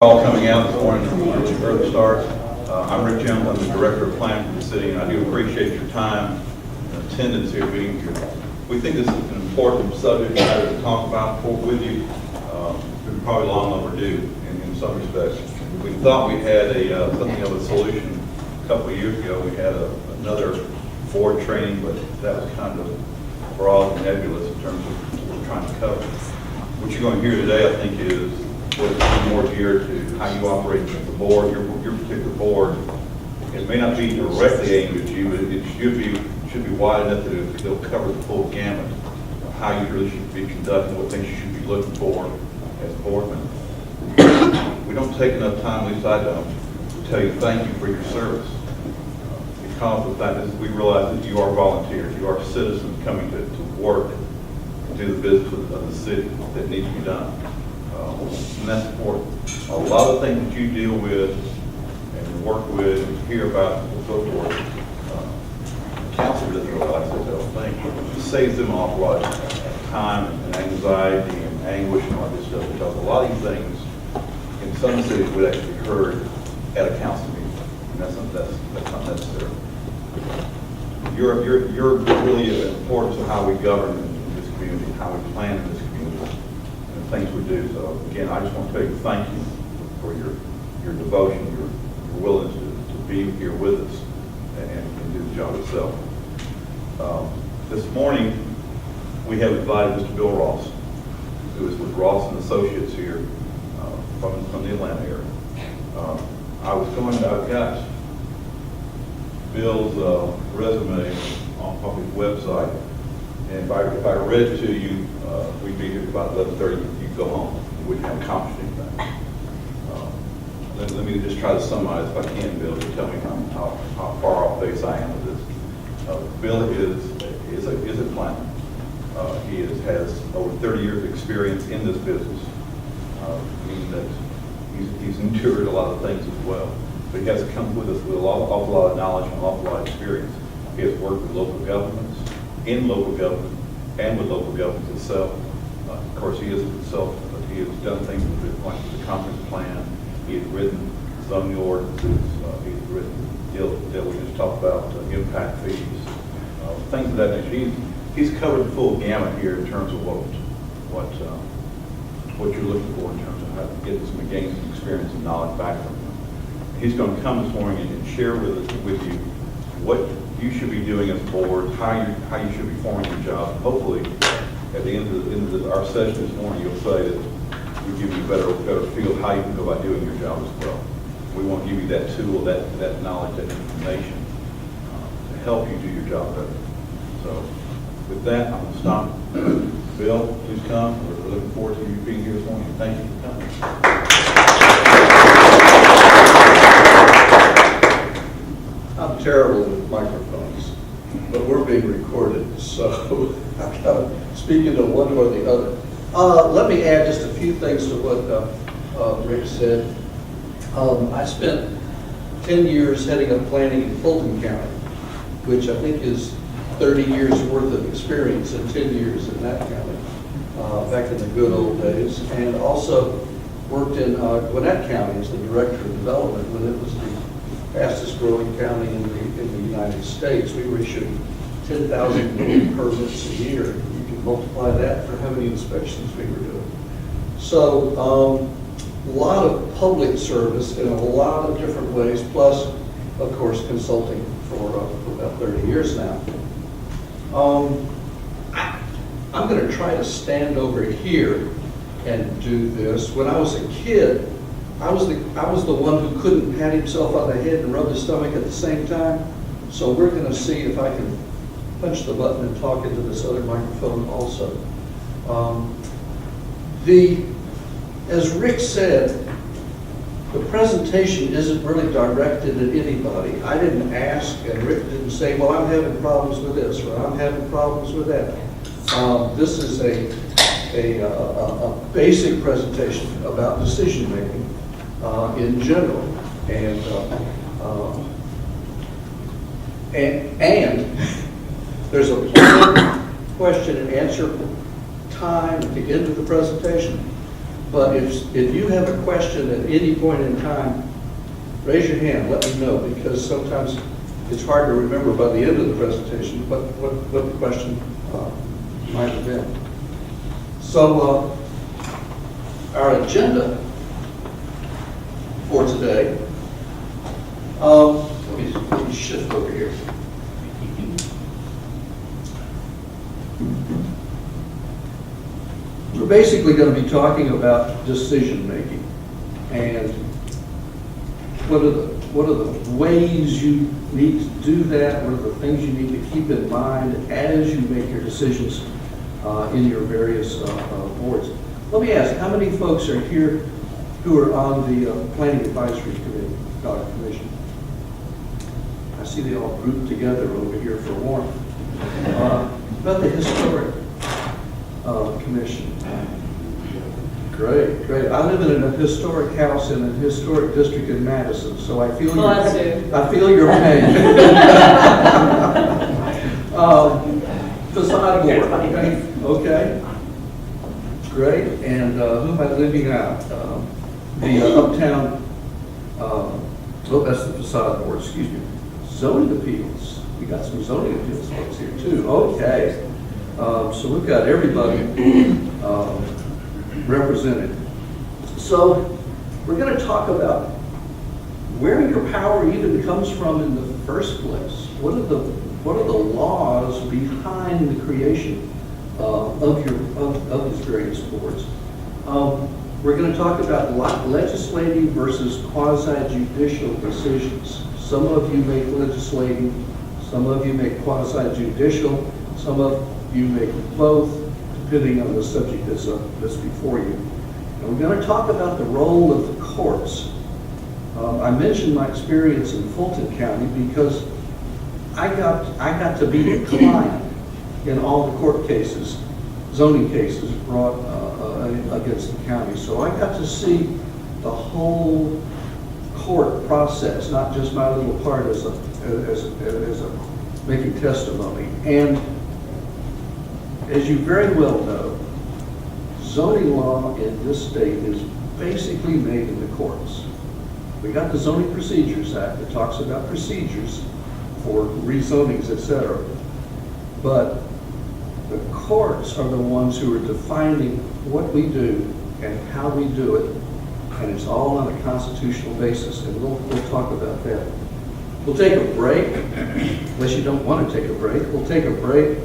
All coming out this morning early start. I'm Rick Jones. I'm the Director of Planning for the city, and I do appreciate your time and attendance here being here. We think this is an important subject matter to talk about with you. It's probably long overdue in some respects. We thought we had something of a solution a couple of years ago. We had another board training, but that was kind of broad and nebulous in terms of what we're trying to cover. What you're going to hear today, I think, is what's more geared to how you operate with the board, your particular board. It may not be directly aimed at you, but it should be wide enough that it'll cover the full gamut of how you really should be conducting, what things you should be looking for as a board member. We don't take enough time, at least I don't, to tell you thank you for your service. Because of the fact that we realize that you are volunteers, you are citizens coming to work and do the business of the city that needs to be done. And that's important. A lot of things that you deal with and work with and hear about and so forth, council doesn't realize that, I don't think. It saves them an awful lot of time and anxiety and anguish and all this stuff, because a lot of these things in some cities would actually be heard at a council meeting, and that's not necessary. You're really important to how we govern in this community, how we plan in this community, and the things we do. So again, I just want to tell you thank you for your devotion, your willingness to be here with us and do the job itself. This morning, we have invited Mr. Bill Ross, who is with Ross and Associates here from the Atlanta area. I've got Bill's resume on his website, and if I read it to you, we'd be here about 11:30. You'd go home. You wouldn't have accomplished anything. Let me just try to summarize, if I can, Bill, to tell me how far off base I am with this. Bill is a planner. He has over 30 years of experience in this business, meaning that he's endured a lot of things as well. But he has come with us with an awful lot of knowledge and an awful lot of experience. He has worked with local governments, in local government, and with local governments itself. Of course, he is a consultant, but he has done things with the conference plan. He has written zoning ordinances. He's written deals that we just talked about, impact fees, things of that nature. He's covered the full gamut here in terms of what you're looking for in terms of how to get some gain some experience and knowledge back from him. He's going to come this morning and share with you what you should be doing as a board, how you should be forming your job. Hopefully, at the end of our session this morning, you'll say that we give you a better feel of how you can go about doing your job as well. We want to give you that tool, that knowledge, that information to help you do your job better. So, with that, I'm going to stop. Bill, please come. We're looking forward to you being here this morning. Thank you for coming. I'm terrible with microphones, but we're being recorded, so I've got to speak into one or the other. Let me add just a few things to what Rick said. I spent 10 years heading up planning in Fulton County, which I think is 30 years worth of experience in 10 years in that county, back in the good old days, and also worked in Gwinnett County as the Director of Development when it was the fastest growing county in the United States. We were issuing 10,000 permits a year. You can multiply that for how many inspections we were doing. So a lot of public service in a lot of different ways, plus, of course, consulting for about 30 years now. I'm going to try to stand over here and do this. When I was a kid, I was the one who couldn't pat himself on the head and rub his stomach at the same time. So we're going to see if I can punch the button and talk into this other microphone also. As Rick said, the presentation isn't really directed at anybody. I didn't ask, and Rick didn't say, well, I'm having problems with this, or I'm having problems with that. This is a basic presentation about decision making in general, and there's a planned question and answer time at the end of the presentation. But if you have a question at any point in time, raise your hand, let me know, because sometimes it's hard to remember by the end of the presentation what the question might have been. So our agenda for today, let me shift over here. We're basically going to be talking about decision making and what are the ways you need to do that, what are the things you need to keep in mind as you make your decisions in your various boards. Let me ask, how many folks are here who are on the Planning Advisory Committee, Commission? I see they all grouped together over here for warmth. About the Historic Commission. Great, great. I live in a historic house in a historic district in Madison, so I feel I feel your pain. Facade board, okay. Great, and who am I leaving out? The Uptown, that's the facade board, excuse me. Zoning appeals, we got some zoning appeals folks here too, okay. So we've got everybody represented. So we're going to talk about where your power even comes from in the first place. What are the laws behind the creation of these various boards? We're going to talk about legislating versus quasi-judicial decisions. Some of you make legislating, some of you make quasi-judicial, some of you make both, depending on the subject that's before you. And we're going to talk about the role of the courts. I mentioned my experience in Fulton County because I got to be the client in all the court cases, zoning cases brought against the county. So I got to see the whole court process, not just my little part as a making testimony. And as you very well know, zoning law in this state is basically made in the courts. We got the Zoning Procedures Act that talks about procedures for rezonings, etc. But the courts are the ones who are defining what we do and how we do it, and it's all on a constitutional basis, and we'll talk about that. We'll take a break, unless you don't want to take a break. We'll take a break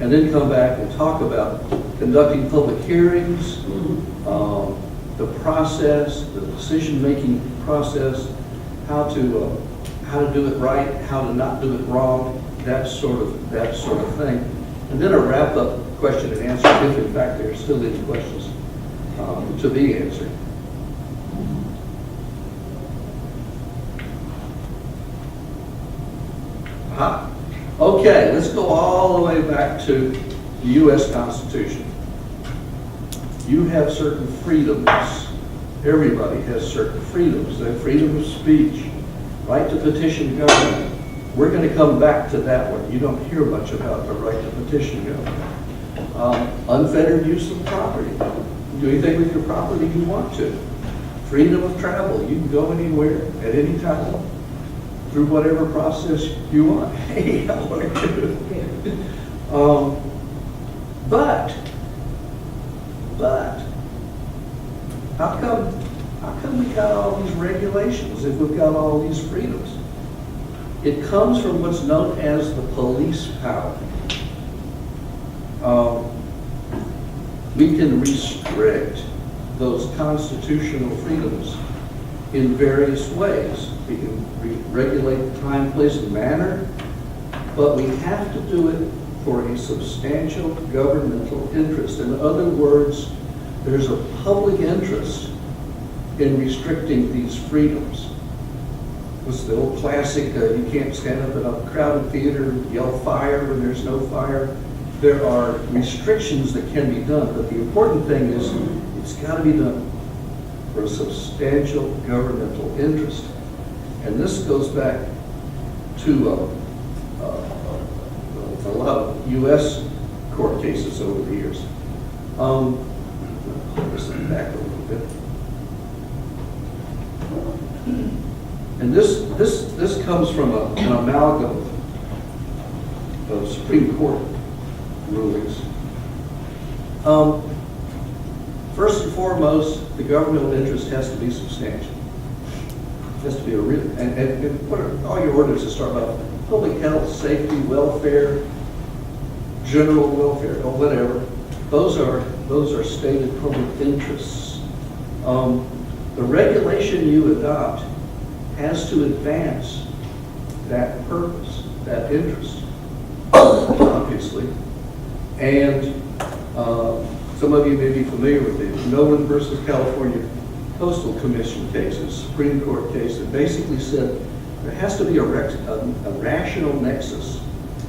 and then come back and talk about conducting public hearings, the process, the decision-making process, how to do it right, how to not do it wrong, that sort of thing. And then a wrap-up question and answer, if in fact there are still any questions to be answered. Okay, let's go all the way back to the U.S. Constitution. You have certain freedoms. Everybody has certain freedoms. They have freedom of speech, right to petition government. We're going to come back to that one. You don't hear much about the right to petition government. Unfettered use of property. Do anything with your property you want to. Freedom of travel. You can go anywhere at any time through whatever process you want. Hey, I want to do it. But how come we got all these regulations if we've got all these freedoms? It comes from what's known as the police power. We can restrict those constitutional freedoms in various ways. We can regulate the time, place, and manner, but we have to do it for a substantial governmental interest. In other words, there's a public interest in restricting these freedoms. What's the old classic, you can't stand up in a crowded theater and yell fire when there's no fire. There are restrictions that can be done, but the important thing is it's got to be done for a substantial governmental interest. And this goes back to a lot of U.S. court cases over the years. Pull this thing back a little bit. And this comes from an amalgam of Supreme Court rulings. First and foremost, the governmental interest has to be substantial. It has to be a real, and what are all your ordinances start about? Public health, safety, welfare, general welfare, or whatever. Those are stated public interests. The regulation you adopt has to advance that purpose, that interest, obviously. And some of you may be familiar with the Nolan versus California Coastal Commission cases, Supreme Court case that basically said there has to be a rational nexus,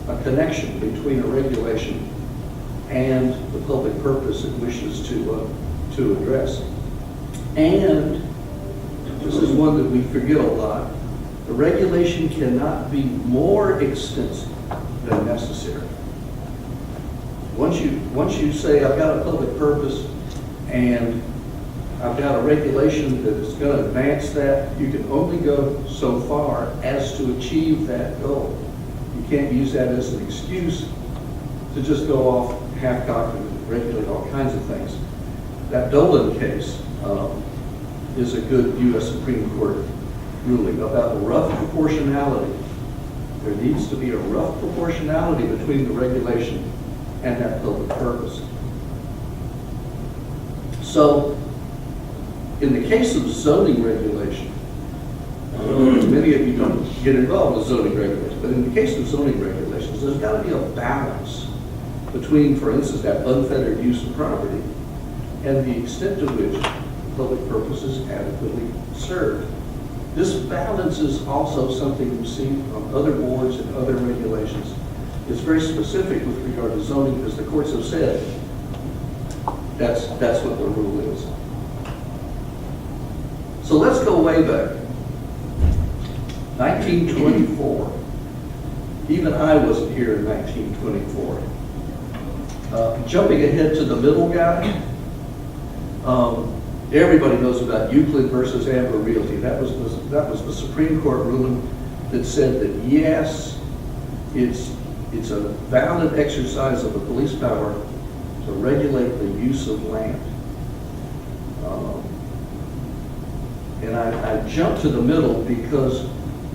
a connection between a regulation and the public purpose it wishes to address. And this is one that we forget a lot. The regulation cannot be more extensive than necessary. Once you say, I've got a public purpose and I've got a regulation that is going to advance that, you can only go so far as to achieve that goal. You can't use that as an excuse to just go off half-cocked and regulate all kinds of things. That Dolan case is a good U.S. Supreme Court ruling about rough proportionality. There needs to be a rough proportionality between the regulation and that public purpose. So, in the case of zoning regulation, many of you don't get involved with zoning regulations, but in the case of zoning regulations, there's got to be a balance between, for instance, that unfettered use of property and the extent to which the public purpose is adequately served. This balance is also something we see on other boards and other regulations. It's very specific with regard to zoning, because the courts have said that's what the rule is. So let's go way back. 1924. Even I wasn't here in 1924. Jumping ahead to the middle guy, everybody knows about Euclid versus Amber Realty. That was the Supreme Court ruling that said that yes, it's a valid exercise of the police power to regulate the use of land. And I jumped to the middle because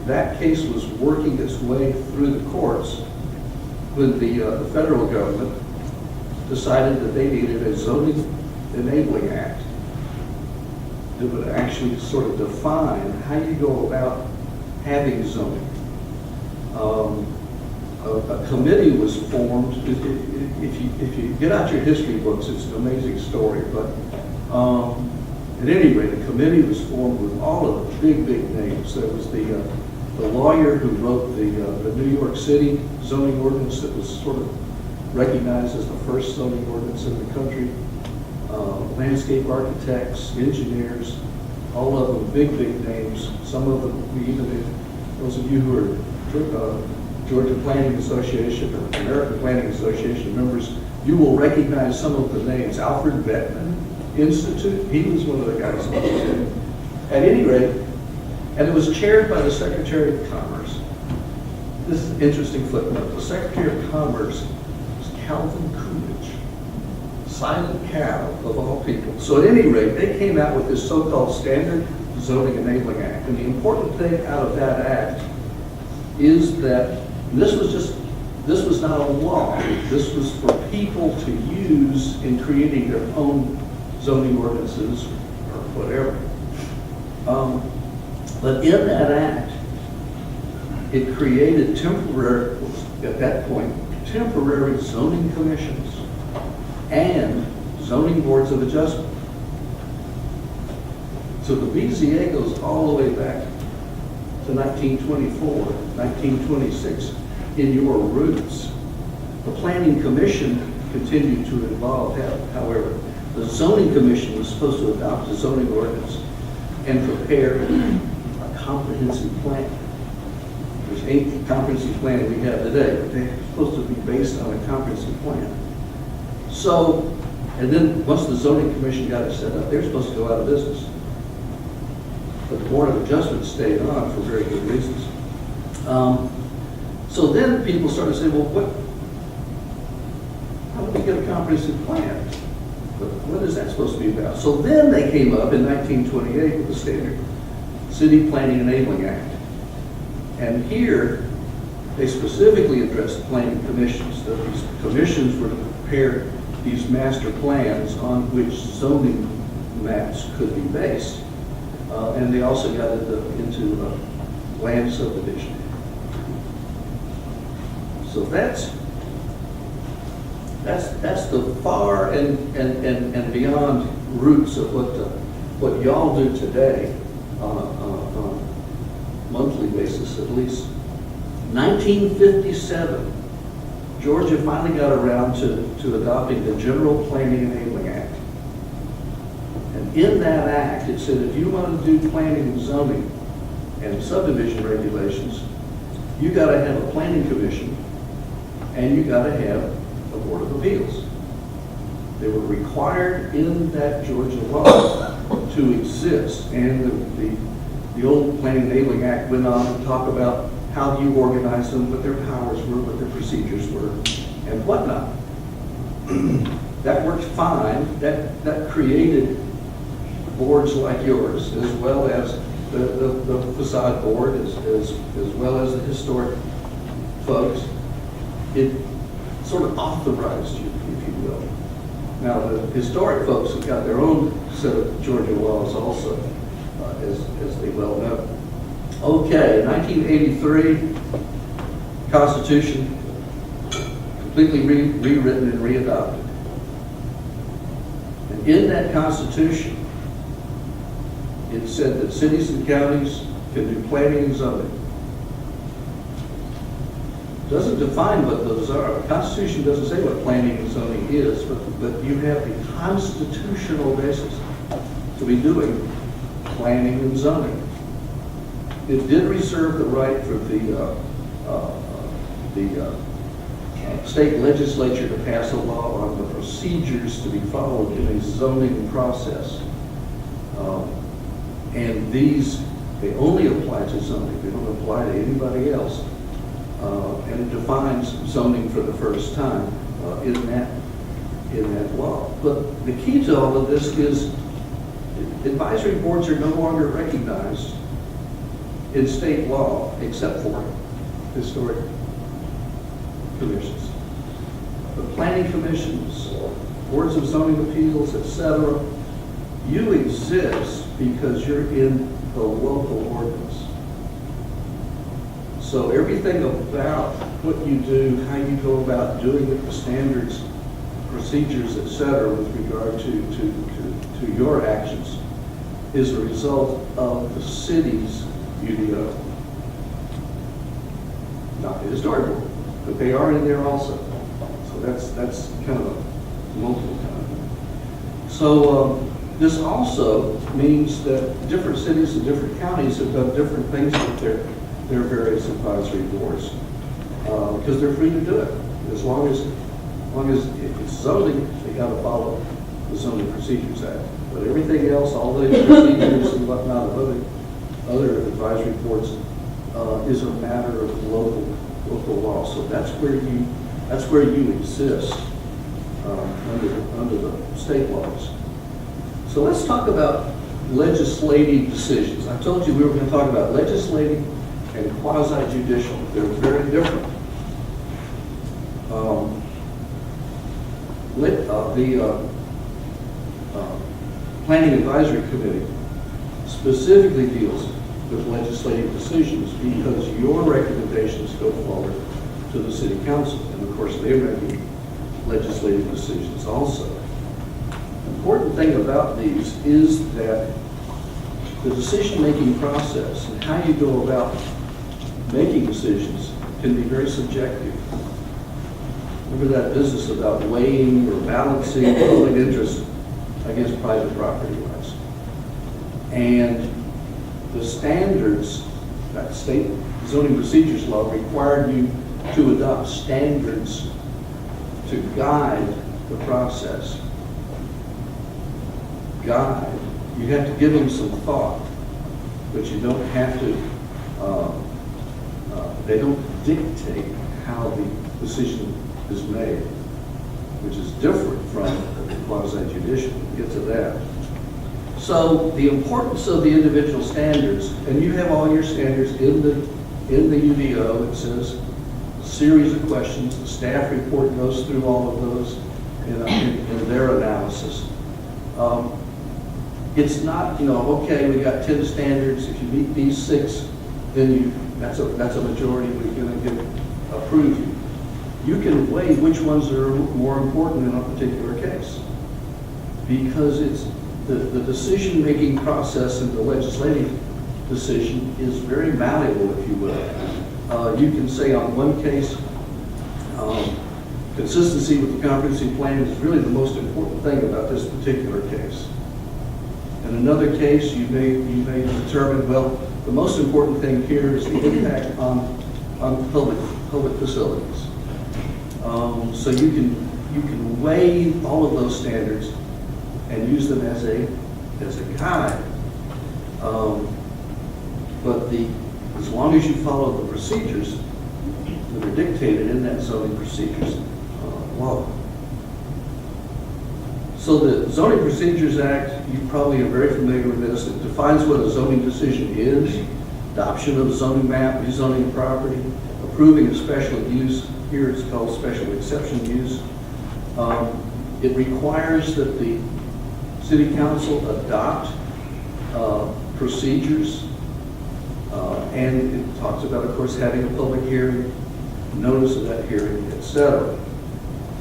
that case was working its way through the courts when the federal government decided that they needed a zoning enabling act that would actually sort of define how you go about having zoning. A committee was formed. If you get out your history books, it's an amazing story. But at any rate, a committee was formed with all of the big names. There was the lawyer who wrote the New York City zoning ordinance that was sort of recognized as the first zoning ordinance in the country. Landscape architects, engineers, all of them big names. Some of them, those of you who are Georgia Planning Association or American Planning Association members, you will recognize some of the names. Alfred Bettman Institute, he was one of the guys. At any rate, and it was chaired by the Secretary of Commerce. This is an interesting footnote. The Secretary of Commerce was Calvin Coolidge, Silent Cal of all people. So at any rate, they came out with this so-called Standard Zoning Enabling Act. And the important thing out of that act is that this was not a law. This was for people to use in creating their own zoning ordinances or whatever. But in that act, it created temporary, at that point, temporary zoning commissions and zoning boards of adjustment. So the BZA goes all the way back to 1924, 1926 in your roots. The Planning Commission continued to evolve, however. The Zoning Commission was supposed to adopt a zoning ordinance and prepare a comprehensive plan. Which ain't the comprehensive plan we have today, but they're supposed to be based on a comprehensive plan. So And then, once the zoning commission got it set up, they were supposed to go out of business. But the Board of Adjustment stayed on for very good reasons. So then people started saying, well, how do we get a comprehensive plan? What is that supposed to be about? So then they came up in 1928 with the standard City Planning Enabling Act. And here, they specifically addressed planning commissions, that these commissions were to prepare these master plans on which zoning maps could be based. And they also got into land subdivision. So that's the far and beyond roots of what y'all do today on a monthly basis at least. 1957, Georgia finally got around to adopting the General Planning Enabling Act. And in that act, it said if you want to do planning and zoning and subdivision regulations, you got to have a planning commission and you got to have a Board of Appeals. They were required in that Georgia law to exist. And the old Planning Enabling Act went on to talk about how you organize them, what their powers were, what their procedures were, and whatnot. That worked fine. That created boards like yours, as well as the facade board, as well as the historic folks. It sort of authorized you, if you will. Now, the historic folks have got their own set of Georgia laws also, as they well know. Okay, 1983, Constitution, completely rewritten and readopted. And in that Constitution, it said that cities and counties can do planning and zoning. It doesn't define what those are. The Constitution doesn't say what planning and zoning is, but you have the constitutional basis to be doing planning and zoning. It did reserve the right for the state legislature to pass a law on the procedures to be followed in a zoning process. And these, they only apply to zoning. They don't apply to anybody else. And it defines zoning for the first time in that law. But the key to all of this is advisory boards are no longer recognized in state law except for historic commissions. The planning commissions, boards of zoning appeals, etc., you exist because you're in the local ordinance. So everything about what you do, how you go about doing it, the standards, procedures, etc., with regard to your actions, is a result of the city's UDO. Not the historic board, but they are in there also. So that's kind of a multiple kind of thing. So this also means that different cities and different counties have done different things with their various advisory boards because they're free to do it. As long as it's zoning, they got to follow the Zoning Procedures Act. But everything else, all the procedures and whatnot of other advisory boards is a matter of local law. So that's where you exist under the state laws. So let's talk about legislative decisions. I told you we were going to talk about legislative and quasi-judicial. They're very different. The Planning Advisory Committee specifically deals with legislative decisions because your recommendations go forward to the City Council, and of course they're making legislative decisions also. The important thing about these is that the decision-making process and how you go about making decisions can be very subjective. Remember that business about weighing or balancing public interest against private property rights. And the standards, that state zoning procedures law required you to adopt standards to guide the process. guide. You have to give them some thought, but you don't have to, they don't dictate how the decision is made, which is different from quasi-judicial. We'll get to that. So the importance of the individual standards, and you have all your standards in the UDO. It says a series of questions. The staff report goes through all of those in their analysis. It's not, okay, we got 10 standards. If you meet these 6, then that's a majority. We're going to approve you. You can weigh which ones are more important in a particular case, because it's the decision-making process and the legislative decision is very malleable, if you will. You can say on one case, consistency with the comprehensive plan is really the most important thing about this particular case. In another case, you may determine, well, the most important thing here is the impact on public facilities. So you can weigh all of those standards and use them as a guide. But as long as you follow the procedures that are dictated in that zoning procedures law. So the Zoning Procedures Act, you probably are very familiar with this. It defines what a zoning decision is: adoption of a zoning map, rezoning property, approving a special use. Here it's called special exception use. It requires that the City Council adopt procedures, and it talks about, of course, having a public hearing, notice of that hearing, etc.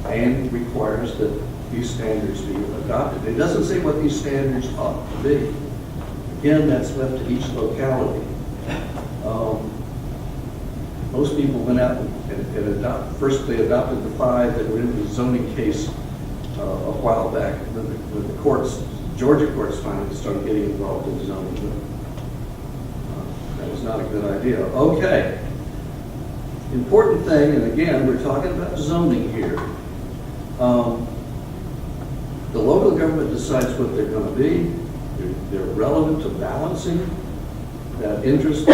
And it requires that these standards be adopted. It doesn't say what these standards ought to be. Again, that's left to each locality. Most people went out and adopted. First, they adopted the 5 that were in the zoning case a while back. When the courts, Georgia courts, finally started getting involved in zoning. That was not a good idea. Okay. Important thing, and again, we're talking about zoning here. The local government decides what they're going to be. They're relevant to balancing that interest, the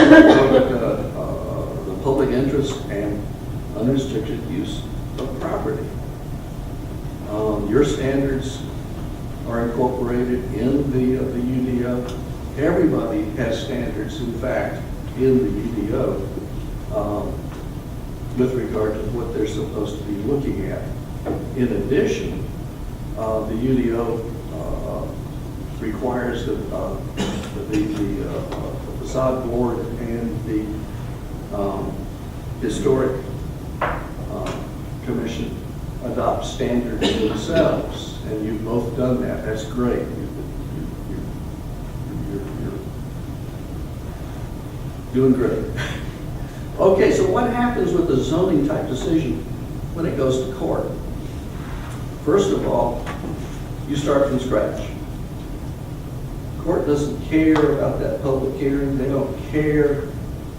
public interest, and unrestricted use of property. Your standards are incorporated in the UDO. Everybody has standards, in fact, in the UDO with regard to what they're supposed to be looking at. In addition, the UDO requires that the facade board and the historic commission adopt standards themselves, and you've both done that. That's great. You're doing great. Okay, so what happens with the zoning type decision when it goes to court? First of all, you start from scratch. Court doesn't care about that public hearing. They don't care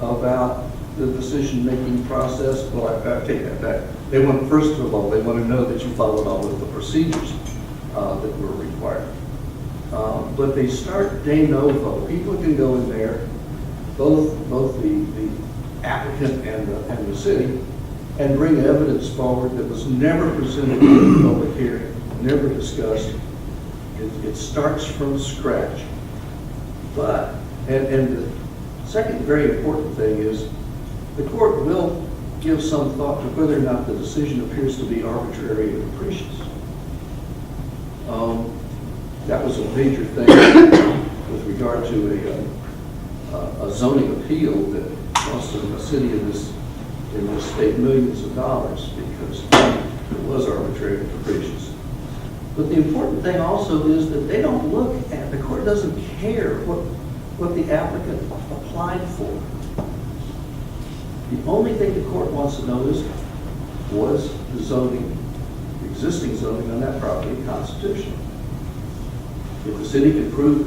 about the decision-making process. Well, I take that back. They want, first of all, they want to know that you followed all of the procedures that were required. But they start de novo. People can go in there, both the applicant and the city, and bring evidence forward that was never presented in the public hearing, never discussed. It starts from scratch. But, and the second very important thing is, the court will give some thought to whether or not the decision appears to be arbitrary and capricious. That was a major thing with regard to a zoning appeal that cost a city in this state millions of dollars because it was arbitrary and capricious. But the important thing also is that they don't look at, the court doesn't care what the applicant applied for. The only thing the court wants to know is, was the zoning, the existing zoning on that property constitutional? If the city can prove,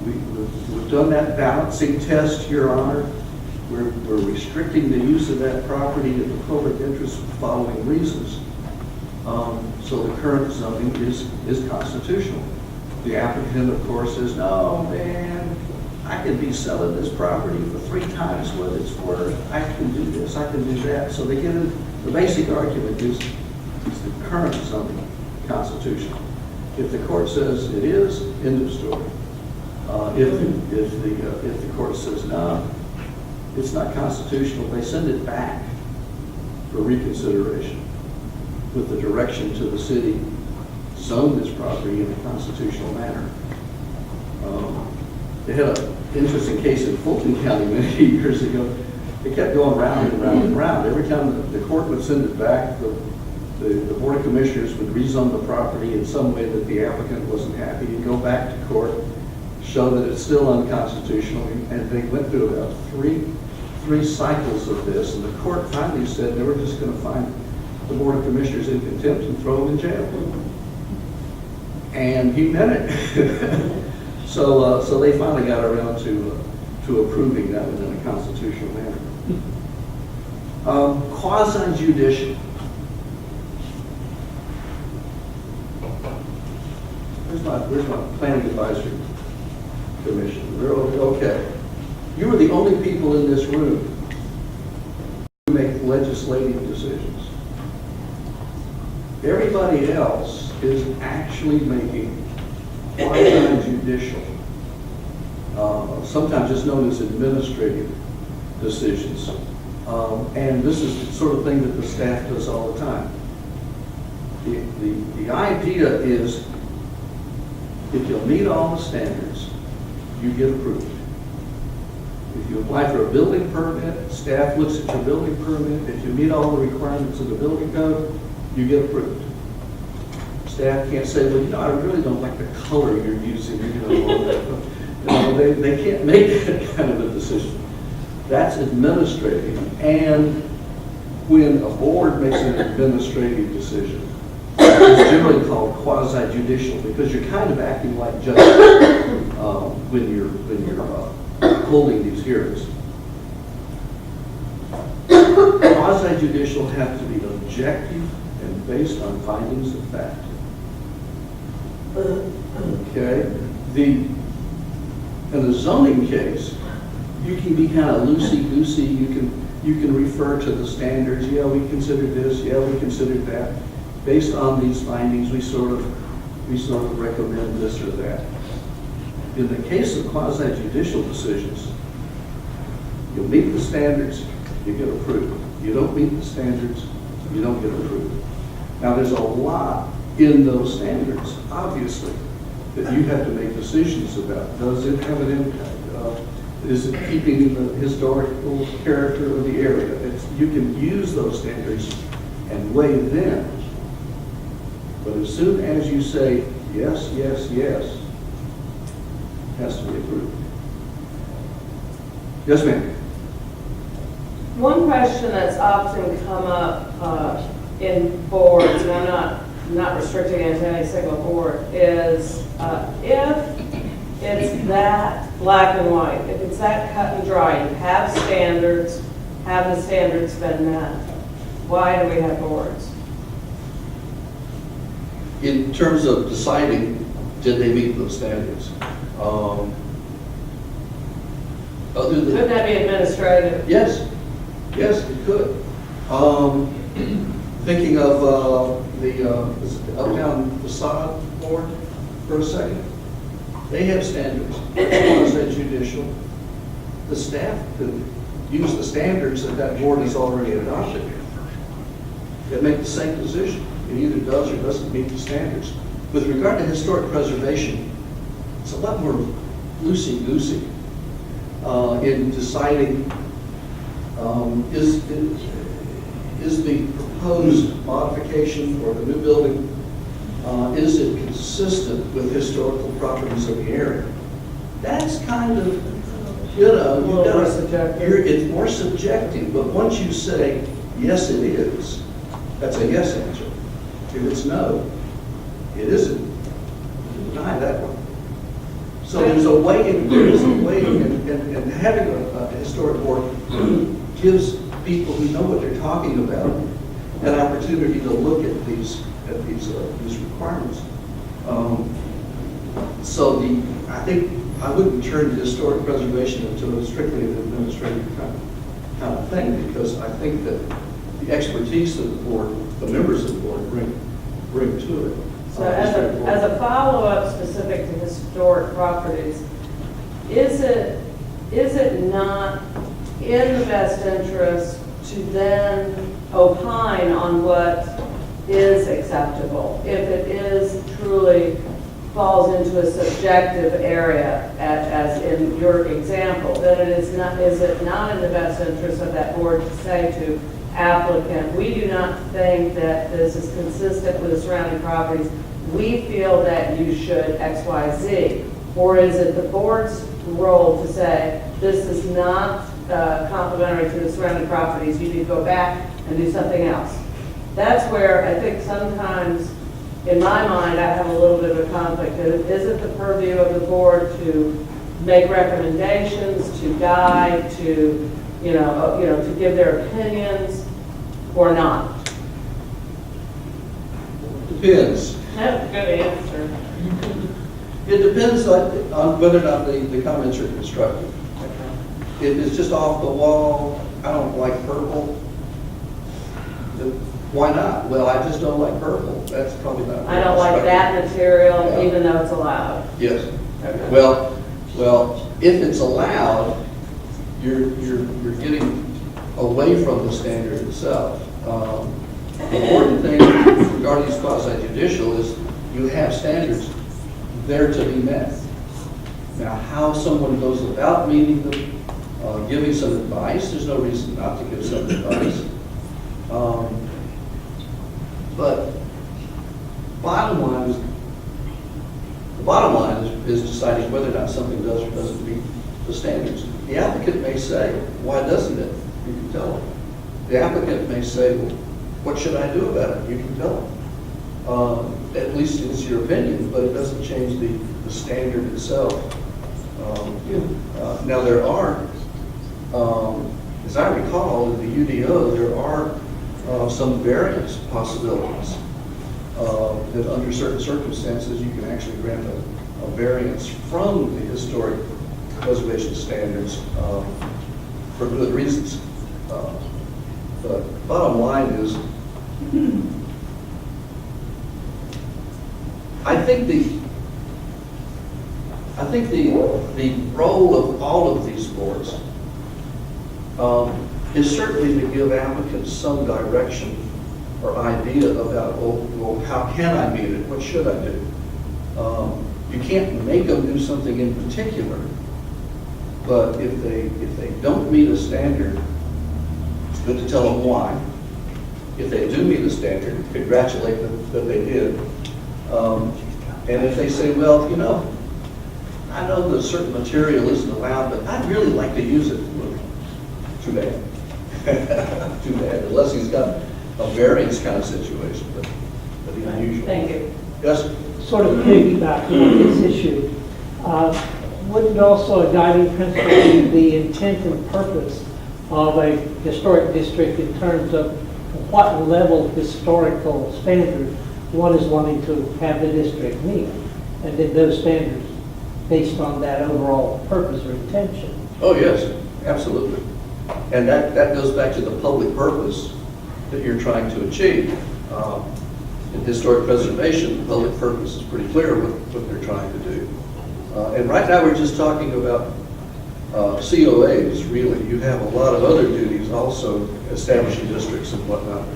we've done that balancing test, Your Honor, we're restricting the use of that property in the public interest for the following reasons. So the current zoning is constitutional. The applicant, of course, says, no, man, I could be selling this property for 3 times what it's worth. I can do this, I can do that. So they get in, the basic argument is the current zoning constitutional. If the court says it is, end of story. If the court says, no, it's not constitutional, they send it back for reconsideration with the direction to the city, zone this property in a constitutional manner. They had an interesting case in Fulton County many years ago. It kept going round and round and round. Every time the court would send it back, the Board of Commissioners would rezone the property in some way that the applicant wasn't happy. You'd go back to court, show that it's still unconstitutional, and they went through about three cycles of this, and the court finally said they were just going to find the Board of Commissioners in contempt and throw them in jail. And he meant it. So they finally got around to approving that within a constitutional manner. Quasi-judicial. Where's my planning advisory commission? We're okay. You are the only people in this room who make legislative decisions. Everybody else is actually making quasi-judicial, sometimes it's known as administrative decisions. And this is the sort of thing that the staff does all the time. The idea is, if you'll meet all the standards, you get approved. If you apply for a building permit, staff looks at your building permit. If you meet all the requirements of the building code, you get approved. Staff can't say, well, I really don't like the color you're using. They can't make that kind of a decision. That's administrative. And when a board makes an administrative decision, it's generally called quasi-judicial because you're kind of acting like judges when you're holding these hearings. Quasi-judicial have to be objective and based on findings of fact. Okay? In a zoning case, you can be kind of loosey-goosey. You can refer to the standards. Yeah, we considered this. Yeah, we considered that. Based on these findings, we sort of recommend this or that. In the case of quasi-judicial decisions, you meet the standards, you get approved. You don't meet the standards, you don't get approved. Now, there's a lot in those standards, obviously, that you have to make decisions about. Does it have an impact? Is it keeping the historical character of the area? You can use those standards and weigh them. But as soon as you say, yes, yes, yes, it has to be approved. Yes, ma'am. One question that's often come up in boards, and I'm not restricting it to any single board, is if it's that black and white, if it's that cut and dry, you have standards, have the standards been met? Why do we have boards? In terms of deciding, did they meet those standards? Could that be administrative? Yes, it could. Thinking of the Uptown Facade Board for a second. They have standards. Quasi-judicial. The staff could use the standards that board has already adopted. They make the same decision. It either does or doesn't meet the standards. With regard to historic preservation, it's a lot more loosey-goosey in deciding is the proposed modification or the new building, is it consistent with historical properties of the area? That's kind of, it's more subjective, but once you say, yes, it is, that's a yes answer. If it's no, it isn't. You deny that one. So there's a way, and having a historic board gives people who know what they're talking about an opportunity to look at these requirements. So I think I wouldn't turn to historic preservation into a strictly an administrative kind of thing, because I think that the expertise that the board, the members of the board bring to it. So as a follow-up specific to historic properties, is it not in the best interest to then opine on what is acceptable? If it is truly falls into a subjective area, as in your example, then is it not in the best interest of that board to say to applicant, we do not think that this is consistent with the surrounding properties, we feel that you should X, Y, Z? Or is it the board's role to say, this is not complementary to the surrounding properties, you need to go back and do something else? That's where I think sometimes, in my mind, I have a little bit of a conflict. Is it the purview of the board to make recommendations, to guide, to, to give their opinions, or not? Depends. That's a good answer. It depends on whether or not the comments are constructive. If it's just off the wall, I don't like purple, why not? Well, I just don't like purple. That's probably not. I don't like that material, Yeah. even though it's allowed. Yes. Okay. Well, if it's allowed, you're getting away from the standard itself. The important thing regarding these quasi-judicial is you have standards there to be met. Now, how someone goes about meeting them, giving some advice, there's no reason not to give some advice. But the bottom line is deciding whether or not something does or doesn't meet the standards. The applicant may say, why doesn't it? You can tell them. The applicant may say, well, what should I do about it? You can tell them. At least it's your opinion, but it doesn't change the standard itself. Now there are, as I recall, in the UDO, there are some variance possibilities that under certain circumstances you can actually grant a variance from the historic preservation standards for good reasons. But bottom line is, I think the role of all of these boards is certainly to give applicants some direction or idea about, well, how can I meet it? What should I do? You can't make them do something in particular, but if they don't meet a standard, it's good to tell them why. If they do meet a standard, congratulate them that they did. And if they say, well, I know that certain material isn't allowed, but I'd really like to use it. Too bad. Too bad, unless he's got a variance kind of situation, but unusual. Thank you. Yes? Sort of piggyback on this issue. Wouldn't also a guiding principle be the intent and purpose of a historic district in terms of what level of historical standard one is wanting to have the district meet? And then those standards based on that overall purpose or intention. Oh, yes, absolutely. And that goes back to the public purpose that you're trying to achieve. In historic preservation, the public purpose is pretty clear what they're trying to do. And right now we're just talking about COAs, really. You have a lot of other duties also, establishing districts and whatnot.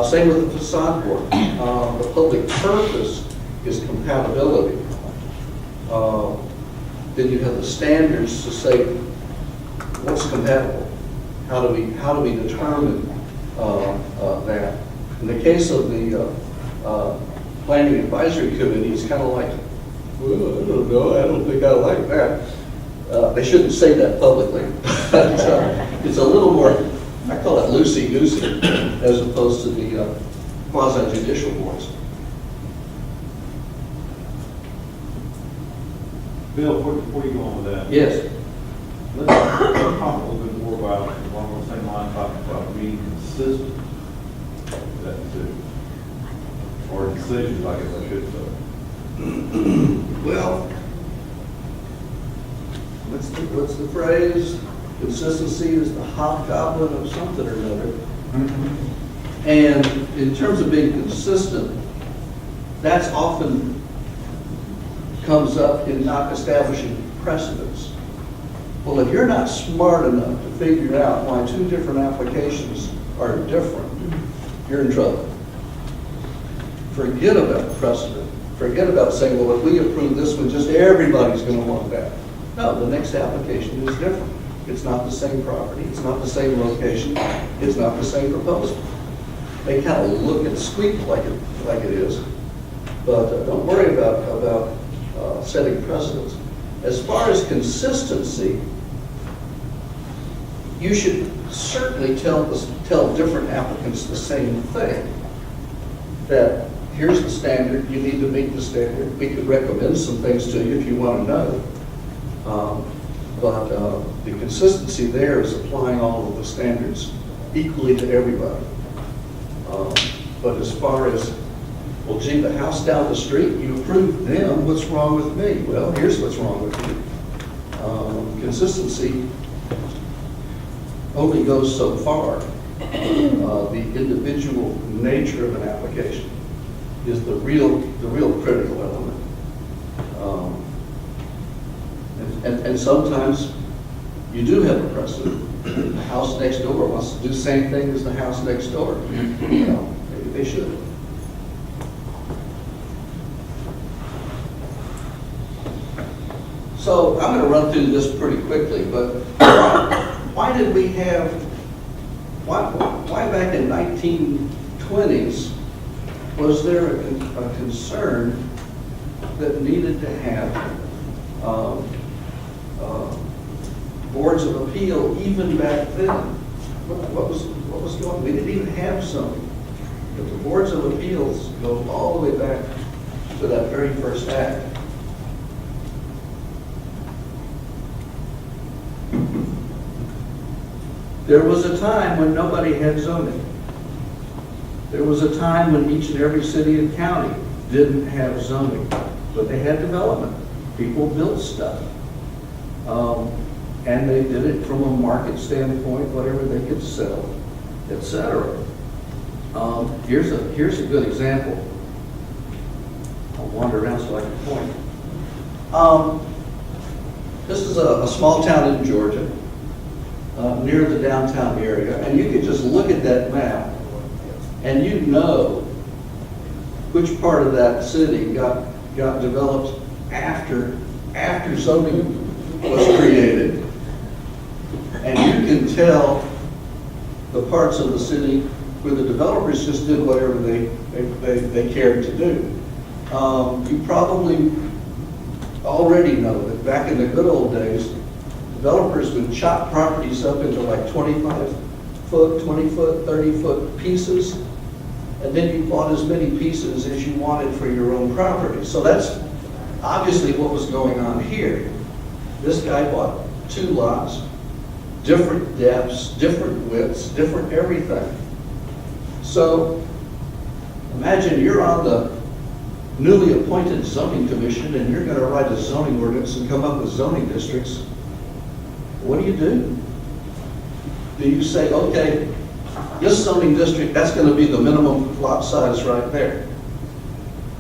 Same with the facade board. The public purpose is compatibility. Then you have the standards to say what's compatible. How do we determine that? In the case of the Planning Advisory Committee, it's kind of like, well, I don't know, I don't think I like that. They shouldn't say that publicly. It's a little more, I call it loosey-goosey, as opposed to the quasi-judicial boards. Bill, before you go on with that, Yes. let's talk a little bit more about, along the same line, talking about being consistent with that decision. Or decisions, I guess I should say. well, what's the phrase? Consistency is the hobgoblin of something or another. And in terms of being consistent, that's often comes up in not establishing precedents. Well, if you're not smart enough to figure out why two different applications are different, you're in trouble. Forget about precedent. Forget about saying, well, if we approve this one, just everybody's going to want that. No, the next application is different. It's not the same property. It's not the same location. It's not the same proposal. They kind of look and squeak like it is, but don't worry about setting precedents. As far as consistency, you should certainly tell different applicants the same thing. That here's the standard, you need to meet the standard. We could recommend some things to you if you want to know. But the consistency there is applying all of the standards equally to everybody. But as far as, well, gee, the house down the street, you approved them, what's wrong with me? Well, here's what's wrong with you. Consistency only goes so far. The individual nature of an application is the real critical element. And sometimes you do have a precedent. The house next door wants to do the same thing as the house next door. You know, maybe they should. So I'm going to run through this pretty quickly, but why did we have, why back in 1920s was there a concern that needed to have boards of appeal even back then? What was going on? We didn't even have zoning. But the boards of appeals go all the way back to that very first act. There was a time when nobody had zoning. There was a time when each and every city and county didn't have zoning, but they had development. People built stuff. And they did it from a market standpoint, whatever they could sell, etc. Here's a good example. I'll wander around so I can point. This is a small town in Georgia, near the downtown area, and you can just look at that map, and you know which part of that city got developed after zoning was created. And you can tell the parts of the city where the developers just did whatever they cared to do. You probably already know that back in the good old days, developers would chop properties up into like 25-foot, 20-foot, 30-foot pieces, and then you bought as many pieces as you wanted for your own property. So that's obviously what was going on here. This guy bought 2 lots, different depths, different widths, different everything. So imagine you're on the newly appointed zoning commission and you're going to write a zoning ordinance and come up with zoning districts. What do? Do you say, okay, this zoning district, that's going to be the minimum lot size right there?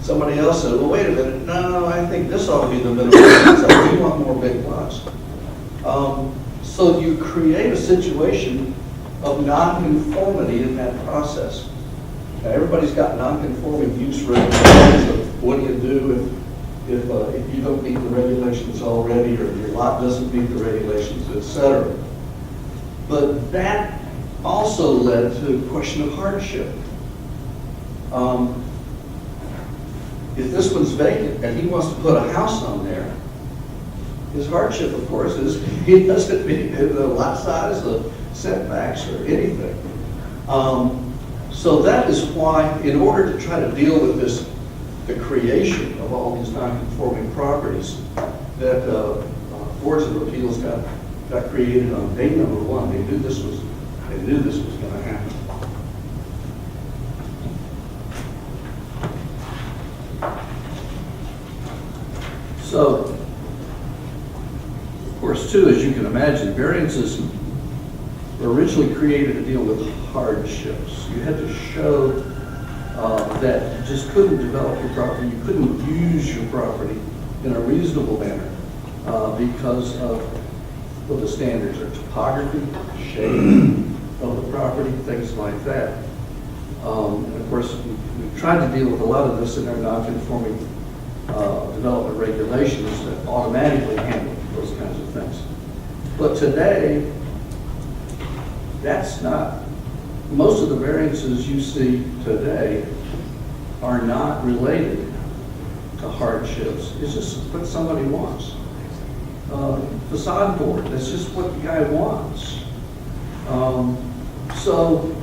Somebody else said, well, wait a minute, no, I think this ought to be the minimum lot size. We want more big lots. So you create a situation of non-conformity in that process. Now, everybody's got non-conforming use regulations of what do you do if you don't meet the regulations already, or your lot doesn't meet the regulations, etc. But that also led to a question of hardship. If this one's vacant and he wants to put a house on there, his hardship, of course, is he doesn't meet the lot size, the setbacks, or anything. So that is why, in order to try to deal with this, the creation of all these non-conforming properties, that boards of appeals got created on day number 1. They knew this was going to happen. course, too, as you can imagine, variances were originally created to deal with hardships. You had to show that you just couldn't develop your property, you couldn't use your property in a reasonable manner because of what the standards are, topography, shape of the property, things like that. And of course, we've tried to deal with a lot of this in our non-conforming development regulations that automatically handle those kinds of things. But today, that's not, most of the variances you see today are not related to hardships. It's just what somebody wants. Facade board, that's just what the guy wants. So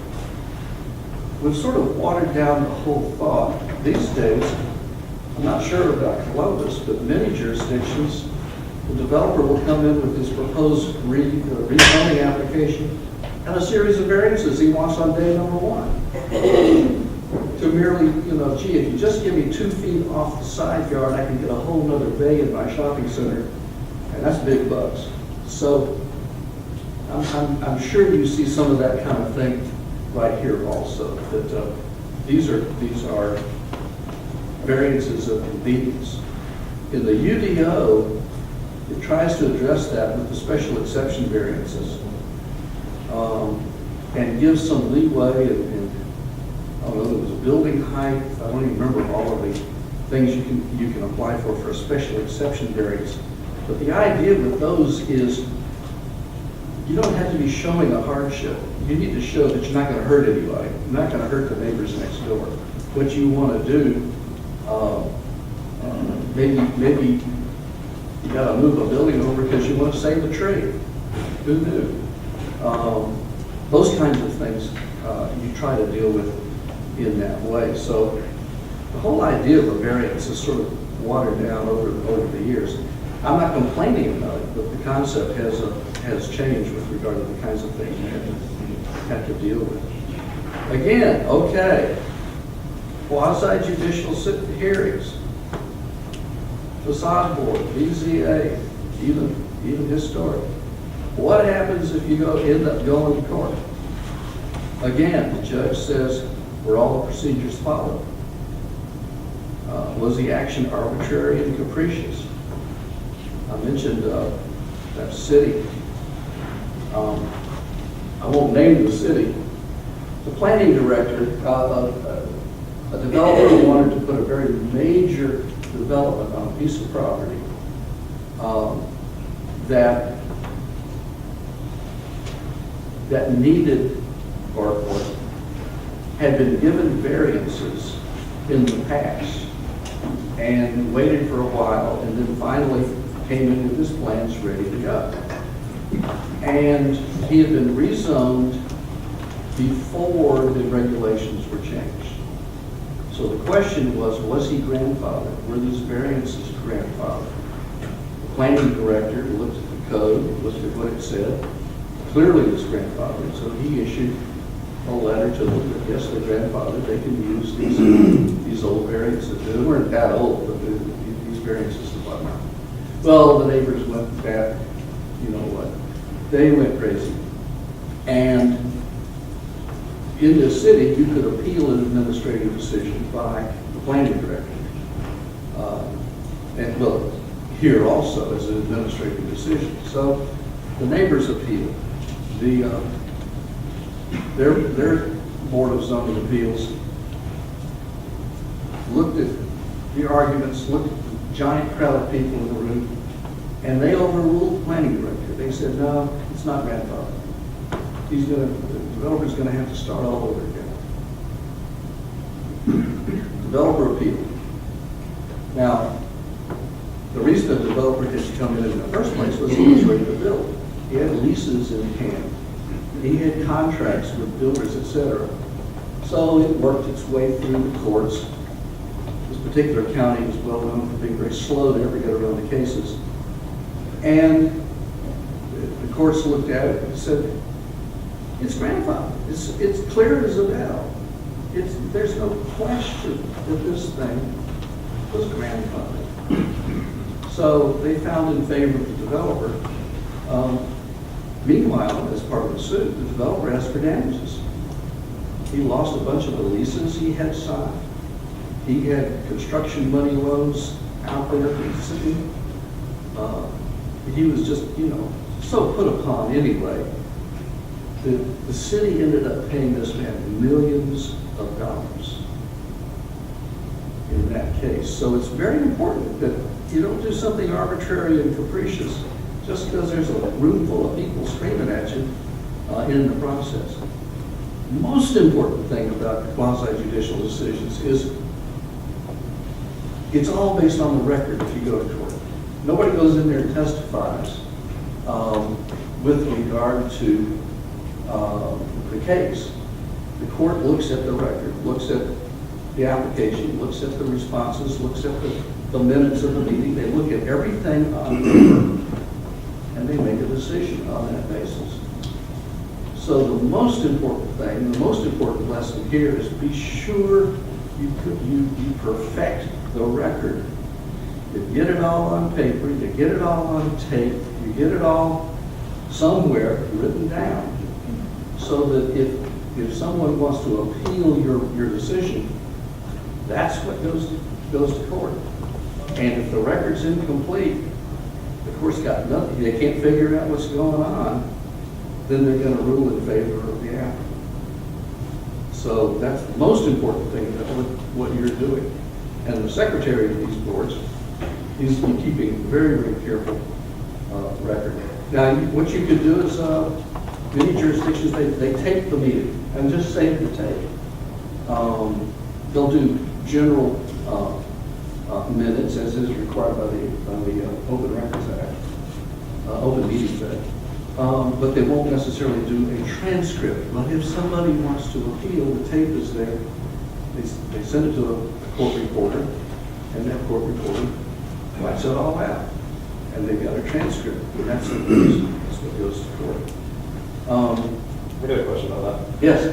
we've sort of watered down the whole thought. These days, I'm not sure about Columbus, but many jurisdictions, the developer will come in with his proposed rezoning application and a series of variances he wants on day number one. To merely, gee, if you just give me 2 feet off the side yard, I can get a whole nother bay in my shopping center, and that's big bucks. So I'm sure you see some of that kind of thing right here also, that these are variances of convenience. In the UDO, it tries to address that with the special exception variances and gives some leeway in I don't know, there was a building height, I don't even remember all of the things you can apply for a special exception variance. But the idea with those is you don't have to be showing a hardship. You need to show that you're not going to hurt anybody. You're not going to hurt the neighbors next door. What you want to do, maybe you got to move a building over because you want to save a tree. Who knew? Those kinds of things you try to deal with in that way. So the whole idea of a variance is sort of watered down over the years. I'm not complaining about it, but the concept has changed with regard to the kinds of things you have to deal with. Again, okay, quasi-judicial hearings, facade board, BZA, even historic. What happens if you end up going to court? Again, the judge says, were all the procedures followed? Was the action arbitrary and capricious? I mentioned that city. I won't name the city. The planning director, a developer wanted to put a very major development on a piece of property that needed or had been given variances in the past and waited for a while and then finally came in with his plans ready to go. And he had been rezoned before the regulations were changed. So the question was he grandfathered? Were these variances grandfathered? The planning director looked at the code, looked at what it said, clearly it was grandfathered, so he issued a letter to them that yes, they're grandfathered, they can use these old variances. They weren't that old, but these variances and whatnot. Well, the neighbors went back, you know what, they went crazy. And in the city, you could appeal an administrative decision by the planning director. And well, here also as an administrative decision. So the neighbors appealed. Their Board of Zoning Appeals looked at the arguments, looked at the giant crowd of people in the room, and they overruled the planning director. They said, no, it's not grandfathered. The developer's going to have to start all over again. Developer appealed. Now, the reason the developer didn't come in the first place was he was ready to build. He had leases in hand. He had contracts with builders, etc. So it worked its way through the courts. This particular county was well known for being very slow to ever get around the cases. And the courts looked at it and said, it's grandfathered. It's clear as a bell. There's no question that this thing was grandfathered. So they found in favor of the developer, Meanwhile, as part of the suit, the developer asked for damages. He lost a bunch of the leases he had signed. He had construction money loans out there in the city. He was just, so put upon anyway. The city ended up paying this man millions of dollars in that case. So it's very important that you don't do something arbitrary and capricious just because there's a room full of people screaming at you in the process. Most important thing about quasi-judicial decisions is it's all based on the record if you go to court. Nobody goes in there and testifies with regard to the case. The court looks at the record, looks at the application, looks at the responses, looks at the minutes of the meeting. They look at everything on paper, and they make a decision on that basis. So the most important thing, the most important lesson here is be sure you perfect the record. You get it all on paper, you get it all on tape, you get it all somewhere written down, so that if someone wants to appeal your decision, that's what goes to court. And if the record's incomplete, the court's got nothing, they can't figure out what's going on, then they're going to rule in favor of the applicant. So that's the most important thing about what you're doing. And the secretary of these boards, he's keeping very, very careful record. Now, what you could do is, many jurisdictions, they tape the meeting and just save the tape. They'll do general minutes, as is required by the Open Records Act, Open Meetings Act. But they won't necessarily do a transcript. But if somebody wants to appeal, the tape is there. They send it to a court reporter, and that court reporter writes it all out. And they've got a transcript, and that's what goes to court. I got a question about that. Yes?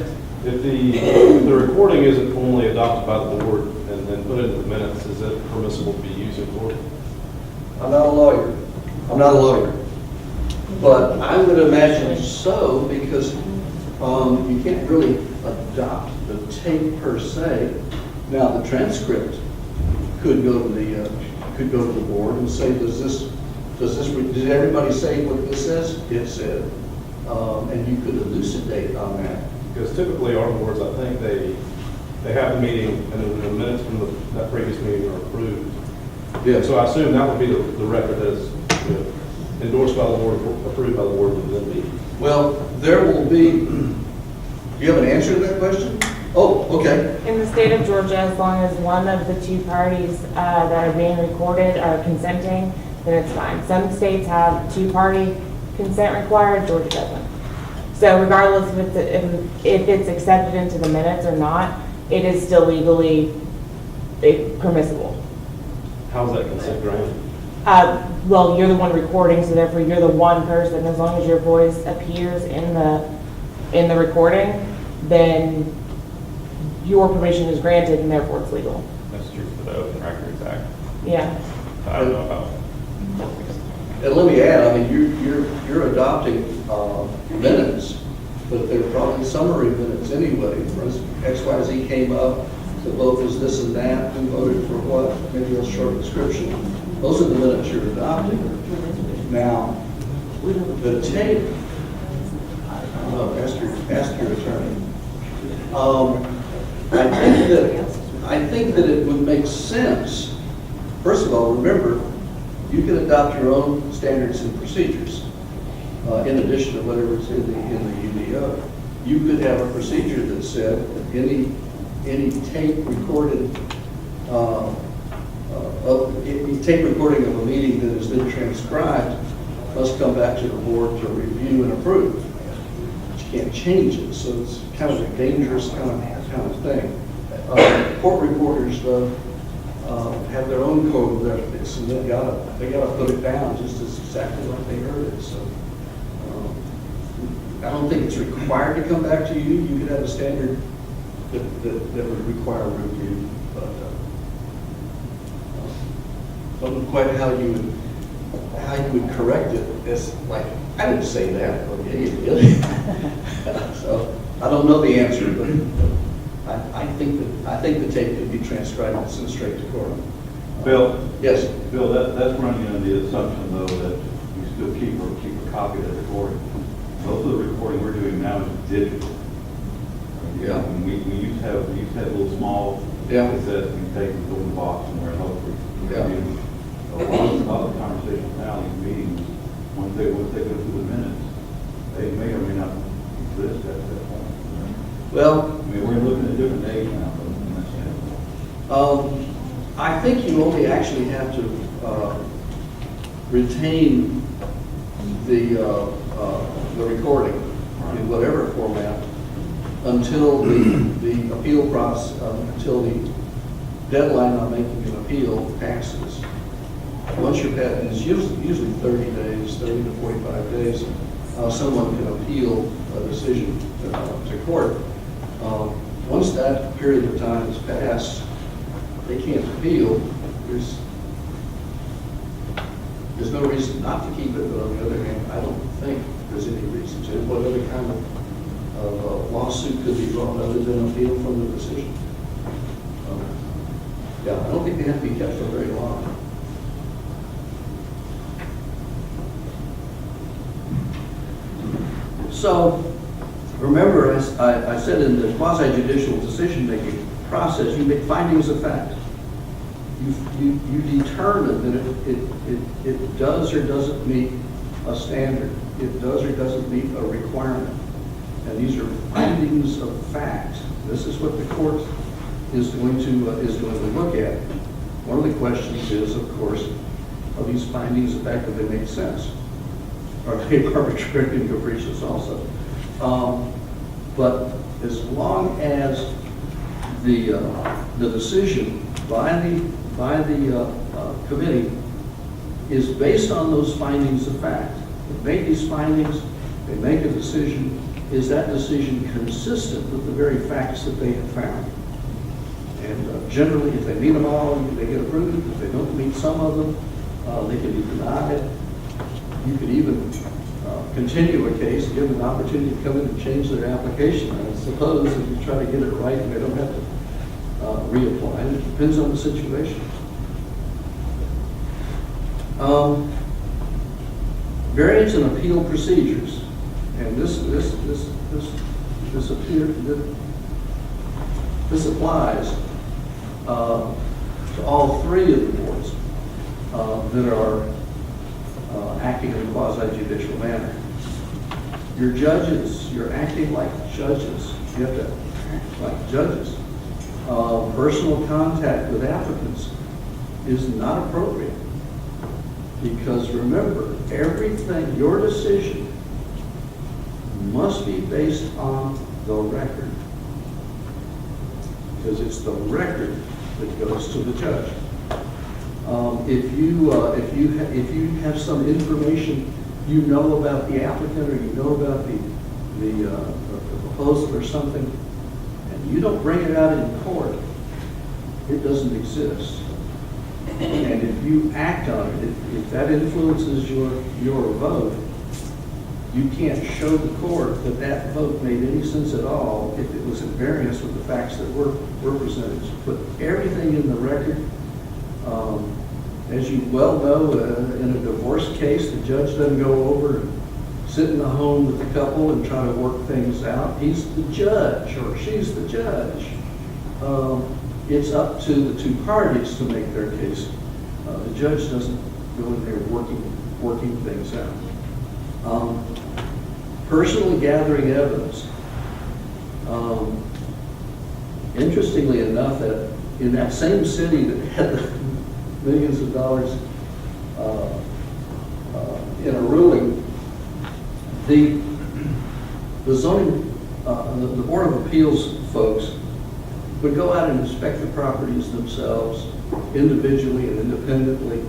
If the recording isn't formally adopted by the board and then put into the minutes, is it permissible to be used in court? I'm not a lawyer. But I would imagine so, because you can't really adopt the tape per se. Now, the transcript could go to the board and say, did everybody say what this says? It said. And you could elucidate on that. Because typically our boards, I think they have the meeting and then the minutes from that previous meeting are approved. Yeah. So I assume that would be the record that is endorsed by the board, approved by the board, and then be. Well, there will be, do you have an answer to that question? Oh, okay. In the state of Georgia, as long as one of the two parties that are being recorded are consenting, then it's fine. Some states have two-party consent required, Georgia doesn't. So regardless if it's accepted into the minutes or not, it is still legally permissible. How is that consent granted? Well, you're the one recording, so therefore you're the one person. As long as your voice appears in the recording, then your permission is granted, and therefore it's legal. That's true for the Open Records Act. Yeah. I don't know how. And let me add, I mean, you're adopting minutes, but they're probably summary minutes anyway. For instance, XYZ came up, the vote was this and that, who voted for what, maybe a short description. Those are the minutes you're adopting. Now, the tape, ask your attorney. I think that it would make sense. First of all, remember, you can adopt your own standards and procedures in addition to whatever's in the UDO. You could have a procedure that said that any tape recorded, tape recording of a meeting that has been transcribed must come back to the board to review and approve. But you can't change it, so it's kind of a dangerous kind of thing. Court reporters have their own code of ethics, and they gotta put it down just as exactly like they heard it. So I don't think it's required to come back to you. You could have a standard that would require review, but don't know quite how you would correct it as like I didn't say that, okay, you did. So, I don't know the answer, but I think the tape could be transcribed and sent straight to court. Bill, Yes, Bill, that's running under the assumption though that you still keep a copy of the recording. Most of the recording we're doing now is digital. Yeah. And we used to have little small Yeah. cassettes we take and put in the box somewhere, hopefully. Yeah. A lot of the conversations now, these meetings, once they go through the minutes, they may or may not exist at that point. well, I mean, we're looking at different days now, but in that standpoint. I think you only actually have to retain the recording in whatever format until the appeal process, until the deadline on making an appeal passes. Once you're past, and it's usually 30 days, 30 to 45 days, someone can appeal a decision to court. Once that period of time is passed, they can't appeal. There's no reason not to keep it, but on the other hand, I don't think there's any reason to. What other kind of lawsuit could be brought other than appeal from the decision? Yeah, I don't think they have to be kept for very long. So, remember, as I said in the quasi-judicial decision-making process, you make findings of fact. You determine that it does or doesn't meet a standard. It does or doesn't meet a requirement. And these are findings of fact. This is what the court is going to look at. One of the questions is, of course, are these findings of fact, do they make sense? Are they arbitrary and capricious also? But as long as the decision by the committee is based on those findings of fact, they make these findings, they make a decision, is that decision consistent with the very facts that they have found? And generally, if they meet them all, they get approved. If they don't meet some of them, they can be denied. You could even continue a case, give them an opportunity to come in and change their application. I suppose if you try to get it right, they don't have to reapply. It depends on the situation. Variance and appeal procedures, and this applies to all three of the boards that are acting in a quasi-judicial manner. Your judges, you're acting like judges. You have to act like judges. Personal contact with applicants is not appropriate. Because remember, everything, your decision must be based on the record. Because it's the record that goes to the judge. If you have some information you know about the applicant or you know about the proposal or something, and you don't bring it out in court, it doesn't exist. And if you act on it, if that influences your vote, you can't show the court that that vote made any sense at all if it was at variance with the facts that were presented. So put everything in the record. As you well know, in a divorce case, the judge doesn't go over and sit in the home with the couple and try to work things out. He's the judge, or she's the judge. It's up to the two parties to make their case. The judge doesn't go in there working things out. Personally gathering evidence. Interestingly enough, that in that same city that had the millions of dollars in a ruling, the zoning, the Board of Appeals folks would go out and inspect the properties themselves, individually and independently.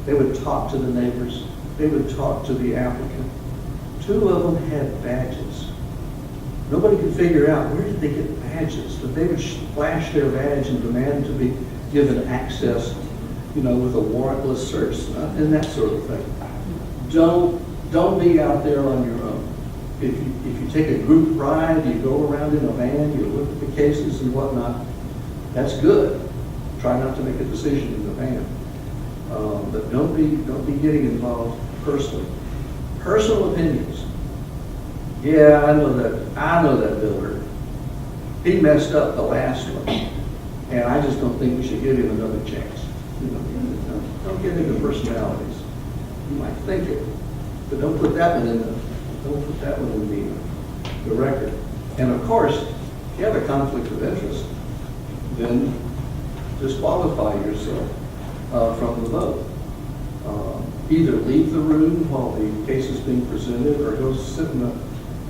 They would talk to the neighbors. They would talk to the applicant. Two of them had badges. Nobody could figure out where did they get badges, but they would flash their badge and demand to be given access, with a warrantless search and that sort of thing. Don't don't be out there on your own. If you take a group ride, you go around in a van, you look at the cases and whatnot, that's good. Try not to make a decision in the van. But don't be getting involved personally. Personal opinions. Yeah, I know that builder. He messed up the last one, and I just don't think we should give him another chance. You know, don't get into personalities. You might think it, but don't put that one in the record. And of course, if you have a conflict of interest, then disqualify yourself from the vote. Either leave the room while the case is being presented, or go sit in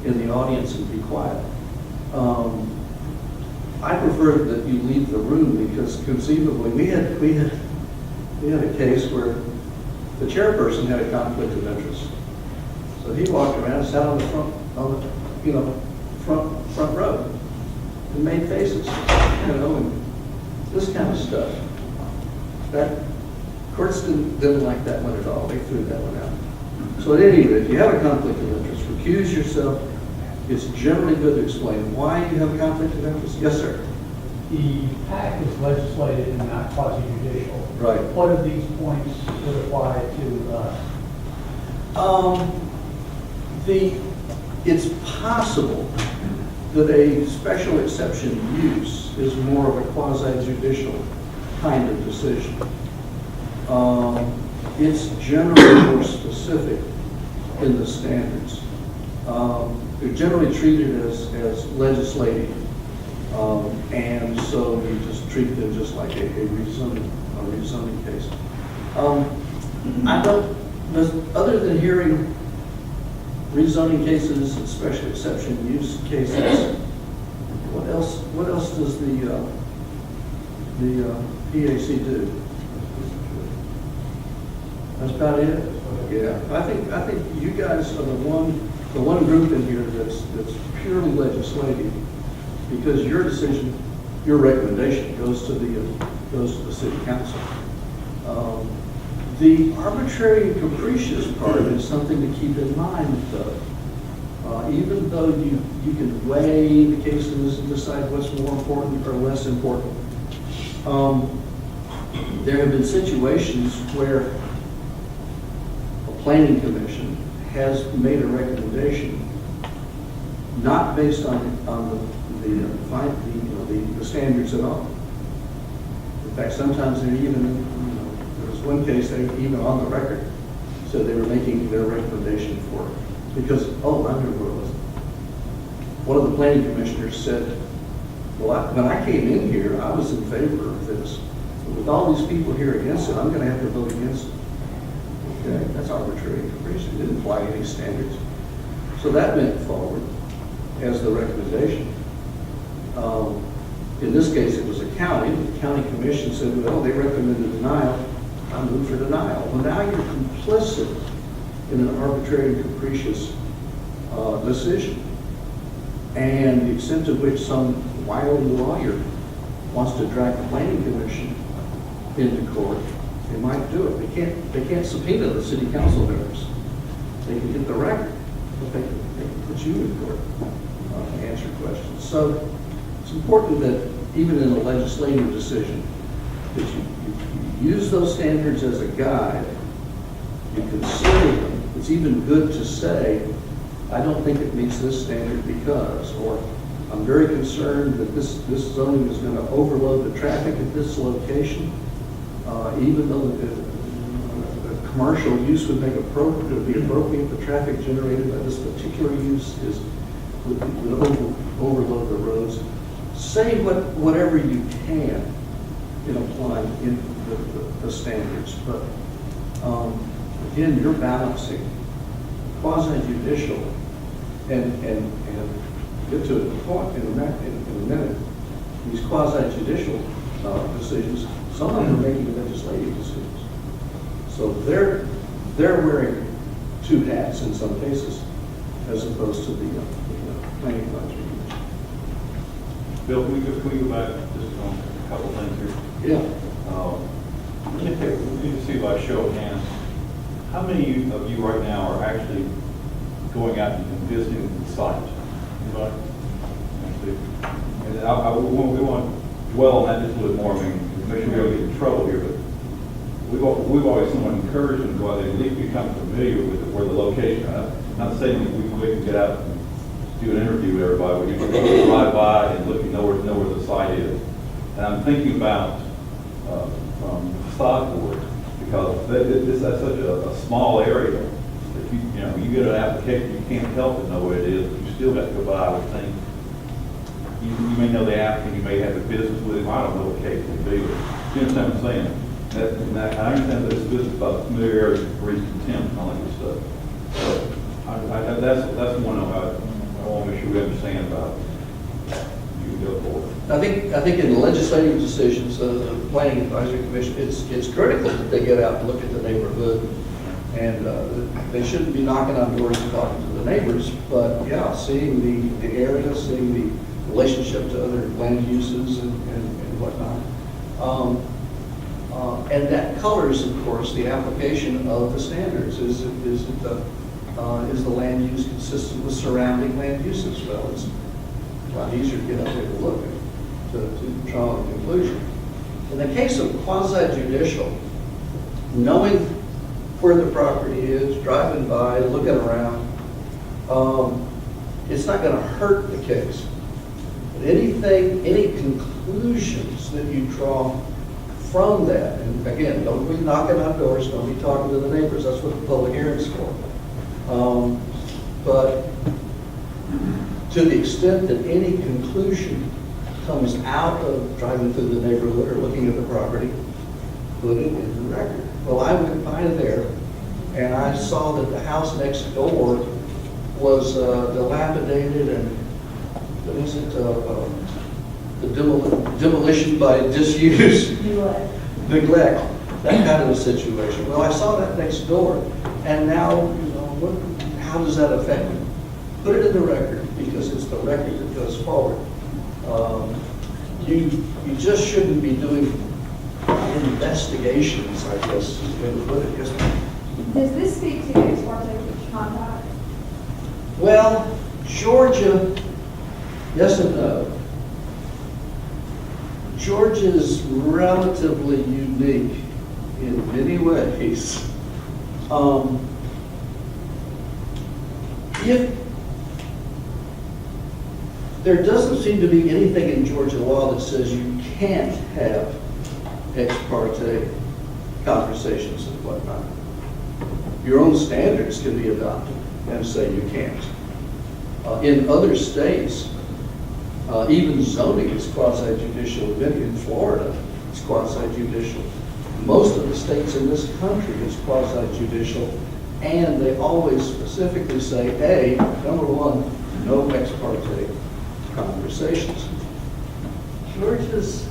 the audience and be quiet. I prefer that you leave the room, because conceivably we had a case where the chairperson had a conflict of interest. So he walked around, sat on the front row, and made faces, and this kind of stuff. That courts didn't like that one at all. They threw that one out. So at any rate, if you have a conflict of interest, recuse yourself. It's generally good to explain why you have a conflict of interest. Yes, sir. The act is legislative and not quasi-judicial. Right. What of these points would apply to It's possible that a special exception use is more of a quasi-judicial kind of decision. It's generally more specific in the standards. They're generally treated as legislative, and so you just treat them just like a rezoning case. Other than hearing rezoning cases and special exception use cases, what else does the PAC do? That's about it. Yeah, I think you guys are the one group in here that's purely legislative, because your decision, your recommendation goes to the city council. The arbitrary and capricious part is something to keep in mind, though. Even though you can weigh the cases and decide what's more important or less important, there have been situations where a planning commission has made a recommendation not based on the standards at all. In fact, sometimes they're even, there was one case they even on the record said they were making their recommendation for it because, I remember what it was. One of the planning commissioners said, well, when I came in here, I was in favor of this. But with all these people here against it, I'm going to have to vote against it. Okay, that's arbitrary and capricious. It didn't apply any standards. So that went forward as the recommendation. In this case, it was a county. The county commission said, well, they recommended denial. I moved for denial. Well, now you're complicit in an arbitrary and capricious decision. And the extent to which some wily lawyer wants to drag the planning commission into court, they might do it. They can't subpoena the city council members. They can get the record, but they can put you in court to answer questions. So it's important that even in a legislative decision, that you use those standards as a guide, you consider them. It's even good to say, I don't think it meets this standard because, or I'm very concerned that this zoning is going to overload the traffic at this location, even though the commercial use would be appropriate, the traffic generated by this particular use would overload the roads. Say whatever you can in applying in the standards, but again, you're balancing quasi-judicial and get to the point in a minute. These quasi-judicial decisions, some of them are making legislative decisions. So they're wearing two hats in some cases, as opposed to the planning advisory commission. Bill, can we go back just on a couple things here? Yeah. Let me see by show of hands, How many of you right now are actually going out and visiting the site? Anybody? Actually, and we want to dwell on that just a little more. I mean, make sure we don't get in trouble here, but we've always somewhat encouraged them to go out there and at least become familiar with where the location. I'm not saying that we can get out and do an interview with everybody. We can drive by and look and know where the site is. And I'm thinking about from facade board, because that's such a small area. If you get an application, you can't help but know what it is, but you still have to go by, I would think. You may know the applicant, you may have a business with him, I don't know what the case may be, but you understand what I'm saying? I understand that it's business about familiarity, breeds contempt, and all that good stuff. So, that's one of I want to make sure we understand about. You can go forward. I think in the legislative decisions, the Planning Advisory Commission, it's critical that they get out and look at the neighborhood. And they shouldn't be knocking on doors and talking to the neighbors, but yeah, seeing the area, seeing the relationship to other land uses and whatnot. And that colors, of course, the application of the standards. Is the land use consistent with surrounding land uses? Well, it's a lot easier to get out there to look to draw a conclusion. In the case of quasi-judicial, knowing where the property is, driving by, looking around, it's not going to hurt the case. But any conclusions that you draw from that, and again, don't be knocking on doors, don't be talking to the neighbors, that's what the public hearing's for. But to the extent that any conclusion comes out of driving through the neighborhood or looking at the property, put it in the record. Well, I went by there and I saw that the house next door was dilapidated and, what is it, the demolition by disuse. Neglect, that kind of a situation. Well, I saw that next door, and now, how does that affect me? Put it in the record, because it's the record that goes forward. You just shouldn't be doing investigations, I guess, is the way to put it. Yes, ma'am. Does this speak to ex parte conduct? Well, Georgia, yes and no. Georgia's relatively unique in many ways. If there doesn't seem to be anything in Georgia law that says you can't have ex parte conversations and whatnot. Your own standards can be adopted and say you can't. In other states, even zoning is quasi-judicial. In Florida, it's quasi-judicial. Most of the states in this country is quasi-judicial, and they always specifically say, number one, no ex parte conversations. Georgia's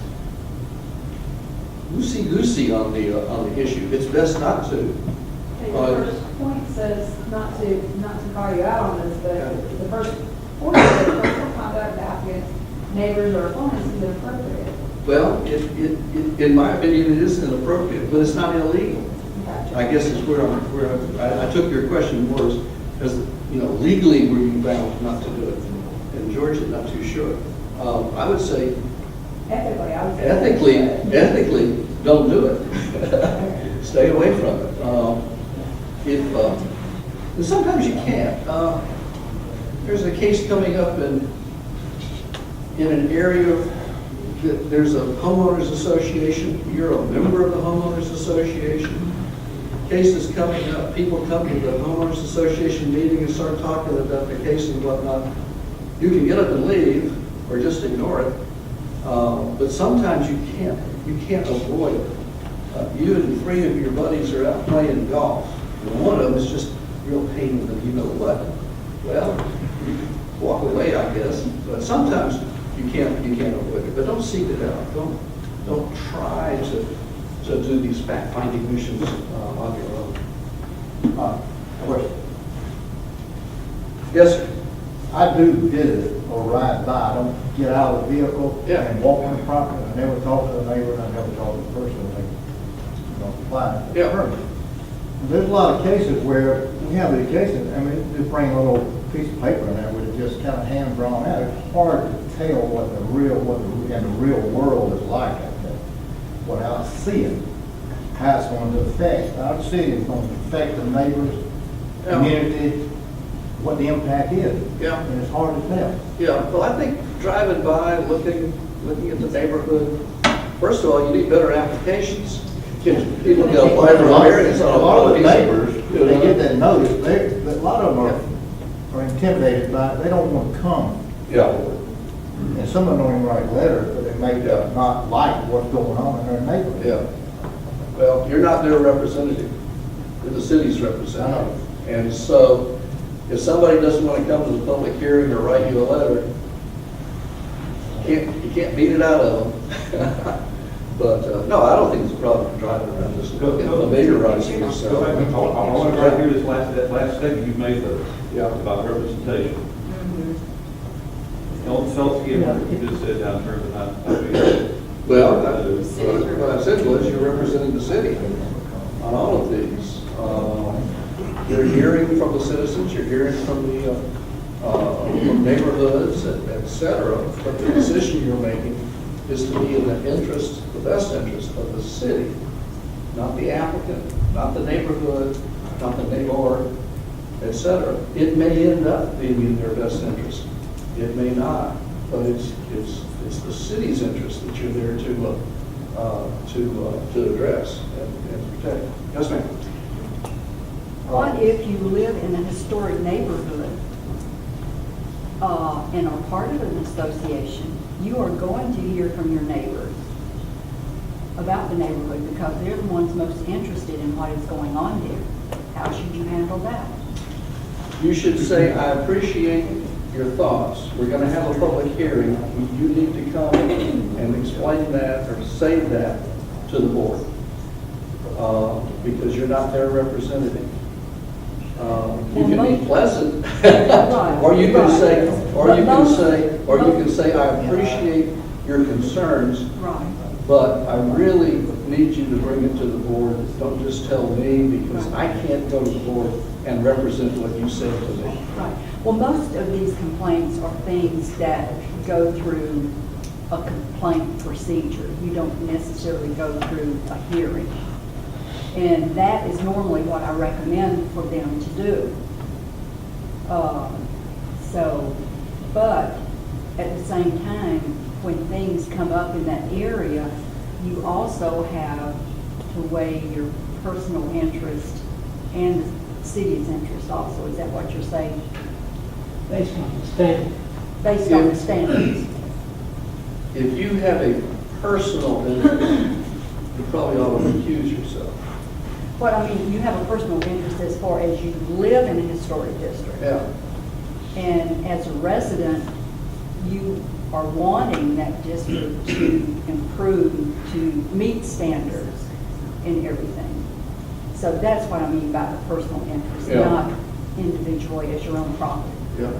loosey-goosey on the issue. It's best not to. The first point says not to call you out on this, but the first point says personal conduct, applicants, neighbors, or opponents is inappropriate. Well, in my opinion, it is inappropriate, but it's not illegal. I guess is where I took your question more as legally were you bound not to do it? In Georgia, not too sure. I would say Ethically, I would say. Ethically, don't do it. Stay away from it. And sometimes you can't. There's a case coming up in an area that there's a homeowners association. You're a member of the homeowners association. Case is coming up. People come to the homeowners association meeting and start talking about the case and whatnot. You can get up and leave or just ignore it. But sometimes you can't avoid it. You and 3 of your buddies are out playing golf, and one of them is just real pain in the you know what. Well, you can walk away, I guess, but sometimes you can't avoid it. But don't seek it out. Don't try to do these fact-finding missions on your own. Question. Yes, sir. I do visit or ride by. I don't get out of the vehicle Yeah. and walk on the property. I never talk to the neighbor, and I never talk to the person. They don't apply. Yeah. There's a lot of cases where we have these cases, I mean, just bring a little piece of paper in there with it just kind of hand drawn out. It's hard to tell what the real world is like out there, without seeing how it's going to affect our city, it's going to affect the neighbors, Yeah. community, what the impact is. Yeah. And it's hard to tell. Yeah, well, I think driving by, looking at the neighborhood, first of all, you need better applications. People get apply for variance A on lot of the piece neighbors, you they know. get that notice, a lot of them are intimidated by it, they don't want to come. Yeah. And some of them don't even write letters, but they may Yeah. not like what's going on in their neighborhood. Yeah. Well, you're not their representative, you're the city's representative. And so, if somebody doesn't want to come to the public hearing or write you a letter, you can't beat it out of them. But, no, I don't think it's a problem driving around just looking, familiarizing Go yourself. back, I want to right here, that last statement you made though, Yeah. about representation. Don't self-give what you just said down in terms of not being. Well, what I said was you're representing the city on all of these. You're hearing from the citizens, you're hearing from the from neighborhoods, et cetera. But the decision you're making is to be in the interest, the best interest of the city, not the applicant, not the neighborhood, not the neighbor, et cetera. It may end up being in their best interest. It may not, but it's the city's interest that you're there to address and protect. Yes, ma'am. What if you live in a historic neighborhood and are part of an association? You are going to hear from your neighbors about the neighborhood because they're the ones most interested in what is going on here. How should you handle that? You should say, I appreciate your thoughts. We're going to have a public hearing. You need to come and explain that or say that to the board because you're not their representative. You can be pleasant, or you can say, I appreciate your concerns, Right. but I really need you to bring it to the board. Don't just tell me because I can't go to the board and represent what you said to me. Right. Well, most of these complaints are things that go through a complaint procedure. You don't necessarily go through a hearing. And that is normally what I recommend for them to do. But at the same time, when things come up in that area, you also have to weigh your personal interest and the city's interest also. Is that what you're saying? Based on the standard. Based on the standards. If you have a personal interest, you probably ought to recuse yourself. What I mean, you have a personal interest as far as you live in a historic district. Yeah. And as a resident, you are wanting that district to improve, to meet standards and everything. So that's what I mean by the personal interest, Yeah. not individually as your own property. Yeah.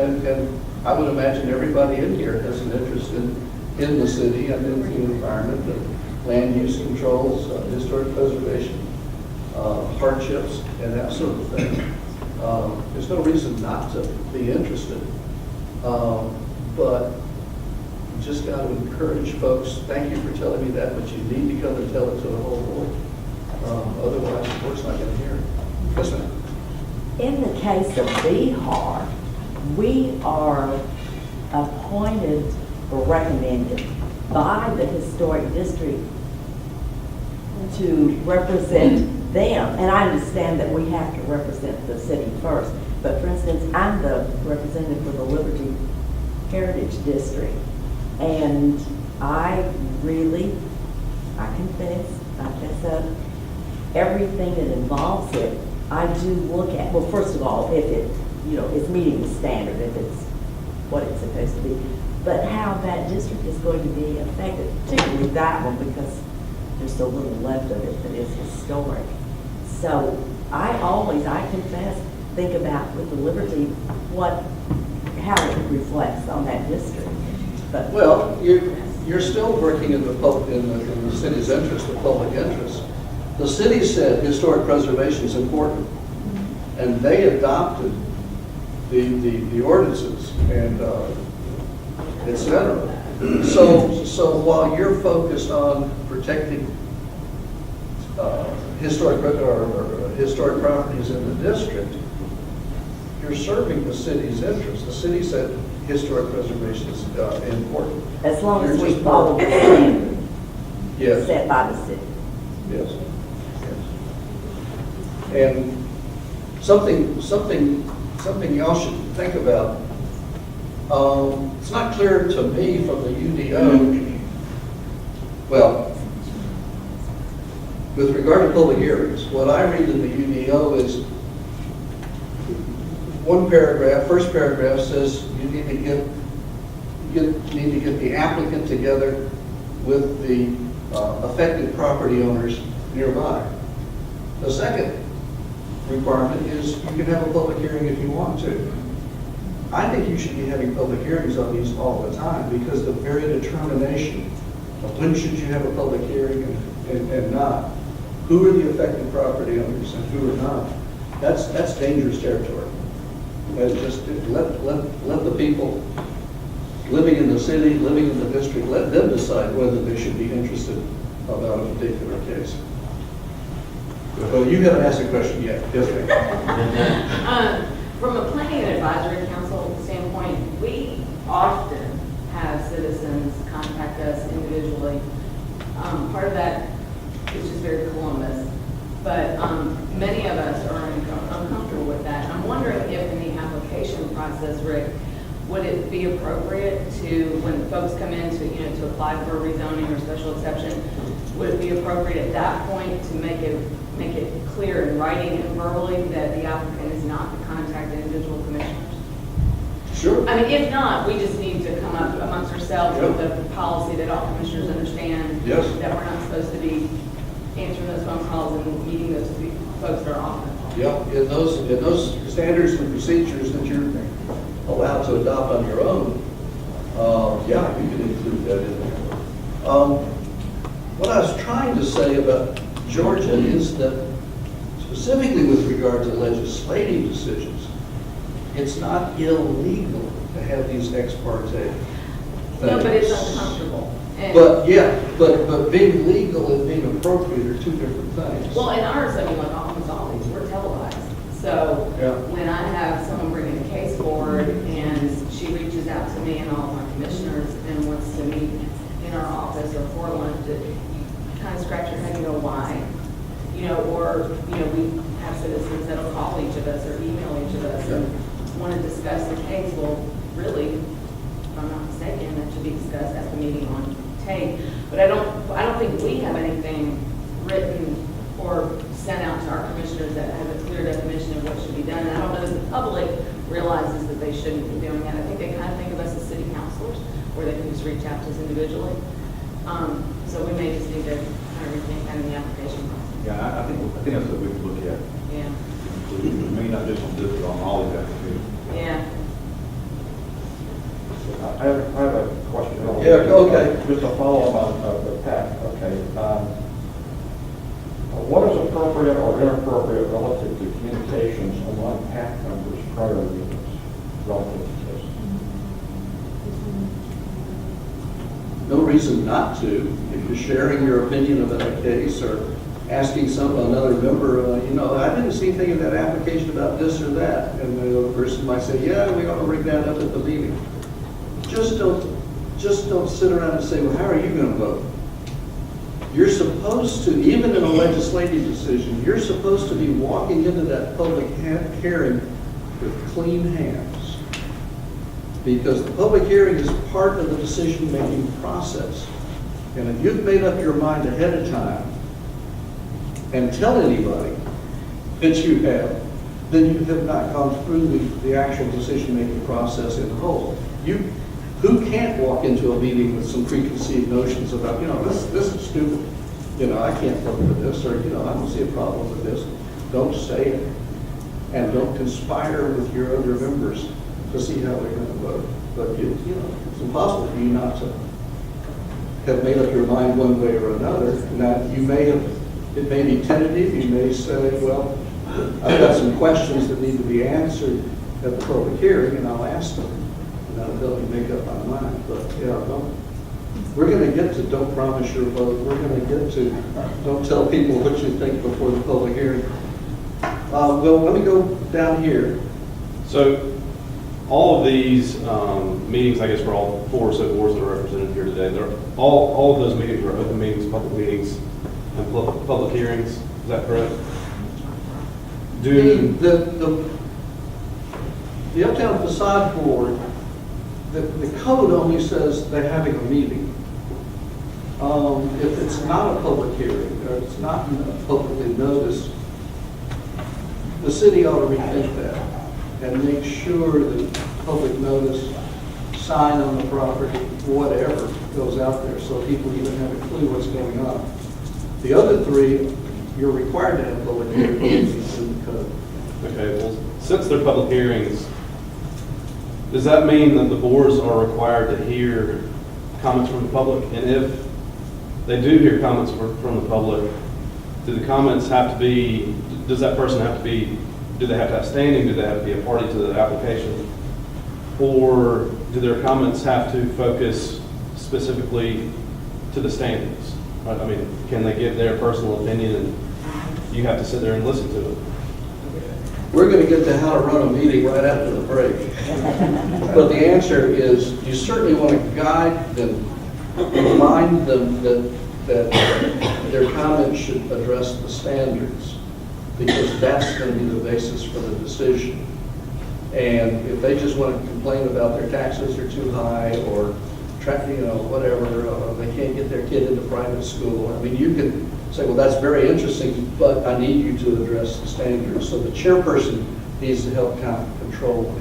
And I would imagine everybody in here has an interest in the city and in the environment, the land use controls, historic preservation, hardships, and that sort of thing. There's no reason not to be interested. But you just got to encourage folks, thank you for telling me that, but you need to come and tell it to the whole board. Otherwise, the board's not going to hear it. Yes, ma'am. In the case of Bihar, we are appointed or recommended by the historic district to represent them. And I understand that we have to represent the city first. But for instance, I'm the representative for the Liberty Heritage District. And I confess, I fess up, everything that involves it, I do look at, well, first of all, if it, is meeting the standard, if it's what it's supposed to be, but how that district is going to be affected, particularly that one, because there's so little left of it that is historic. So I confess, think about with the Liberty, how it reflects on that district. But Well, you're still working in the city's interest, the public interest. The city said historic preservation is important, and they adopted the ordinances and et cetera. So while you're focused on protecting historic properties in the district, you're serving the city's interest. The city said historic preservation is important. As long as You're we just- follow the standard Yes. set by the city. Yes. Yes. And something y'all should think about. It's not clear to me from the UDO, well, with regard to public hearings, what I read in the UDO is one paragraph, first paragraph says you need to get the applicant together with the affected property owners nearby. The second requirement is you can have a public hearing if you want to. I think you should be having public hearings on these all the time, because the very determination of when should you have a public hearing and not, who are the affected property owners and who are not, that's dangerous territory. And just let the people living in the city, living in the district, let them decide whether they should be interested about a particular case. Well, you haven't asked a question yet. Yes, ma'am. From a planning and advisory council standpoint, we often have citizens contact us individually. Part of that is just very Columbus, but many of us are uncomfortable with that. I'm wondering if in the application process, Rick, would it be appropriate to, when folks come in to apply for a rezoning or special exception, would it be appropriate at that point to make it clear in writing and verbally that the applicant is not to contact individual commissioners? Sure. I mean, if not, we just need to come up amongst ourselves with a policy that all commissioners understand. Yes. That we're not supposed to be answering those phone calls and meeting those folks that are on the phone. Yeah, in those standards and procedures that you're allowed to adopt on your own, yeah, you can include that in there. What I was trying to say about Georgia is that specifically with regard to legislative decisions, it's not illegal to have these ex parte things. No, but it's uncomfortable. And- But, yeah, but being legal and being appropriate are two different things. Well, in ours, I mean, like almost all these, we're televised. So Yeah. when I have someone bringing a case forward and she reaches out to me and all of my commissioners and wants to meet in our office or for lunch, you kind of scratch your head and go, why? Or we have citizens that'll call each of us or email each of us and want to discuss the case. Well, really, if I'm not mistaken, that should be discussed at the meeting on tape. But I don't think we have anything written or sent out to our commissioners that has a clear definition of what should be done. And I don't know that the public realizes that they shouldn't be doing that. I think they kind of think of us as city councilors, where they can just reach out to us individually. So we may just need to kind of rethink kind of the application process. Yeah, I think that's what we can look at. Yeah, Maybe not just on this, but on all these applications. yeah. I have a question. Yeah, okay. Just a follow-up on the PAC. Okay. What is appropriate or inappropriate relative to communications among PAC members prior to meetings relative to this? No reason not to. If you're sharing your opinion about a case or asking another member, I didn't see anything in that application about this or that. And the other person might say, yeah, we ought to bring that up at the meeting. Just don't sit around and say, well, how are you going to vote? You're supposed to, even in a legislative decision, you're supposed to be walking into that public hearing with clean hands. Because the public hearing is part of the decision-making process. And if you've made up your mind ahead of time and tell anybody that you have, then you have not gone through the actual decision-making process in whole. Who can't walk into a meeting with some preconceived notions about, this is stupid. I can't vote for this, or, I don't see a problem with this. Don't say it. And don't conspire with your other members to see how they're going to vote. But, it's impossible for you not to have made up your mind one way or another. Now, you may have It may be tentative, you may say, well, I've got some questions that need to be answered at the public hearing, and I'll ask them. And that'll help me make up my mind, but, yeah, we're gonna get to don't promise your vote, we're gonna get to don't tell people what you think before the public hearing. Well, let me go down here. So all of these meetings, I guess for all four or so boards that are represented here today, all of those meetings are open meetings, public meetings, and public hearings. Is that correct? The Uptown Facade Board, the code only says they're having a meeting. If it's not a public hearing, or it's not publicly noticed, the city ought to rethink that and make sure that public notice, sign on the property, whatever, goes out there so people even have a clue what's going on. The other three, you're required to have public hearings in the code. Okay, well, since they're public hearings, does that mean that the boards are required to hear comments from the public? And if they do hear comments from the public, do the comments have to be, does that person have to be, do they have to have standing? Do they have to be a party to the application? Or do their comments have to focus specifically to the standards? I mean, can they give their personal opinion and you have to sit there and listen to it? We're going to get to how to run a meeting right after the break. But the answer is, you certainly want to guide them, remind them that their comments should address the standards, because that's going to be the basis for the decision. And if they just want to complain about their taxes are too high, or whatever, they can't get their kid into private school, I mean, you can say, well, that's very interesting, but I need you to address the standards. So the chairperson needs to help kind of control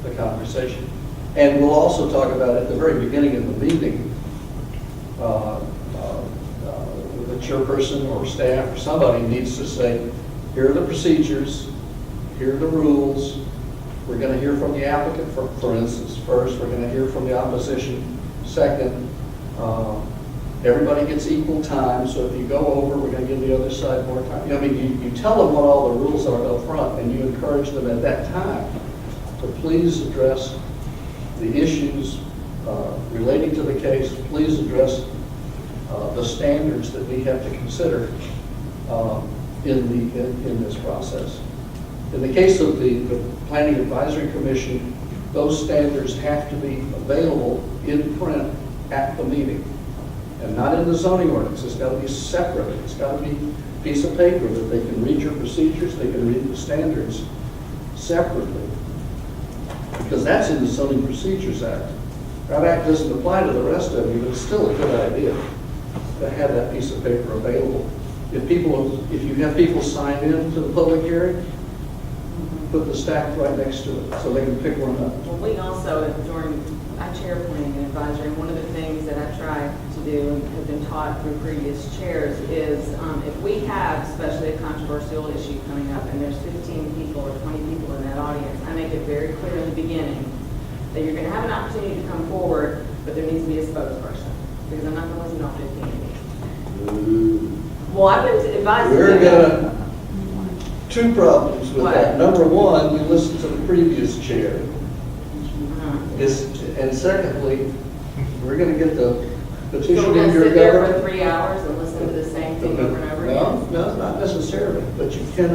the conversation. And we'll also talk about at the very beginning of the meeting, the chairperson or staff or somebody needs to say, here are the procedures, here are the rules. We're going to hear from the applicant, for instance, first. We're going to hear from the opposition second. Everybody gets equal time, so if you go over, we're going to give the other side more time. I mean, you tell them what all the rules are up front, and you encourage them at that time to please address the issues relating to the case. Please address the standards that we have to consider in this process. In the case of the Planning Advisory Commission, those standards have to be available in print at the meeting, and not in the zoning ordinance. It's got to be separate. It's got to be a piece of paper that they can read your procedures, they can read the standards separately, because that's in the Zoning Procedures Act. That act doesn't apply to the rest of you, but it's still a good idea to have that piece of paper available. If you have people sign in to the public hearing, put the stack right next to it so they can pick one up. Well, we also, I chair planning and advisory, and one of the things that I try to do and have been taught through previous chairs is if we have, especially a controversial issue coming up, and there's 15 people or 20 people in that audience, I make it very clear in the beginning that you're going to have an opportunity to come forward, but there needs to be a spokesperson, because I'm not going to listen to all 15 of you. Well, I've been advising We're them. going to, two problems with that. Number one, we listened to the previous chair. And secondly, we're going to get the So petition we're going in to your sit there for government. 3 hours and listen to the same thing over and over again? No, not necessarily, but you can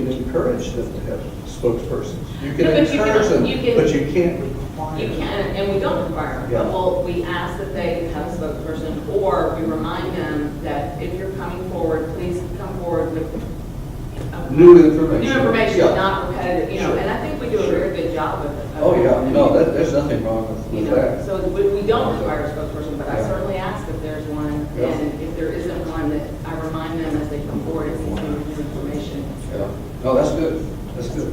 encourage them to have spokespersons. You can No, but you can- encourage them, you can- but you can't require You them. can, and we don't require them. Yeah. Well, we ask that they have a spokesperson, or we remind them that if you're coming forward, please come forward with New information. new information, Yeah. not repetitive, Sure. And I think we do a Sure. very good job of it. Oh, yeah, no, there's nothing wrong You with know, that. so we don't require a spokesperson, but I Yeah. certainly ask if there's one, Yeah. and if there isn't one, that I remind them as they come forward, it's new information. Yeah. No, that's good. That's good.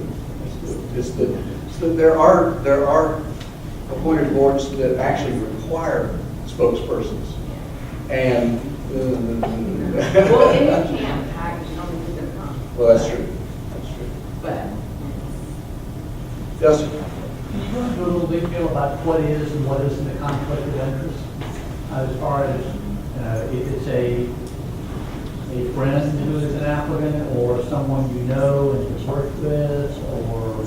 That's good. There are appointed boards that actually require spokespersons. And, Well, and you can't package, you don't need them come. well, that's true. That's true. But Yes, sir. Can you go into a little detail about what is and what isn't a conflict of interest? As far as if it's a a friend who is an applicant, or someone you know and you've worked with, or?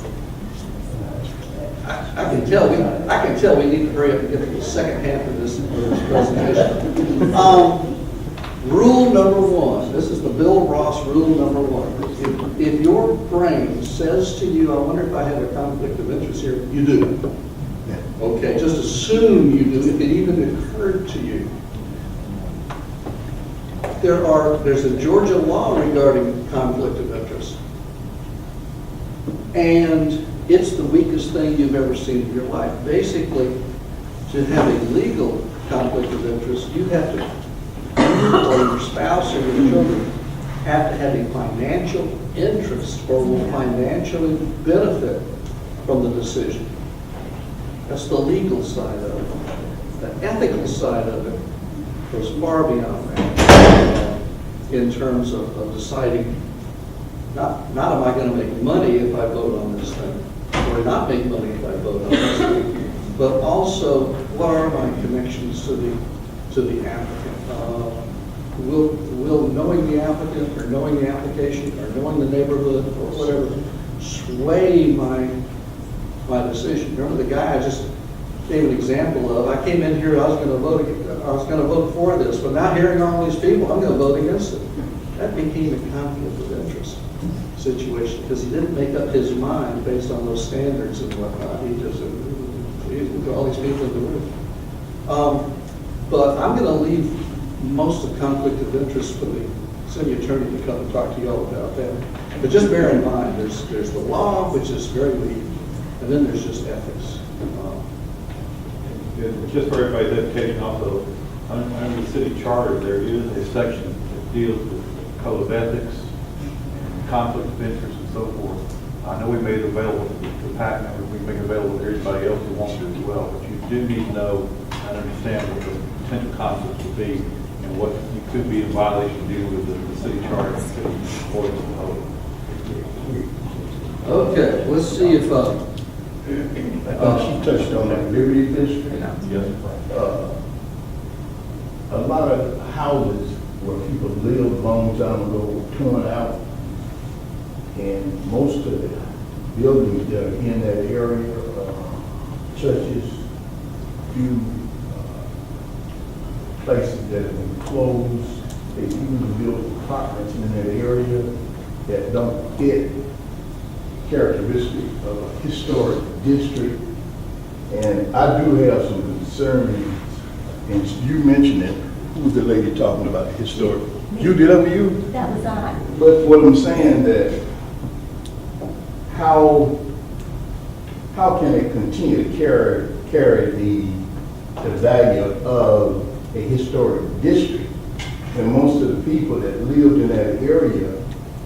I can tell we need to hurry up and get to the second half of this presentation. Rule number one, this is the Bill Ross rule number one. If your brain says to you, I wonder if I have a conflict of interest here, you do. Okay, just assume you do, if it even occurred to you. There's a Georgia law regarding conflict of interest. And it's the weakest thing you've ever seen in your life. Basically, to have a legal conflict of interest, you have to, or your spouse or your children, have to have a financial interest or will financially benefit from the decision. That's the legal side of it. The ethical side of it goes far beyond that in terms of deciding, not am I going to make money if I vote on this thing, or not make money if I vote on this thing, but also what are my connections to the applicant. Will knowing the applicant or knowing the application or knowing the neighborhood or whatever sway my decision? Remember the guy I just gave an example of? I came in here, I was going to vote for this, but now hearing all these people, I'm going to vote against it. That became a conflict of interest situation because he didn't make up his mind based on those standards and whatnot. He just said, geez, look at all these people in the room. But I'm going to leave most of conflict of interest for the city attorney to come and talk to you all about that. But just bear in mind, there's the law, which is very weak, and then there's just ethics. Just for everybody's education also, under the city charter, there is a section that deals with code of ethics, and conflict of interest and so forth. I know we made it available to the PAC members, we make it available to everybody else who wants to as well, but you do need to know and understand what the potential conflicts would be and what you could be in violation of dealing with the city charter according to the code. Okay, let's see if, I think she touched on that Liberty District. Yes. A lot of houses where people lived a long time ago torn out, and most of the buildings that are in that area, churches, few places that have been closed, they even built apartments in that area that don't fit characteristics of a historic district. And I do have some concerns, and you mentioned it. Who's the lady talking about the historic? You did that for you? That was I. But what I'm saying that how can it continue to carry the value of a historic district when most of the people that lived in that area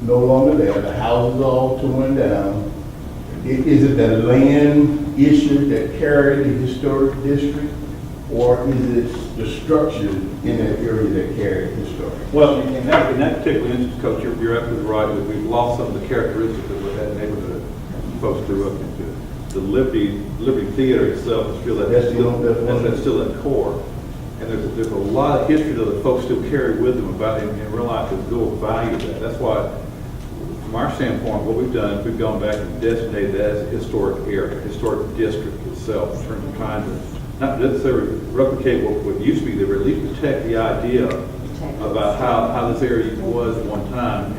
no longer there, the houses all torn down? Is it the land issue that carried the historic district, or is it the structure in that area that carried historic? Well, in that particular instance, Coach, you're absolutely right that we've lost some of the characteristics of what that neighborhood folks grew up into. The Liberty Theater itself is still that's still at core. And there's a lot of history that the folks still carry with them about it and realize the real value of that. That's why, from our standpoint, what we've done is we've gone back and designated that as a historic area, historic district itself, in terms of trying to not necessarily replicate what used to be there, but at least protect the idea about how this area was at one time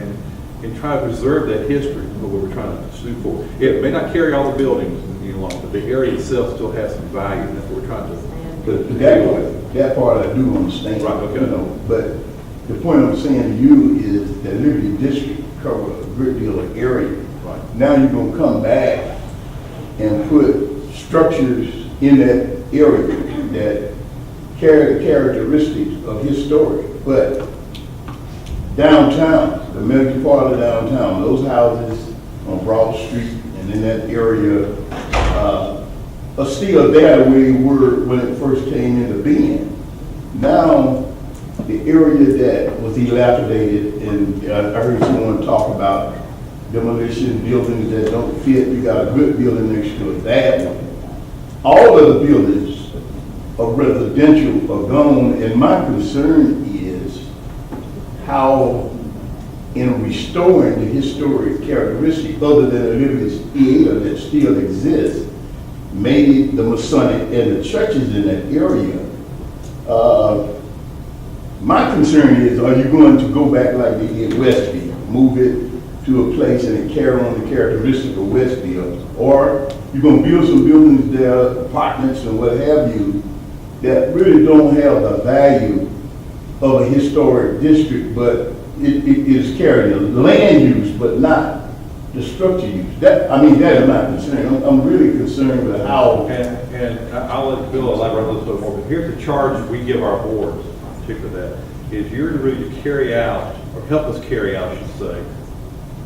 and try to preserve that history of what we're trying to sue for. It may not carry all the buildings any longer, but the area itself still has some value, and that's what we're trying to deal with. That part I do understand. Right, okay. You know, but the point I'm saying to you is that Liberty District covers a great deal of area. Right. Now you're going to come back and put structures in that area that carry the characteristics of historic. But downtown, the middle part of downtown, those houses on Broad Street and in that area are still there the way they were when it first came into being. Now, the area that was dilapidated, and I heard someone talk about demolition buildings that don't fit. You got a good building next to a bad one. All of the buildings of residential are gone, and my concern is how in restoring the historic characteristic other than the Liberty Theater that still exists, maybe the Masonic and the churches in that area. My concern is, are you going to go back like they did Westview, move it to a place and carry on the characteristic of Westview? Or you're going to build some buildings there, apartments and what have you, that really don't have the value of a historic district, but it is carrying the land use, but not the structure use. That is my concern. I'm really concerned with how. And I'll let Bill elaborate a little bit more, but here's the charge we give our boards, particularly that, is you're to really carry out, or help us carry out, I should say,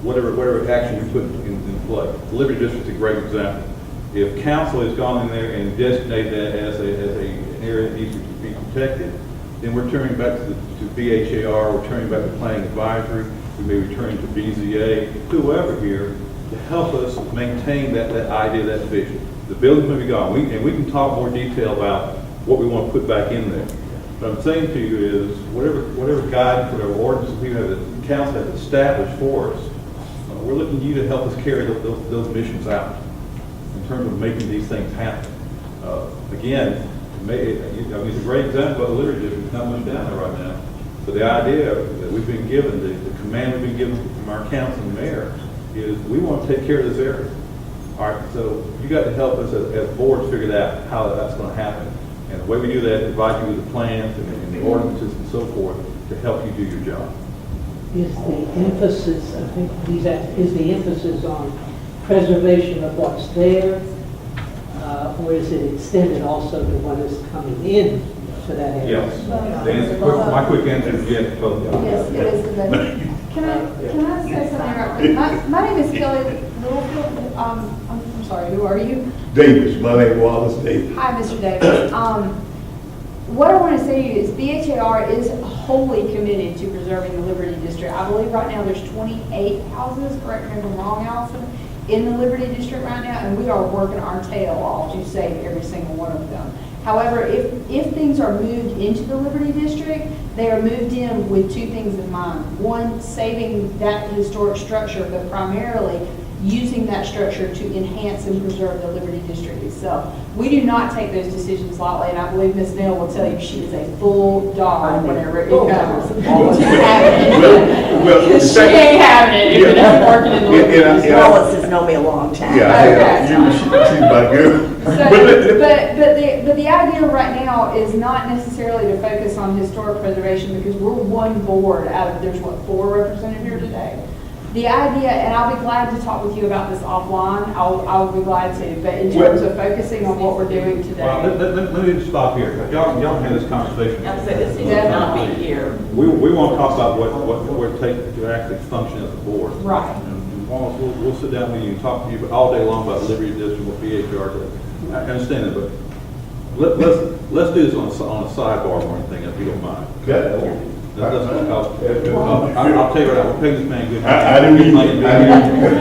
whatever action we put in play. The Liberty District's a great example. If council has gone in there and designated that as an area that needs to be protected, then we're turning back to BHAR, we're turning back to planning advisory, we may be turning to BZA, whoever here, to help us maintain that idea, that vision. The building's going to be gone, and we can talk more detail about what we want to put back in there. What I'm saying to you is, whatever guidance, whatever ordinance we have, that council has established for us, we're looking to you to help us carry those missions out in terms of making these things happen. Again, it's a great example of the Liberty District. There's not much down there right now. But the idea that we've been given, the command we've been given from our council and mayor, is we want to take care of this area. All right, so you got to help us as boards figure out how that's going to happen. And the way we do that, provide you with the plans and the ordinances and so forth to help you do your job. Is the emphasis, I think is the emphasis on preservation of what's there, or is it extended also to what is coming in to that area? Yes. My quick answer is yes. Yes, it is. Can I say something right quick? My name is Kelly Littlefield. I'm sorry, who are you? Davis, my name is Wallace Davis. Hi, Mr. Davis. What I want to say to you is BHAR is wholly committed to preserving the Liberty District. I believe right now there's 28 houses, correct me if I'm wrong, Allison, in the Liberty District right now, and we are working our tail off to save every single one of them. However, if things are moved into the Liberty District, they are moved in with two things in mind. One, saving that historic structure, but primarily using that structure to enhance and preserve the Liberty District itself. We do not take those decisions lightly, and I believe Ms. Neal will tell you she is a full dog whenever it comes to having it. Because she ain't having it if it isn't working in the Liberty District. Wallace has known me a long time. She's my girl. But the idea right now is not necessarily to focus on historic preservation, because we're one board out of, there's what, 4 represented here today. The idea, and I'll be glad to talk with you about this offline, I'll be glad to, but in terms of focusing on what we're doing today. Well, let me just stop here. Y'all had this conversation. I would say this needs to not be here. We want to talk about what it takes to actually function as a board. Right. And Wallace, we'll sit down with you and talk to you all day long about the Liberty District, what BHR does. I understand it, but let's do this on a sidebar or anything, if you don't mind. Okay. I'll tell you right now, we're paying this man good money. I didn't mean it.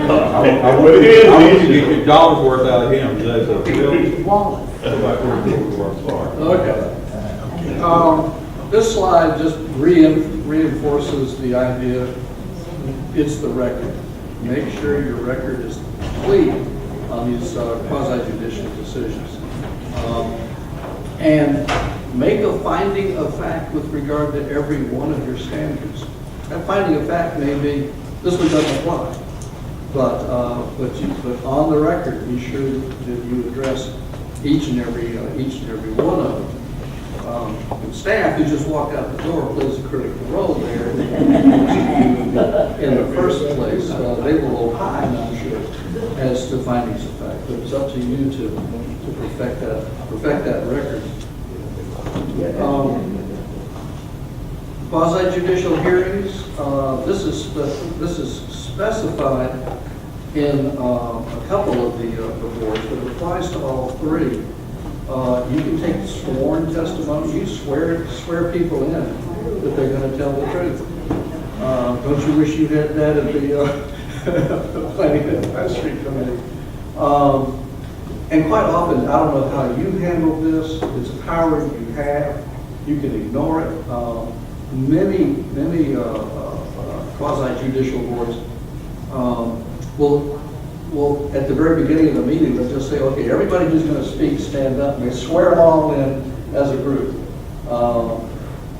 I want you to get your dollar's worth out of him today, so Bill. Wallace. Okay. This slide just reinforces the idea, it's the record. Make sure your record is complete on these quasi-judicial decisions. And make a finding of fact with regard to every one of your standards. That finding of fact may be, this one doesn't apply, but on the record, be sure that you address each and every one of them. And staff who just walked out the door plays a critical role there. In the first place, they will opine, I'm sure, as to findings of fact, but it's up to you to perfect that record. Quasi-judicial hearings, this is specified in a couple of the boards, but it applies to all 3. You can take sworn testimony, you swear people in that they're going to tell the truth. Don't you wish you had that at the Planning and Advisory Committee? And quite often, I don't know how you handle this, it's a power you have, you can ignore it. many quasi judicial boards will, at the very beginning of the meeting, they'll just say, okay, everybody who's going to speak, stand up, and they swear them all in as a group.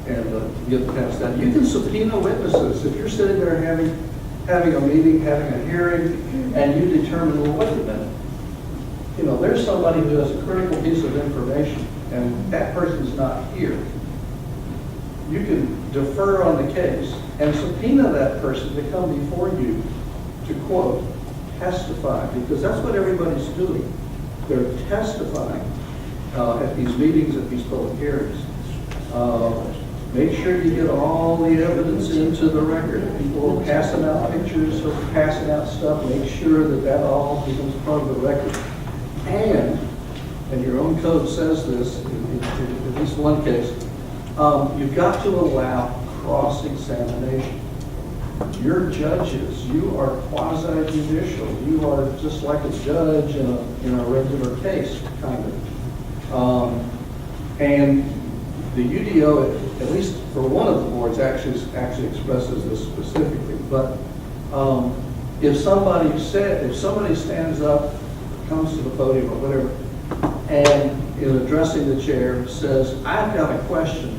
And get past that. You can subpoena witnesses. If you're sitting there having a meeting, having a hearing, and you determine, well, wait a minute, you know, there's somebody who has a critical piece of information, and that person's not here. You can defer on the case and subpoena that person to come before you to, quote, testify, because that's what everybody's doing. They're testifying at these meetings, at these public hearings. Make sure you get all the evidence into the record. If people are passing out pictures or passing out stuff, make sure that that all becomes part of the record. And your own code says this, in at least one case, you've got to allow cross-examination. You're judges. You are quasi-judicial. You are just like a judge in a regular case, kind of. And the UDO, at least for one of the boards, actually expresses this specifically. But if somebody stands up, comes to the podium or whatever, and in addressing the chair says, "I've got a question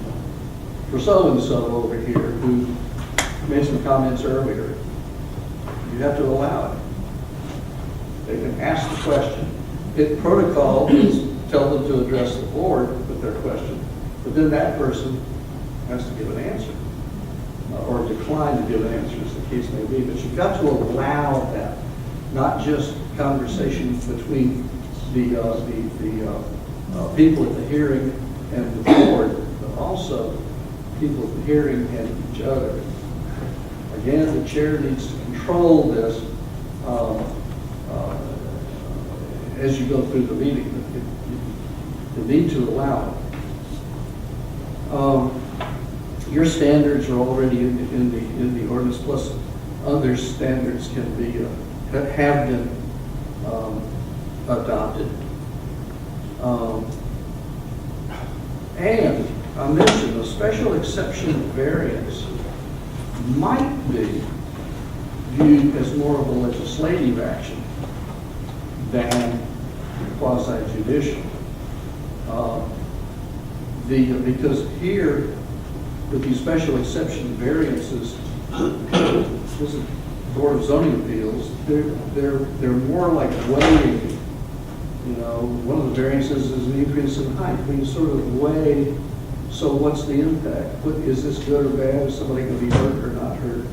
for so-and-so over here who made some comments earlier," you have to allow it. They can ask the question. Protocol is tell them to address the board with their question, but then that person has to give an answer or decline to give an answer, as the case may be. But you've got to allow that, not just conversations between the people at the hearing and the board, but also people at the hearing and each other. Again, the chair needs to control this as you go through the meeting. You need to allow it. Your standards are already in the ordinance, plus other standards can be have been adopted. And I mentioned a special exception variance might be viewed as more of a legislative action than quasi-judicial. Because here, with these special exception variances, this is Board of Zoning Appeals, they're more like weighing. You know, one of the variances is an increase in height. We sort of weigh, so what's the impact? Is this good or bad? Is somebody going to be hurt or not hurt?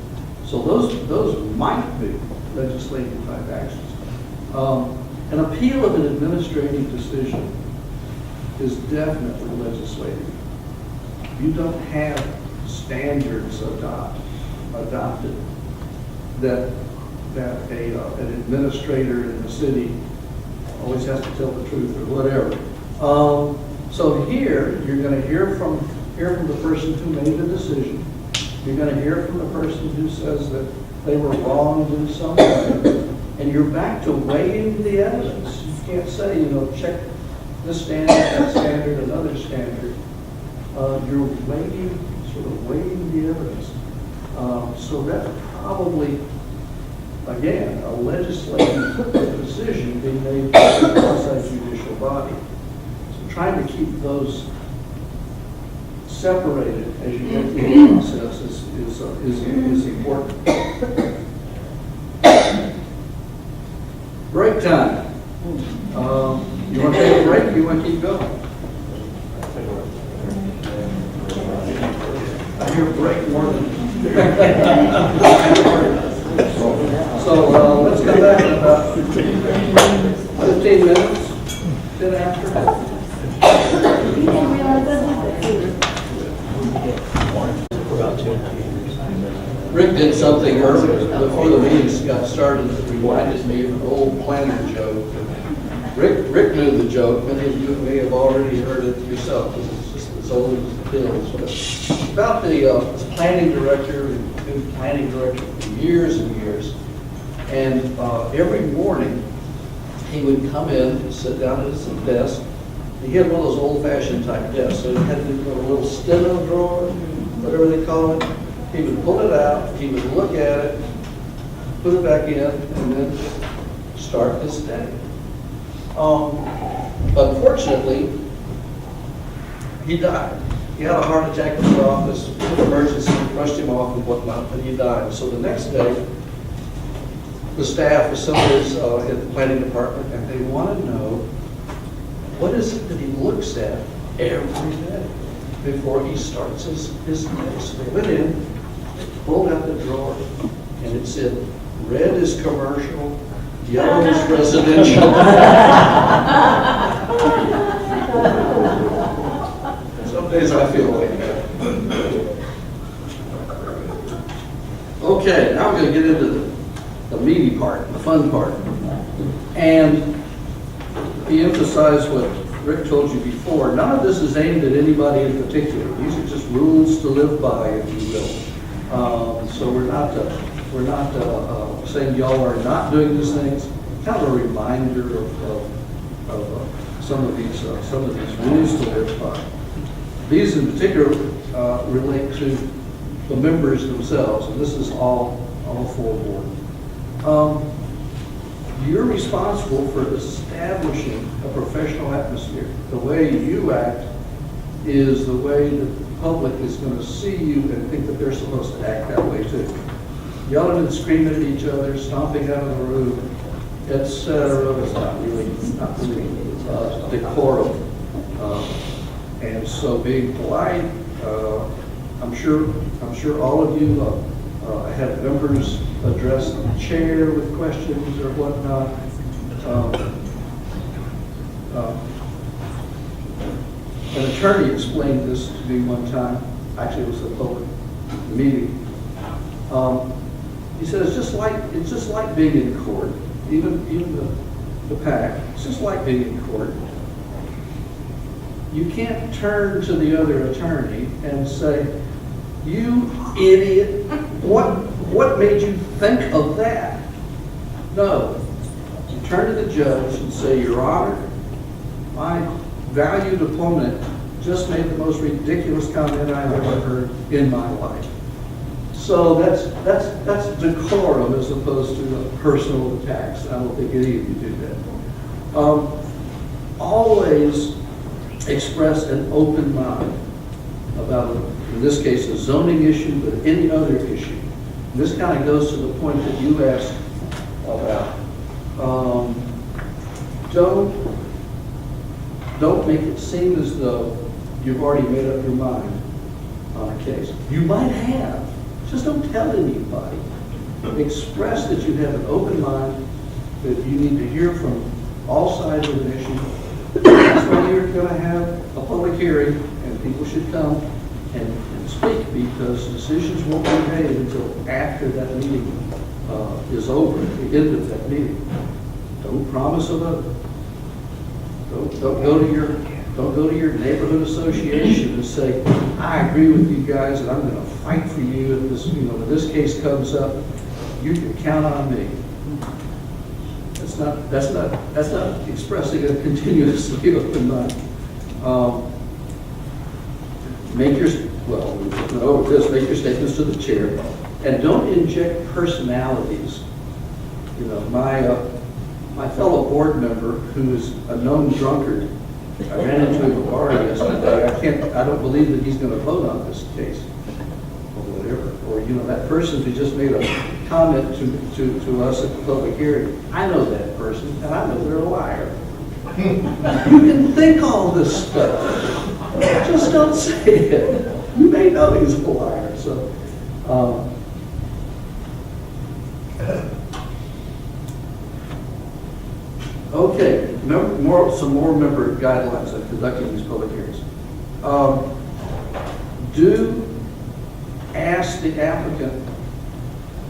So those might be legislative type actions. An appeal of an administrative decision is definitely legislative. You don't have standards adopted that an administrator in the city always has to tell the truth or whatever. So here, you're going to hear from the person who made the decision. You're going to hear from the person who says that they were wronged in some way. And you're back to weighing the evidence. You can't say, check this standard, that standard, another standard. You're weighing the evidence. So that's probably, again, a legislative decision being made by a quasi-judicial body. So trying to keep those separated as you go through the process is important. Break time. You want to take a break or you want to keep going? I hear break more than... So let's come back in about 15 minutes, then after. Rick did something earlier before the meeting got started that reminded me of an old planner joke. Rick knew the joke. Many of you may have already heard it yourself because it's just as old as the hills. But about the planning director, and been planning director for years and years. And every morning he would come in and sit down at his desk. He had one of those old-fashioned type desks, so he had a little steno drawer whatever they call it. He would pull it out, he would look at it, put it back in, and then start his day. Unfortunately, he died. He had a heart attack in the office, emergency, rushed him off and whatnot, but he died. So the next day, the staff assembles at the planning department, and they want to know what is it that he looks at every day before he starts his day. So they went in, they pulled out the drawer, and it said, red is commercial, yellow is residential. Some days I feel like that. Okay, now we're going to get into the meaty part, the fun part. And he emphasized what Rick told you before. None of this is aimed at anybody in particular. These are just rules to live by, if you will. So we're not saying y'all are not doing these things. Kind of a reminder of some of these rules to live by. These in particular relate to the members themselves, and this is all for board. You're responsible for establishing a professional atmosphere. The way you act is the way the public is going to see you and think that they're supposed to act that way too. Yelling and screaming at each other, stomping out of the room, etc. It's not really decorum. And so being polite, I'm sure all of you have members address the chair with questions or whatnot. An attorney explained this to me one time. Actually, it was a public meeting. He said it's just like being in court. Even the PAC. It's just like being in court. You can't turn to the other attorney and say, "You idiot! What made you think of that?" No. You turn to the judge and say, "Your Honor, my valued opponent just made the most ridiculous comment I've ever heard in my life." So that's decorum as opposed to personal attacks. I don't think any of you do that. Always express an open mind about, in this case, a zoning issue, but any other issue. And this kind of goes to the point that you asked about. Don't make it seem as though you've already made up your mind on a case. You might have. Just don't tell anybody. Express that you have an open mind, that you need to hear from all sides of an issue. That's why you're going to have a public hearing, and people should come and speak, because decisions won't be made until after that meeting is over, at the end of that meeting. Don't promise a vote. Don't go to your neighborhood association and say, "I agree with you guys, and I'm going to fight for you if this, when this case comes up. You can count on me." That's not expressing a continuously open mind. Make your statements to the chair, and don't inject personalities. My fellow board member, who is a known drunkard, I ran into him at a bar yesterday. I don't believe that he's going to vote on this case, or whatever. Or that person who just made a comment to us at the public hearing. I know that person, and I know they're a liar. You can think all this stuff. Just don't say it. You may know he's a liar. So. Okay, some more member guidelines on conducting these public hearings. Do ask the applicant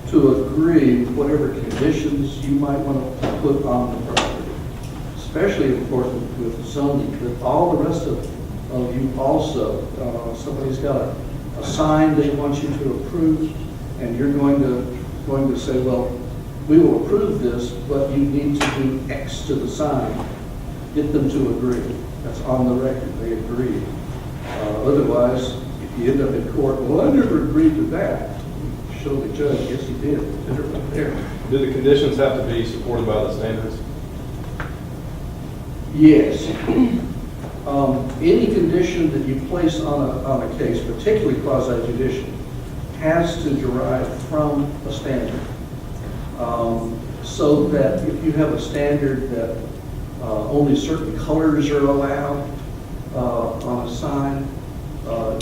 to agree with whatever conditions you might want to put on the property. Especially important with zoning, but all the rest of you also. Somebody's got a sign they want you to approve, and you're going to say, well, we will approve this, but you need to do X to the sign. Get them to agree. That's on the record. They agree. Otherwise, you end up in court, well, I never agreed to that. Show the judge, yes, he did, did it right there. Do the conditions have to be supported by the standards? Yes. Any condition that you place on a case, particularly quasi-judicial, has to derive from a standard. So that if you have a standard that only certain colors are allowed on a sign,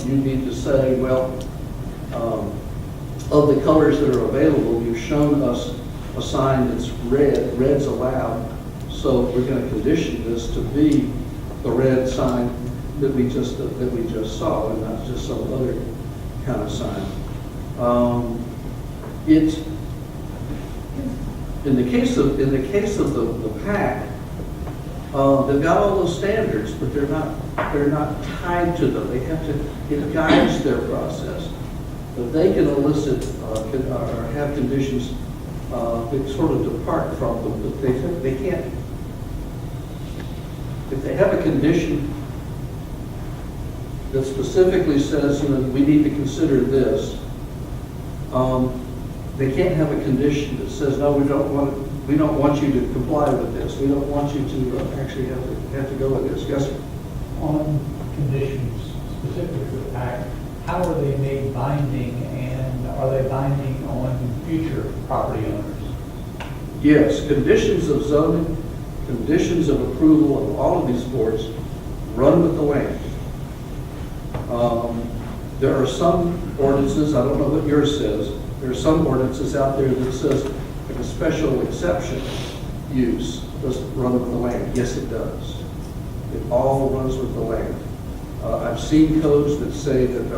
you need to say, well, of the colors that are available, you've shown us a sign that's red, red's allowed, so we're going to condition this to be the red sign that we just saw, and not just some other kind of sign. In the case of the PAC, they've got all those standards, but they're not tied to them. They have to, it guides their process. But they can elicit or have conditions that sort of depart from them, but they can't. If they have a condition that specifically says, you know, we need to consider this, they can't have a condition that says, no, we don't want you to comply with this. We don't want you to actually have to go with this. Yes, sir. On conditions specifically for the PAC, how are they made binding, and are they binding on future property owners? Yes, conditions of zoning, conditions of approval of all of these boards run with the land. There are some ordinances, I don't know what yours says, there are some ordinances out there that says like a special exception use doesn't run with the land. Yes, it does. It all runs with the land. I've seen codes that say that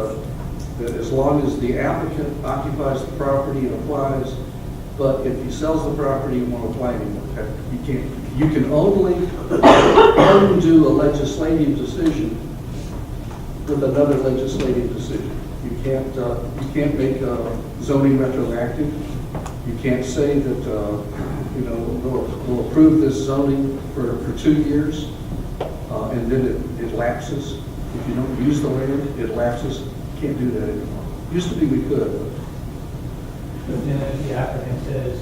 as long as the applicant occupies the property and applies, but if he sells the property, you won't apply anymore. You can't. You can only undo a legislative decision with another legislative decision. You can't make zoning retroactive. You can't say that we'll approve this zoning for 2 years and then it lapses. If you don't use the land, it lapses. You can't do that anymore. Used to be we could. But then if the applicant says,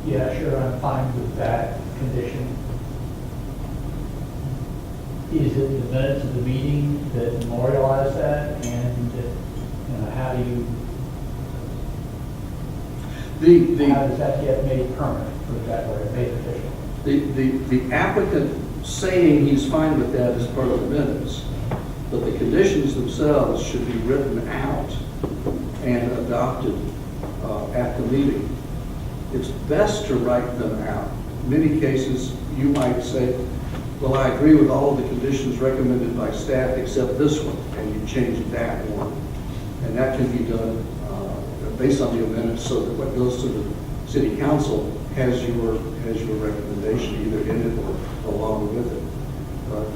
yeah, sure, I'm fine with that condition, is it the minutes of the meeting that memorialize that, and how do you, how does that get made permanent, put it that way, made official? The applicant saying he's fine with that is part of the minutes, but the conditions themselves should be written out and adopted at the meeting. It's best to write them out. In many cases, you might say, well, I agree with all of the conditions recommended by staff except this one, and you change that one. And that can be done based on the amendments, so that what goes to the city council has your recommendation either in it or along with it. But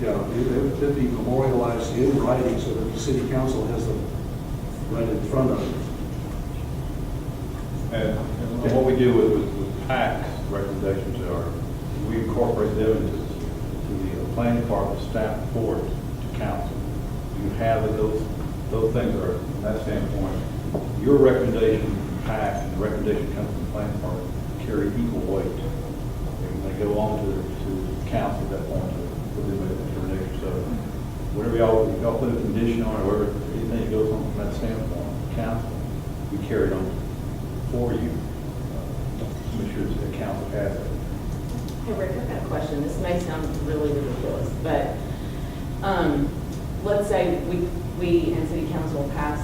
it would be memorialized in writing so that the city council has them right in front of it. And what we do with PAC's recommendations are, we incorporate them into the planning department staff report to council. You have those things are, from that standpoint, your recommendation from PAC and the recommendation comes from the planning department carry equal weight. And they go on to council at that point to make a determination. So whatever y'all put a condition on, or whatever, anything that goes on from that standpoint, council, we carry it on for you. Make sure that the council has it. Hey, Rick, I've got a question. This may sound really ridiculous, but let's say we and city council pass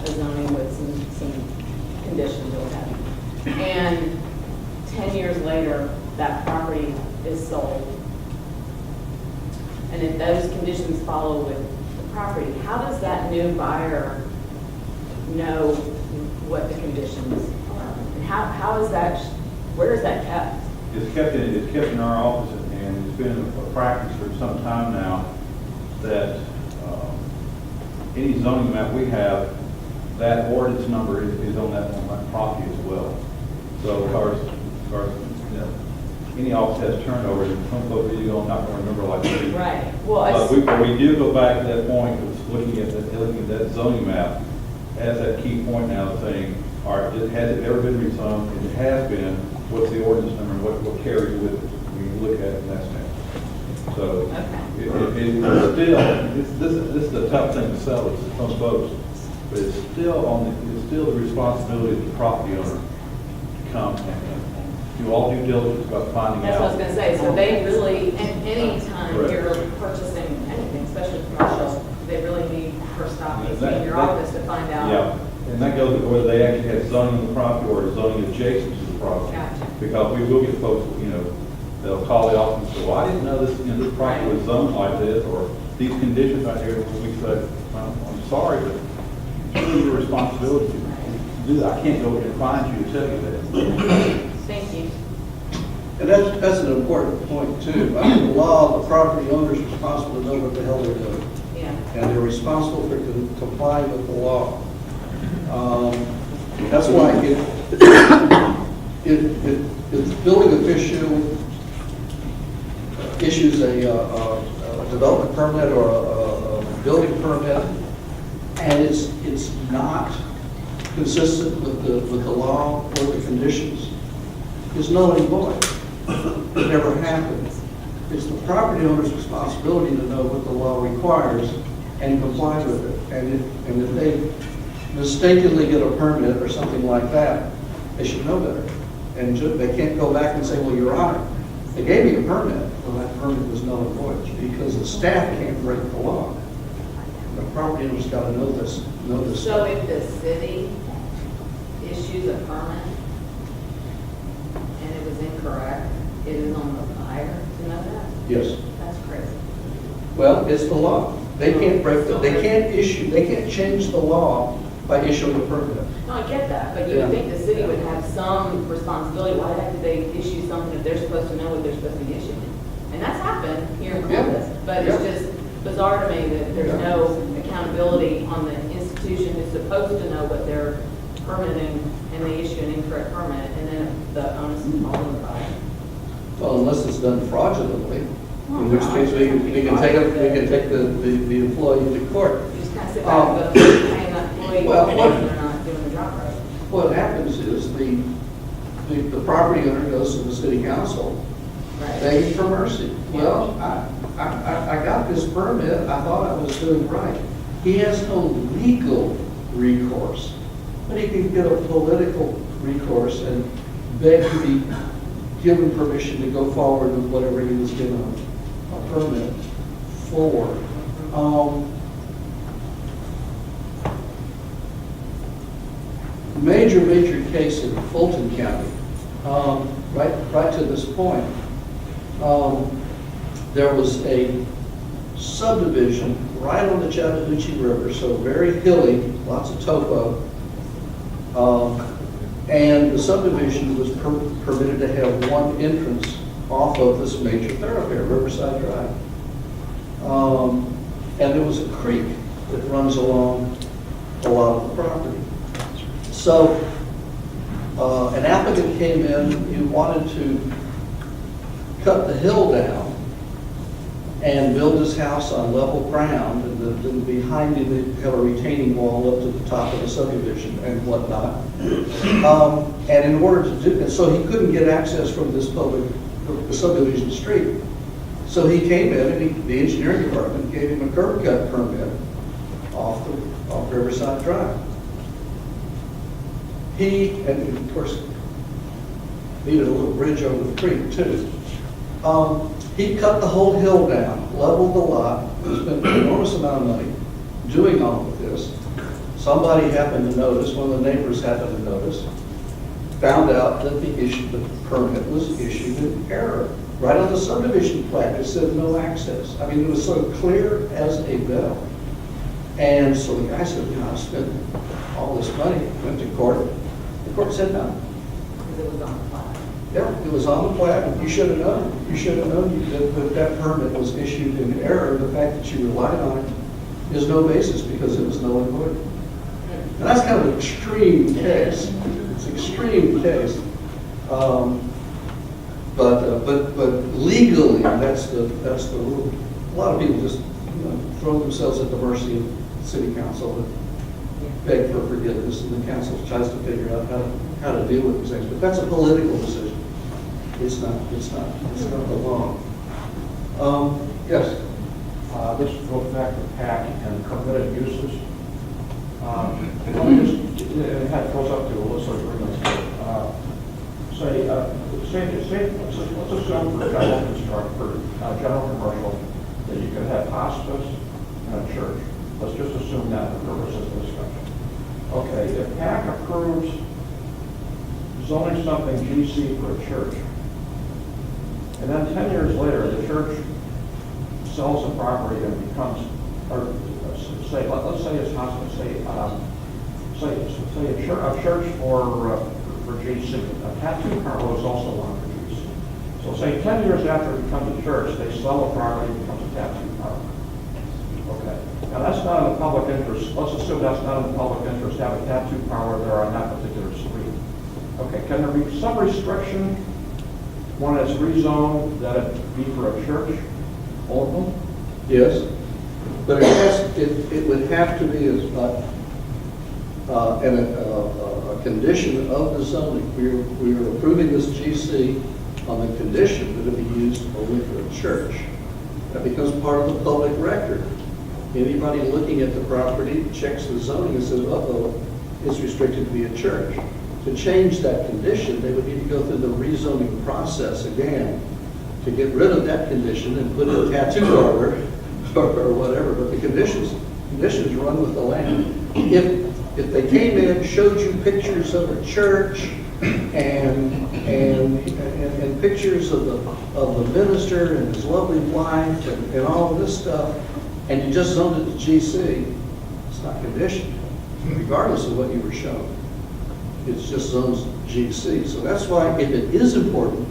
a zoning with some conditions or whatever, and 10 years later, that property is sold. And if those conditions follow with the property, how does that new buyer know what the conditions are? And how is that, where is that kept? It's kept in our office, and it's been a practice for some time now that any zoning map we have, that ordinance number is on that property as well. So as far as any office has turnover, and some folks, you don't, not gonna remember like that. Right, well, But we do go back to that point, of looking at that zoning map as that key point now, saying, all right, has it ever been rezoned? If it has been, what's the ordinance number, and what carries with it? We look at it in that sense. So, this is a tough thing to sell, it's some folks, but it's still the responsibility of the property owner to come and do all due diligence about finding that's what I out. was gonna say, so they really, anytime Correct. you're purchasing anything, especially commercial, they really need first stop needs to be in your That- office to find out. Yeah, and that goes to whether they actually have zoning on the property or zoning adjacent to the property. Gotcha. Because we will get folks, they'll call the office and say, well, I didn't know this, this property was zoned like this, or these conditions right here. We say, well, I'm sorry, but it's really your responsibility to do that. I can't go and find you to tell you that. Thank you. And that's an important point too. Under the law, the property owner is responsible to know what the hell they're doing. Yeah. And they're responsible for complying with the law. That's why if the building official issues a development permit or a building permit, and it's not consistent with the law or the conditions, is null and void. It never happens. It's the property owner's responsibility to know what the law requires and comply with it. And if they mistakenly get a permit or something like that, they should know better. And they can't go back and say, well, Your Honor, they gave me a permit. Well, that permit was null and void because the staff can't break the law. The property owner's got to know this. So if the city issues a permit and it was incorrect, it is on the buyer to know that? Yes. That's crazy. Well, it's the law. They can't break they can't change the law by issuing a permit. No, I get that, but you would think the city would have some responsibility. Why the heck did they issue something if they're supposed to know what they're supposed to be issuing? And that's happened here in Columbus, but it's just bizarre to me that there's no accountability on the institution who's supposed to know what they're permitting, and they issue an incorrect permit, and then the onus is all on the buyer. Well, unless it's done fraudulently, in which case we can take the employee to court. You just kind of sit back and go, paying that employee, Well, and they're not doing the job right. What happens is the property owner goes to the city council, begging for mercy. Well, I got this permit, I thought I was doing right. He has no legal recourse, but he can get a political recourse and beg to be given permission to go forward with whatever he was given a permit for. Major case in Fulton County, right to this point. There was a subdivision right on the Chattahoochee River, so very hilly, lots of topo. And the subdivision was permitted to have one entrance off of this major thoroughfare, Riverside Drive. And there was a creek that runs along a lot of the property. So an applicant came in who wanted to cut the hill down and build his house on level ground, and then behind him they have a retaining wall up to the top of the subdivision and whatnot. And in order to do that, so he couldn't get access from this the subdivision street. So he came in and the engineering department gave him a curb cut permit off Riverside Drive. He, and of course, needed a little bridge over the creek too. He cut the whole hill down, leveled the lot, spent an enormous amount of money doing all of this. Somebody happened to notice, one of the neighbors happened to notice, found out that the permit was issued in error. Right on the subdivision plat, it said no access. I mean, it was so clear as a bell. And so the guy said, I spent all this money, went to court. The court said no. Because it was on the plat. Yeah, it was on the plat. You should have known. You should have known that permit was issued in error. The fact that you relied on it is no basis because it was null and void. And that's kind of an extreme case. It's an extreme case. But legally, that's the rule. A lot of people just, throw themselves at the mercy of city council and beg for forgiveness, and the council tries to figure out how to deal with these things. But that's a political decision. It's not the law. Yes? This goes back to PAC and permitted uses. Let me just, it goes up to illicit agreements. Let's assume for general commercial, that you could have hospice and a church. Let's just assume that for purposes of discussion. Okay, if PAC approves zoning something GC for a church, and then 10 years later, the church sells the property and becomes, or say, let's say it's hospice, say a church for GC. A tattoo parlor is also one for GC. So say 10 years after it becomes a church, they sell the property and becomes a tattoo parlor. Okay. Now that's not in the public interest. Let's assume that's not in the public interest to have a tattoo parlor there on that particular street. Okay, can there be some restriction when it's rezoned that it be for a church only? Yes, but it would have to be as a condition of the zoning. We are approving this GC on the condition that it be used only for a church. That becomes part of the public record. Anybody looking at the property checks the zoning and says, uh-oh, it's restricted to be a church. To change that condition, they would need to go through the rezoning process again to get rid of that condition and put in a tattoo parlor or whatever. But the conditions run with the land. If they came in, showed you pictures of a church and pictures of the minister and his lovely wife and all of this stuff, and you just zoned it to GC, it's not conditioned, regardless of what you were shown. It's just zones GC. So that's why, if it is important,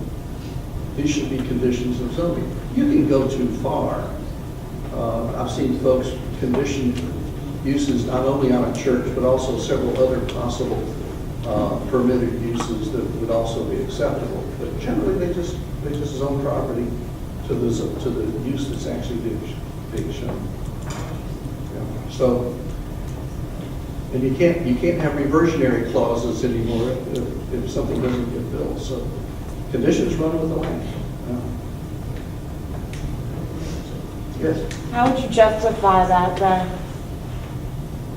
these should be conditions of zoning. You can go too far. I've seen folks condition uses not only on a church, but also several other possible permitted uses that would also be acceptable. But generally, they just zone property to the use that's actually being shown. Yeah. So, and you can't have reversionary clauses anymore if something doesn't get built. So conditions run with the land. Yes. How would you justify that then?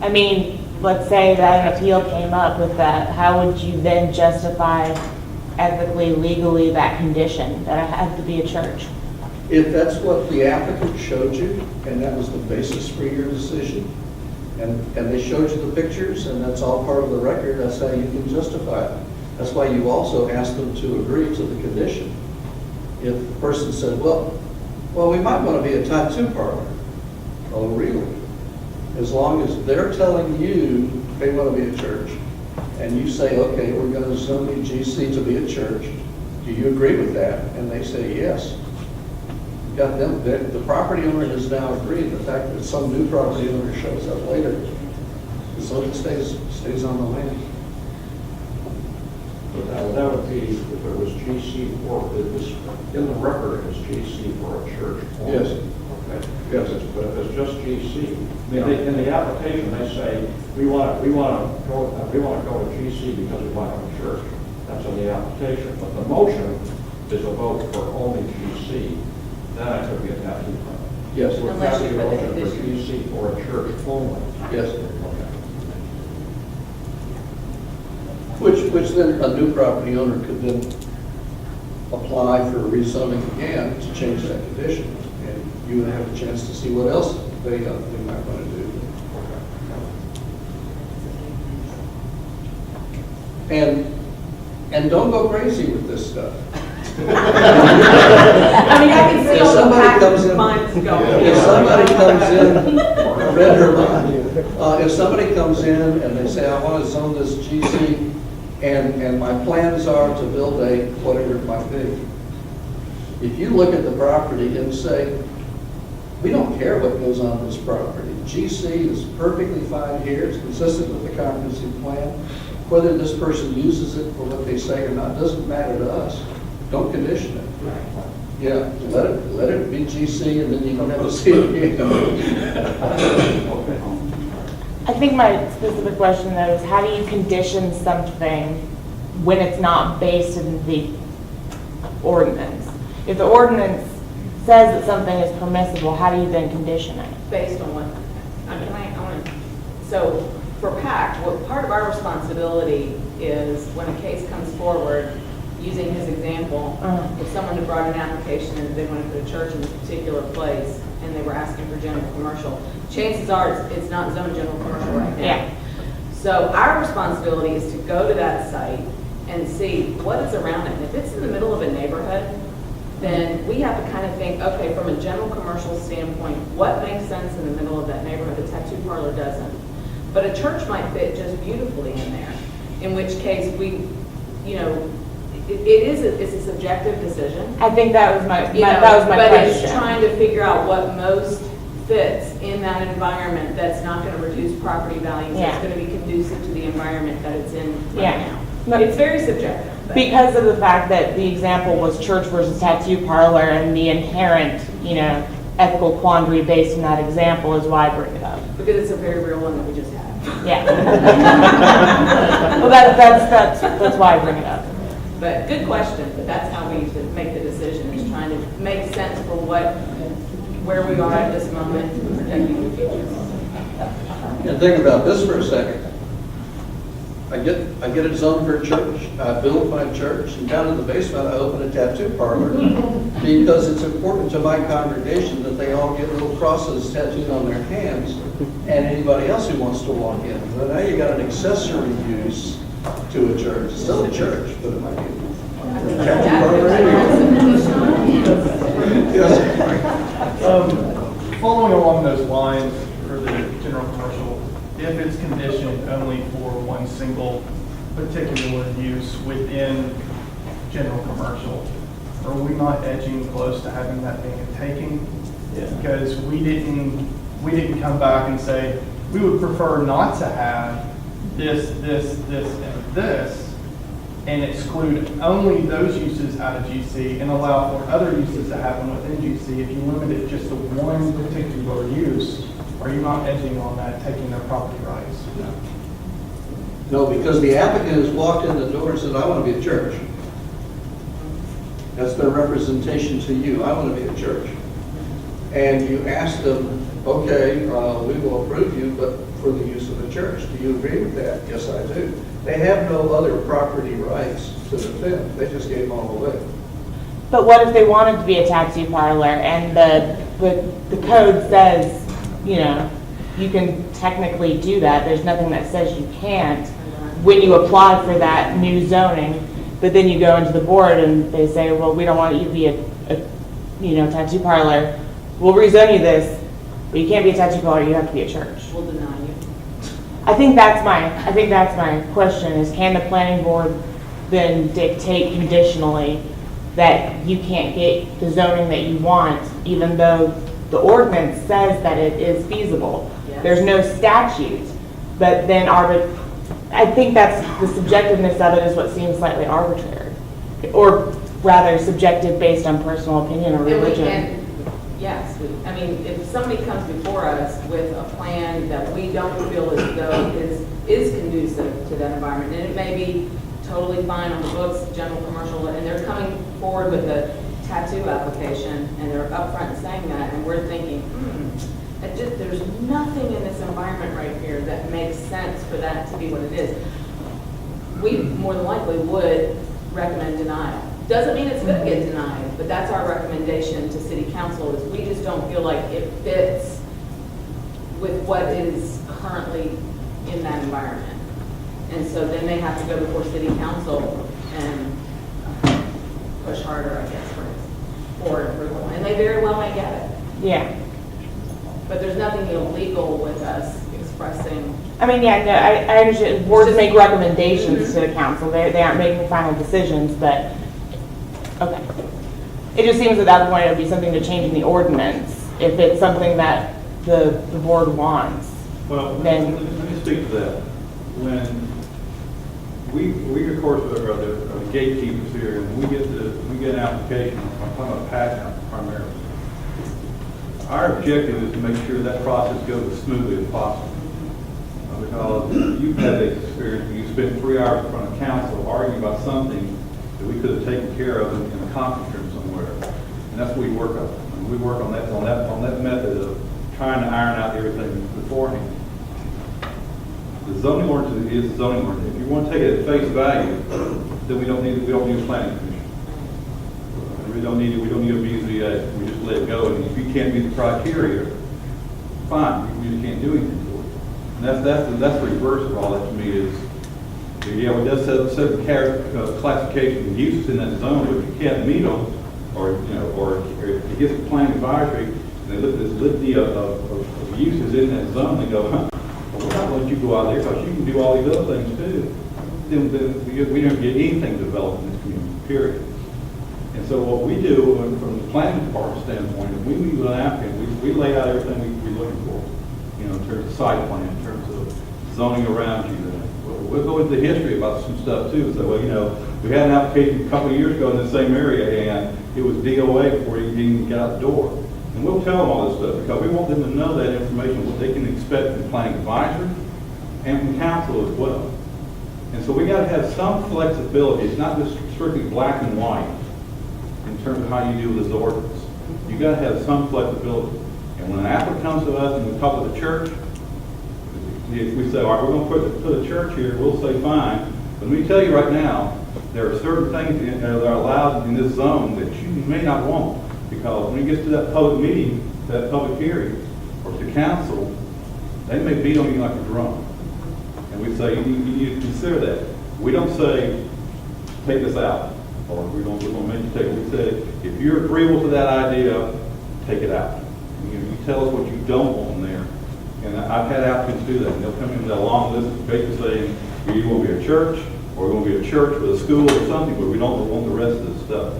I mean, let's say that an appeal came up with that. How would you then justify ethically, legally that condition that it had to be a church? If that's what the applicant showed you, and that was the basis for your decision, and they showed you the pictures, and that's all part of the record, that's how you can justify it. That's why you also ask them to agree to the condition. If the person said, well, we might want to be a tattoo parlor. Oh, really? As long as they're telling you they want to be a church, and you say, okay, we're going to zone the GC to be a church, do you agree with that? And they say yes. Got them. The property owner has now agreed. The fact that some new property owner shows up later, so it stays on the land. But that would be if it was GC for, it was in the record as GC for a church. Yes. Okay. Yes. But if it's just GC, I mean, in the application they say we want to go to GC because we want to have a church. That's in the application. But the motion is a vote for only GC. Then it could be a tattoo parlor. Yes. We're Unless passing you a put the motion for condition. GC for a church only. Yes. Okay. Which then a new property owner could then apply for rezoning again to change that condition. And you would have a chance to see what else they might want to do. And don't go crazy with this stuff. I mean, I can see If all the somebody comes in- minds going. If somebody comes in, I read her mind. If somebody comes in and they say, I want to zone this GC, and my plans are to build a, whatever it might be. If you look at the property and say, we don't care what goes on this property. GC is perfectly fine here, it's consistent with the comprehensive plan. Whether this person uses it for what they say or not doesn't matter to us. Don't condition it. Yeah, let it be GC and then you don't have to see it again. I think my specific question though is how do you condition something when it's not based in the ordinance? If the ordinance says that something is permissible, how do you then condition it? Based on what, I mean, I want to, so for PAC, what part of our responsibility is when a case comes forward, using his example, if someone had brought an application and they wanted to put a church in a particular place and they were asking for general commercial, chances are it's not zoned general commercial right now. Yeah. So our responsibility is to go to that site and see what is around it. And if it's in the middle of a neighborhood, then we have to kind of think, okay, from a general commercial standpoint, what makes sense in the middle of that neighborhood? The tattoo parlor doesn't. But a church might fit just beautifully in there, in which case we, you know, it's a subjective decision. I think that was my, You know, that was my but question. it's trying to figure out what most fits in that environment that's not going to reduce property values, Yeah. that's going to be conducive to the environment that it's in right Yeah. now. It's very subjective. but- Because of the fact that the example was church versus tattoo parlor and the inherent, you know, ethical quandary based on that example is why I bring it up. Because it's a very real one that we just had. Yeah. Well, that's why I bring it up. But good question, but that's how we should make the decision, is trying to make sense for where we are at this moment, and protecting the future. And think about this for a second. I get it zoned for a church, I build my church, and down in the basement I open a tattoo parlor because it's important to my congregation that they all get little crosses tattooed on their hands and anybody else who wants to walk in. But now you got an accessory use to a church. It's still a church, but it might be a tattoo parlor anyway. Yes. Following along those lines for the general commercial, if it's conditioned only for one single particular use within general commercial, are we not edging close to having that being a taking? Because we didn't come back and say, we would prefer not to have this, and this, and exclude only those uses out of GC and allow for other uses to happen within GC. If you limit it just to one particular use, are you not edging on that, taking their property rights? No, because the applicant has walked in the door and said, I want to be a church. That's their representation to you. I want to be a church. And you ask them, okay, we will approve you, but for the use of a church. Do you agree with that? Yes, I do. They have no other property rights to defend. They just gave them all away. But what if they wanted to be a tattoo parlor and the code says, you know, you can technically do that. There's nothing that says you can't when you apply for that new zoning. But then you go into the board and they say, well, we don't want you to be a tattoo parlor. We'll rezone you this, but you can't be a tattoo parlor. You have to be a church. We'll deny you. I think that's my question is, can the planning board then dictate conditionally that you can't get the zoning that you want, even though the ordinance says that it is feasible? Yes. There's no statute, but then I think that's the subjectiveness of it is what seems slightly arbitrary, or rather subjective based on personal opinion or religion. Yes, I mean, if somebody comes before us with a plan that we don't feel as though is conducive to that environment, and it may be totally fine on the books, general commercial, and they're coming forward with a tattoo application, and they're upfront saying that, and we're thinking, there's nothing in this environment right here that makes sense for that to be what it is. We more than likely would recommend denial. Doesn't mean it's going to get denied, but that's our recommendation to city council, is we just don't feel like it fits with what is currently in that environment. And so then they have to go before city council and push harder, I guess, for approval. And they very well may get it. Yeah. But there's nothing illegal with us expressing. I mean, yeah, no, I understand. Boards make recommendations to the council. They aren't making final decisions, but okay. It just seems at that point it would be something to change in the ordinance if it's something that the board wants. Well, Then let me speak to that. When we of course are the gatekeepers here, and we get an application, I'm talking about patent primarily. Our objective is to make sure that process goes as smoothly as possible. Because you've had that experience, you spent 3 hours in front of council arguing about something that we could have taken care of in a conference room somewhere. And that's what we work on. And we work on that method of trying to iron out everything beforehand. The zoning ordinance is the zoning ordinance. If you want to take it at face value, then we don't need a planning commission. We don't need a BZA. We just let it go. And if you can't meet the criteria, fine. You just can't do anything to it. And that's the reverse of all that to me is, yeah, it does set the classification of uses in that zone, but if you can't meet them, or if it gets to planning advisory, and they look at this litany of uses in that zone, they go, well, we're not going to let you go out there because you can do all these other things too. Then we don't get anything developed in this community, period. And so what we do from the planning department standpoint, is we meet with an applicant, we lay out everything we're looking for, in terms of site plan, in terms of zoning around you. We'll go into the history about some stuff too. So, we had an application a couple of years ago in the same area, and it was DOA before you even got out the door. And we'll tell them all this stuff because we want them to know that information, what they can expect from planning advisor and from council as well. And so we got to have some flexibility. It's not just strictly black and white in terms of how you deal with this ordinance. You got to have some flexibility. And when an applicant comes to us and we talk with the church, if we say, all right, we're going to put a church here, we'll say fine. But let me tell you right now, there are certain things that are allowed in this zone that you may not want. Because when it gets to that public meeting, that public hearing, or to council, they may beat on you like a drum. And we say, you need to consider that. We don't say, take this out, or we're going to make you take it. We say, if you're agreeable to that idea, take it out. You tell us what you don't want in there. And I've had applicants do that. And they'll come in with a long list, basically saying, we want to be a church, or we want to be a church with a school or something, but we don't want the rest of the stuff.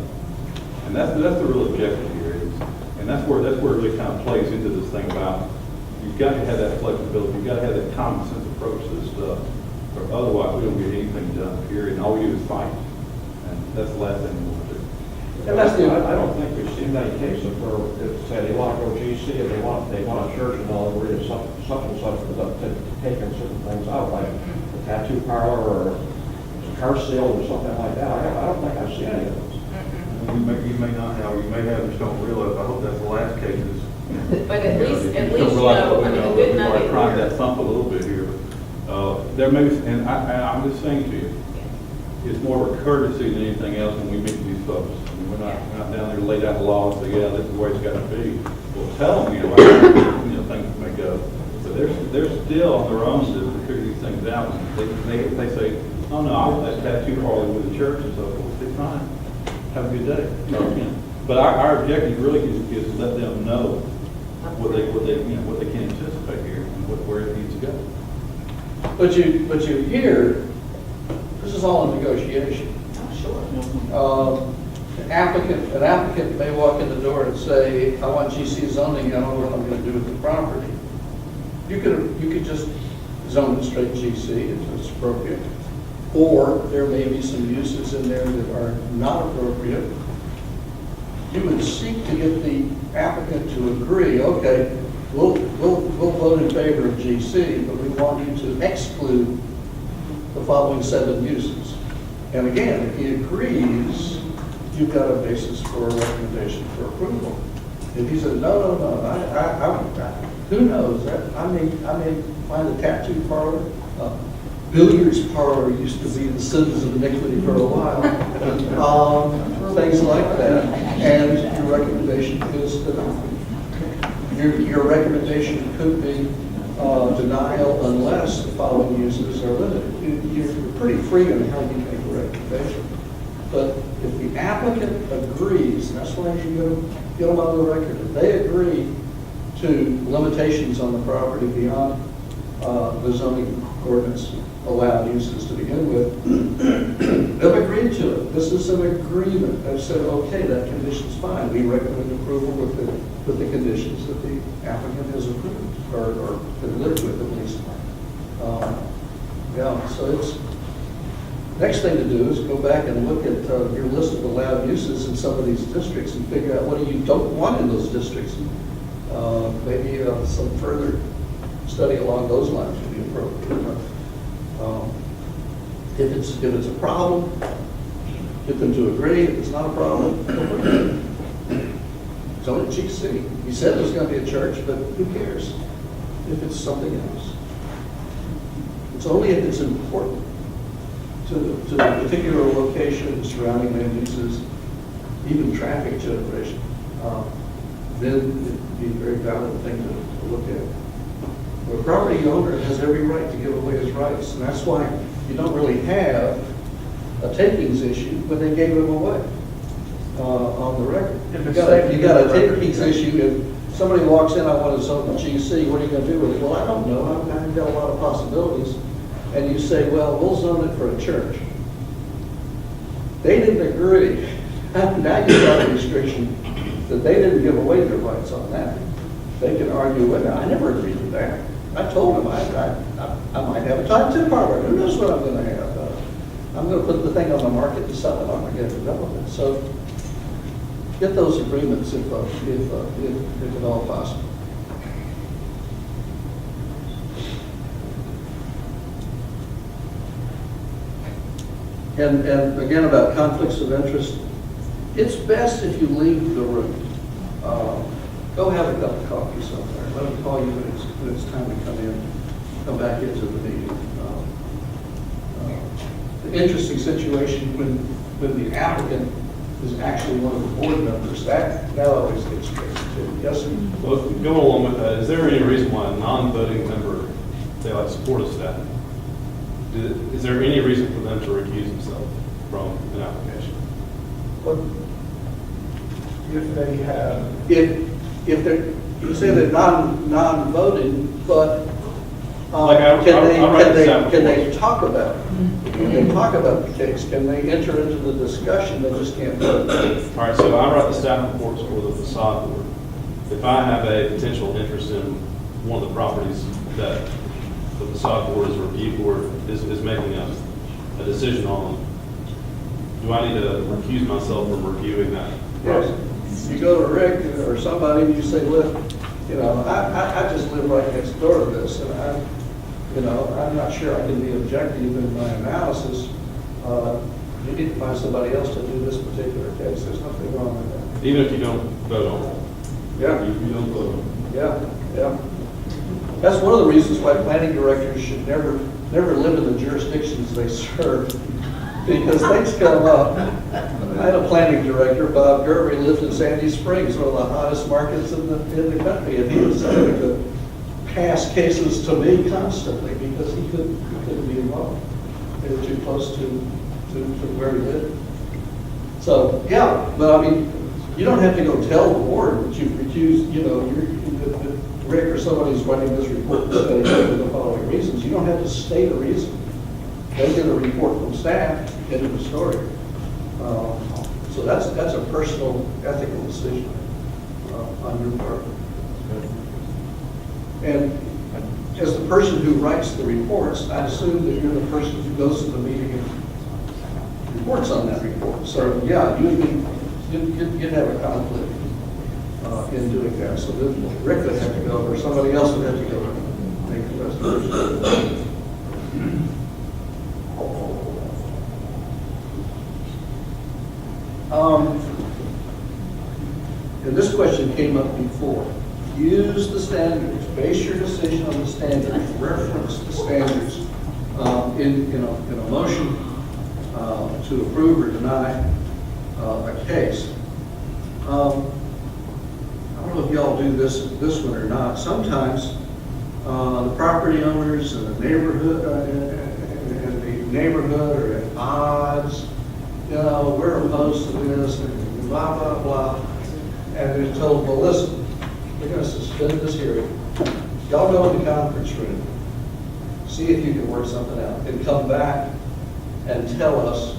And that's the real objective here. And that's where it really kind of plays into this thing about you've got to have that flexibility. You've got to have that common sense approach to this stuff. Or otherwise, we don't get anything done, period. And all we do is fight. And that's the last thing we want to do. And that's I don't think we've seen any cases where it's say they want to go GC and they want a church and all, where it's such and such for them to take certain things out, like a tattoo parlor or a car sale or something like that. I don't think I've seen any of those. You may not have, or you may have, just don't realize. I hope that's the last cases. But at least, I mean, the good nugget we're trying here. that thump a little bit here. There may be, and I'm just saying to you, it's more of a courtesy than anything else when we meet these folks. I mean, we're not down there to lay down the law and say, yeah, this is the way it's got to be. We'll tell them, things may go. But they're still on their own to figure these things out. They say, oh no, I want that tattoo parlor with the church and so forth. It's fine. Have a good day. But our objective really is to let them know what they can anticipate here and where it needs to go. But you hear, this is all a negotiation. Oh, sure. An applicant may walk in the door and say, I want GC zoning, I don't know what I'm going to do with the property. You could just zone it straight GC if it's appropriate. Or there may be some uses in there that are not appropriate. You would seek to get the applicant to agree, okay, we'll vote in favor of GC, but we want you to exclude the following 7 uses. And again, if he agrees, you've got a basis for a recommendation for approval. If he says, no, who knows? I may find a tattoo parlor. Billiards parlor used to be the sins of iniquity for a while. Things like that. And your recommendation is denied. Your recommendation could be denial unless the following uses are limited. You're pretty free on how you make a recommendation. But if the applicant agrees, and that's why you get them on the record, if they agree to limitations on the property beyond the zoning ordinance allowed uses to begin with, they've agreed to it. This is an agreement. They've said, okay, that condition's fine. We recommend approval with the conditions that the applicant has approved or can live with at least. So Next thing to do is go back and look at your list of allowed uses in some of these districts and figure out what you don't want in those districts. Maybe some further study along those lines would be appropriate. If it's a problem, get them to agree. If it's not a problem, it's only GC. He said there's going to be a church, but who cares if it's something else? It's only if it's important to the particular location, surrounding land uses, even traffic generation, then it'd be a very valid thing to look at. The property owner has every right to give away his rights, and that's why you don't really have a takings issue when they gave them away on the record. If You it's got stated a in the record, takings yeah. issue, and somebody walks in, I want to sell the GC, what are you going to do with it? Well, I don't know, I've got a lot of possibilities. And you say, well, we'll zone it for a church. They didn't agree. Now you've got a restriction that they didn't give away their rights on that. They can argue with it. I never agreed with that. I told them I might have a type 2 parlor. Who knows what I'm going to have? I'm going to put the thing on the market and sell it on again development. So get those agreements if at all possible. And again, about conflicts of interest, it's best if you leave the room. Go have a cup of coffee somewhere. Let them call you when it's time to come back into the meeting. The interesting situation when the applicant is actually one of the board members, that always gets crazy too. Yes, sir? Well, going along with that, is there any reason why a non-voting member, say like support staff, is there any reason for them to recuse themselves from an application? If they have, If they're, you say they're non-voting, but Like I write this down can they before. talk about it? Can they talk about the case? Can they enter into the discussion? They just can't vote. All right, so I write the staff reports for the facade board. If I have a potential interest in one of the properties that the facade board is review board is making a decision on, do I need to recuse myself from reviewing that Yes. process? You go to Rick or somebody and you say, look, I just live right next door to this, and I'm not sure I can be objective in my analysis. You need to find somebody else to do this particular case. There's nothing wrong with that. Even if you don't vote on it? Yeah. You don't vote on it? Yeah. That's one of the reasons why planning directors should never live in the jurisdictions they serve, because things come up. I had a planning director, Bob Gerby, lived in Sandy Springs, one of the hottest markets in the country, and he was having to pass cases to me constantly because he couldn't be involved. They were too close to where he lived. So, yeah, but I mean, you don't have to go tell the board that you've recused, that Rick or somebody's writing this report for the following reasons. You don't have to state a reason. They get a report from staff, get it a story. So that's a personal ethical decision on your part. And as the person who writes the reports, I assume that you're the person who goes to the meeting and reports on that report. So yeah, you'd have a conflict in doing that. So then Rick would have to go, or somebody else would have to go and make the resolution. And this question came up before. Use the standards. Base your decision on the standards. Reference the standards in a motion to approve or deny a case. I don't know if y'all do this one or not. Sometimes the property owners and the neighborhood are at odds. We're opposed to this, and blah, blah, blah. And they're told, well, listen, we're going to suspend this hearing. Y'all go in the conference room, see if you can work something out, and come back and tell us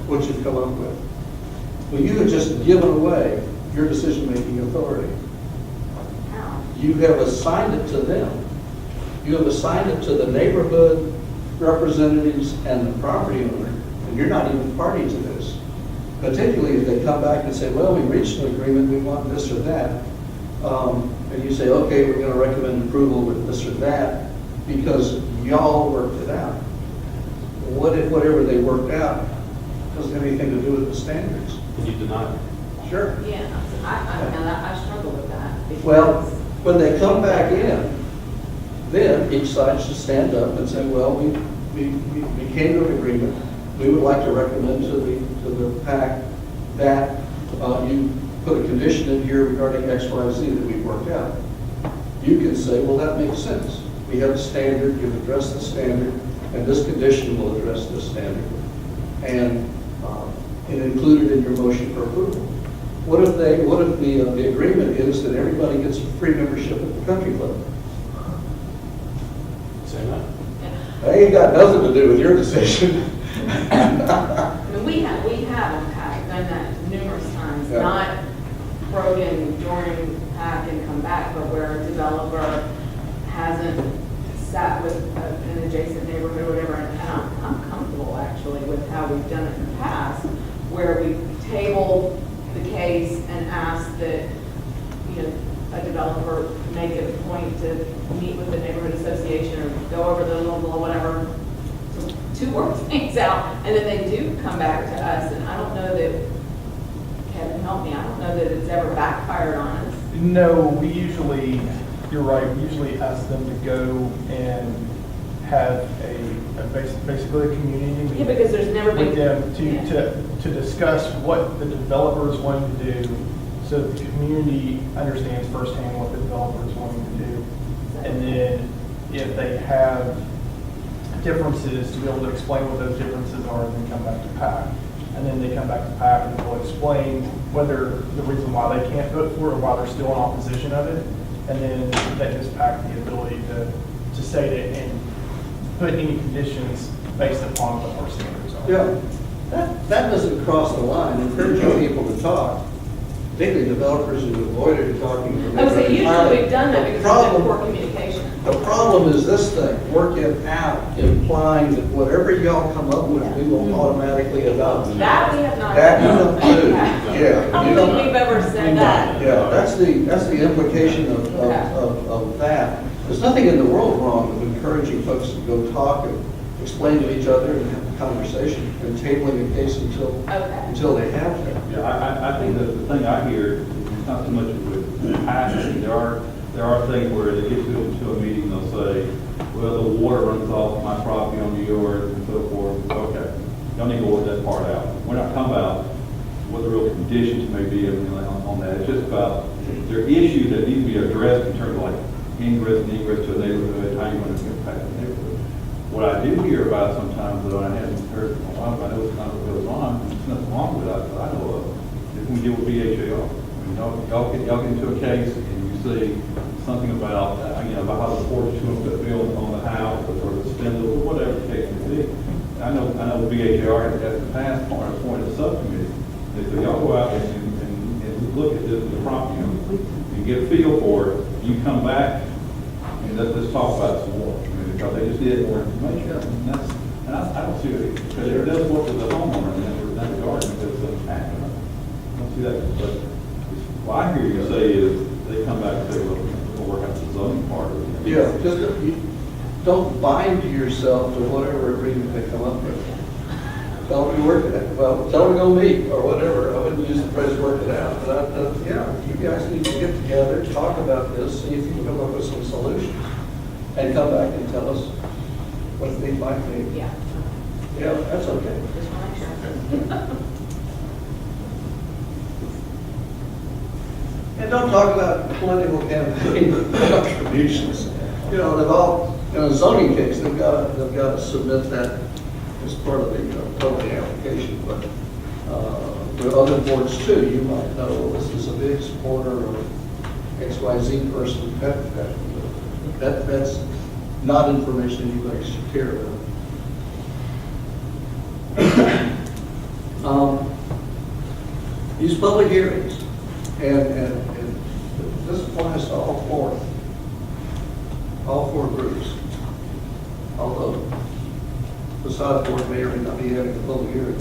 what you've come up with. Well, you have just given away your decision-making authority. You have assigned it to them. You have assigned it to the neighborhood representatives and the property owner and you're not even party to this. Particularly if they come back and say, well, we reached an agreement, we want this or that. And you say, okay, we're gonna recommend approval with this or that, because y'all worked it out. What if whatever they worked out doesn't have anything to do with the standards? Can you deny it? Sure. Yeah, I struggle with that. because- Well, when they come back in, then each side should stand up and say, well, we came to an agreement. We would like to recommend to the PAC that you put a condition in here regarding X, Y, Z that we worked out. You can say, well, that makes sense. We have a standard, you've addressed the standard, and this condition will address this standard. And include it in your motion for approval. What if the agreement is that everybody gets free membership at the country club? Say that. That ain't got nothing to do with your decision. I mean, we have in PAC done that numerous times, Yeah. not broken during PAC and come back, but where a developer hasn't sat with an adjacent neighborhood or whatever, and I'm comfortable actually with how we've done it in the past, where we tabled the case and asked that, a developer make it a point to meet with the neighborhood association or go over the little, whatever, to work things out, and then they do come back to us, and I don't know that, Kevin, help me, I don't know that it's ever backfired on us. No, we usually, you're right, we usually ask them to go and have basically a community meeting. Yeah, because there's never been. With them to discuss what the developer is wanting to do, so that the community understands firsthand what the developer is wanting to do. And then if they have differences, to be able to explain what those differences are, and then come back to PAC. And then they come back to PAC and they'll explain whether the reason why they can't vote for it or why they're still in opposition of it. And then that gives PAC the ability to say that and put any conditions based upon what our standards are. Yeah, that doesn't cross the line. Encouraging people to talk, particularly developers who avoided talking. I would say usually we've done that because of the poor communication. The problem is this thing, work it out, implying that whatever y'all come up with, we will automatically adopt. That we have not. That you don't do, Okay. yeah. I you don't think we've ever said that. Yeah, that's the implication of that. There's nothing in the world wrong with encouraging folks to go talk and explain to each other and have a conversation and tabling a case until they have to. Yeah, I think that the thing I hear is not so much with passing. There are things where they get to a meeting, they'll say, well, the water runs off my property onto yours and so forth. Okay, y'all need to work that part out. We're not talking about what the real conditions may be on that. It's just about there are issues that need to be addressed in terms of like ingress and egress to a neighborhood, how you want to impact the neighborhood. What I do hear about sometimes, though, I haven't heard in a while, but I know it's not what goes on, there's nothing wrong with it, I know of, is when we deal with BHAR. I mean, y'all get into a case and you see something about, about how the porch 2-foot built on the house or the spindle, or whatever the case may be. I know the BHAR has in the past appointed a subcommittee. They say, y'all go out and look at the property, you get a feel for it, you come back, and let's talk about it some more. I mean, because they just need more information. And I don't see it, because it does work with the homeowner in that regard, because it's happening. I don't see that, but what I hear you say is, they come back and say, well, we'll work out the zoning part of it. Yeah, just don't bind yourself to whatever agreement they come up with. Tell them you work it out. Well, tell them to go meet or whatever. I wouldn't use the phrase work it out. But you guys need to get together, talk about this, see if you can come up with some solutions. And come back and tell us what they might be. Yeah. Yeah, that's okay. Just want to make sure. And don't talk about political campaign contributions. They've all, in a zoning case, they've got to submit that as part of the totally application. But there are other boards too. You might know, well, this is a big supporter of XYZ person. That's not information anybody should care about. These public hearings, and this applies to all four groups. Although facade board may or may not be having a public hearing.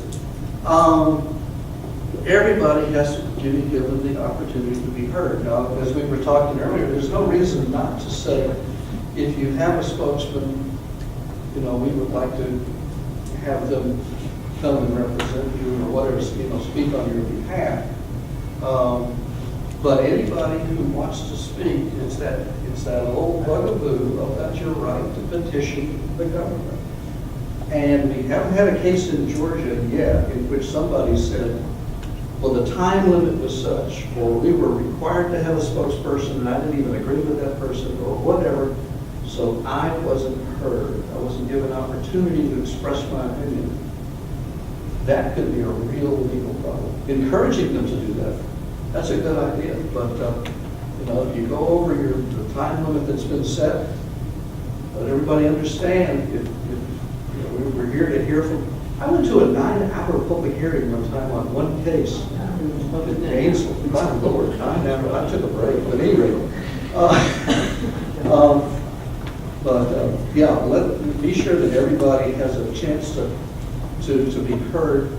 Everybody has to be given the opportunity to be heard. Now, as we were talking earlier, there's no reason not to say, if you have a spokesman, you know, we would like to have them come and represent you or whatever, you know, speak on your behalf. But anybody who wants to speak, it's that old bugaboo about your right to petition the government. And we haven't had a case in Georgia yet in which somebody said, well, the time limit was such, or we were required to have a spokesperson and I didn't even agree with that person or whatever, so I wasn't heard. I wasn't given an opportunity to express my opinion. That could be a real legal problem. Encouraging them to do that, that's a good idea, but you know, if you go over the time limit that's been set, let everybody understand. If you know, we're here to hear from. I went to a 9-hour public hearing one time on one case up in Gainesville. My Lord, 9 hours. I took a break, but anyway. Yeah, be sure that everybody has a chance to be heard.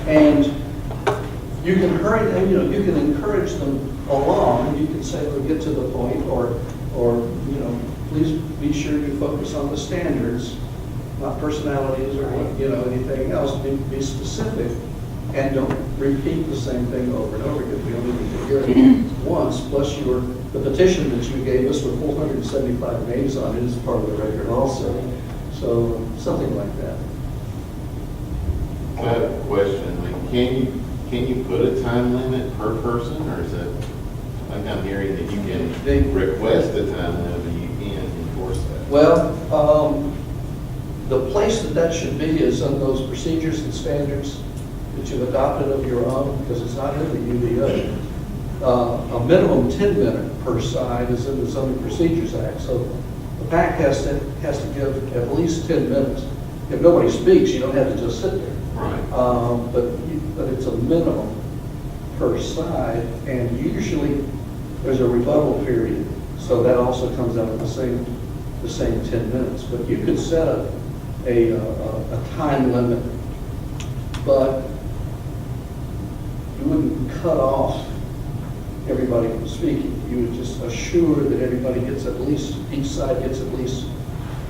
And you can hurry, you know, you can encourage them along. You can say, well, get to the point, or you know, please be sure you focus on the standards, not personalities or you know anything else. Be specific, and don't repeat the same thing over and over again. We only need to hear it once. Plus, the petition that you gave us with 475 names on it is part of the record also. So something like that. I have a question. I mean, can you put a time limit per person, or is it? Like I'm hearing that you can request a time limit, but you can't enforce that. Well, the place that should be is on those procedures and standards that you've adopted of your own, because it's not in the UDO. A minimum 10-minute per side is in the Zoning Procedures Act, so the PAC has to give at least 10 minutes. If nobody speaks, you don't have to just sit there. Right. But it's a minimum per side, and usually there's a rebuttal period, so that also comes out of the same 10 minutes. But you could set a time limit, but you wouldn't cut off everybody from speaking. You would just assure that everybody gets at least, each side gets at least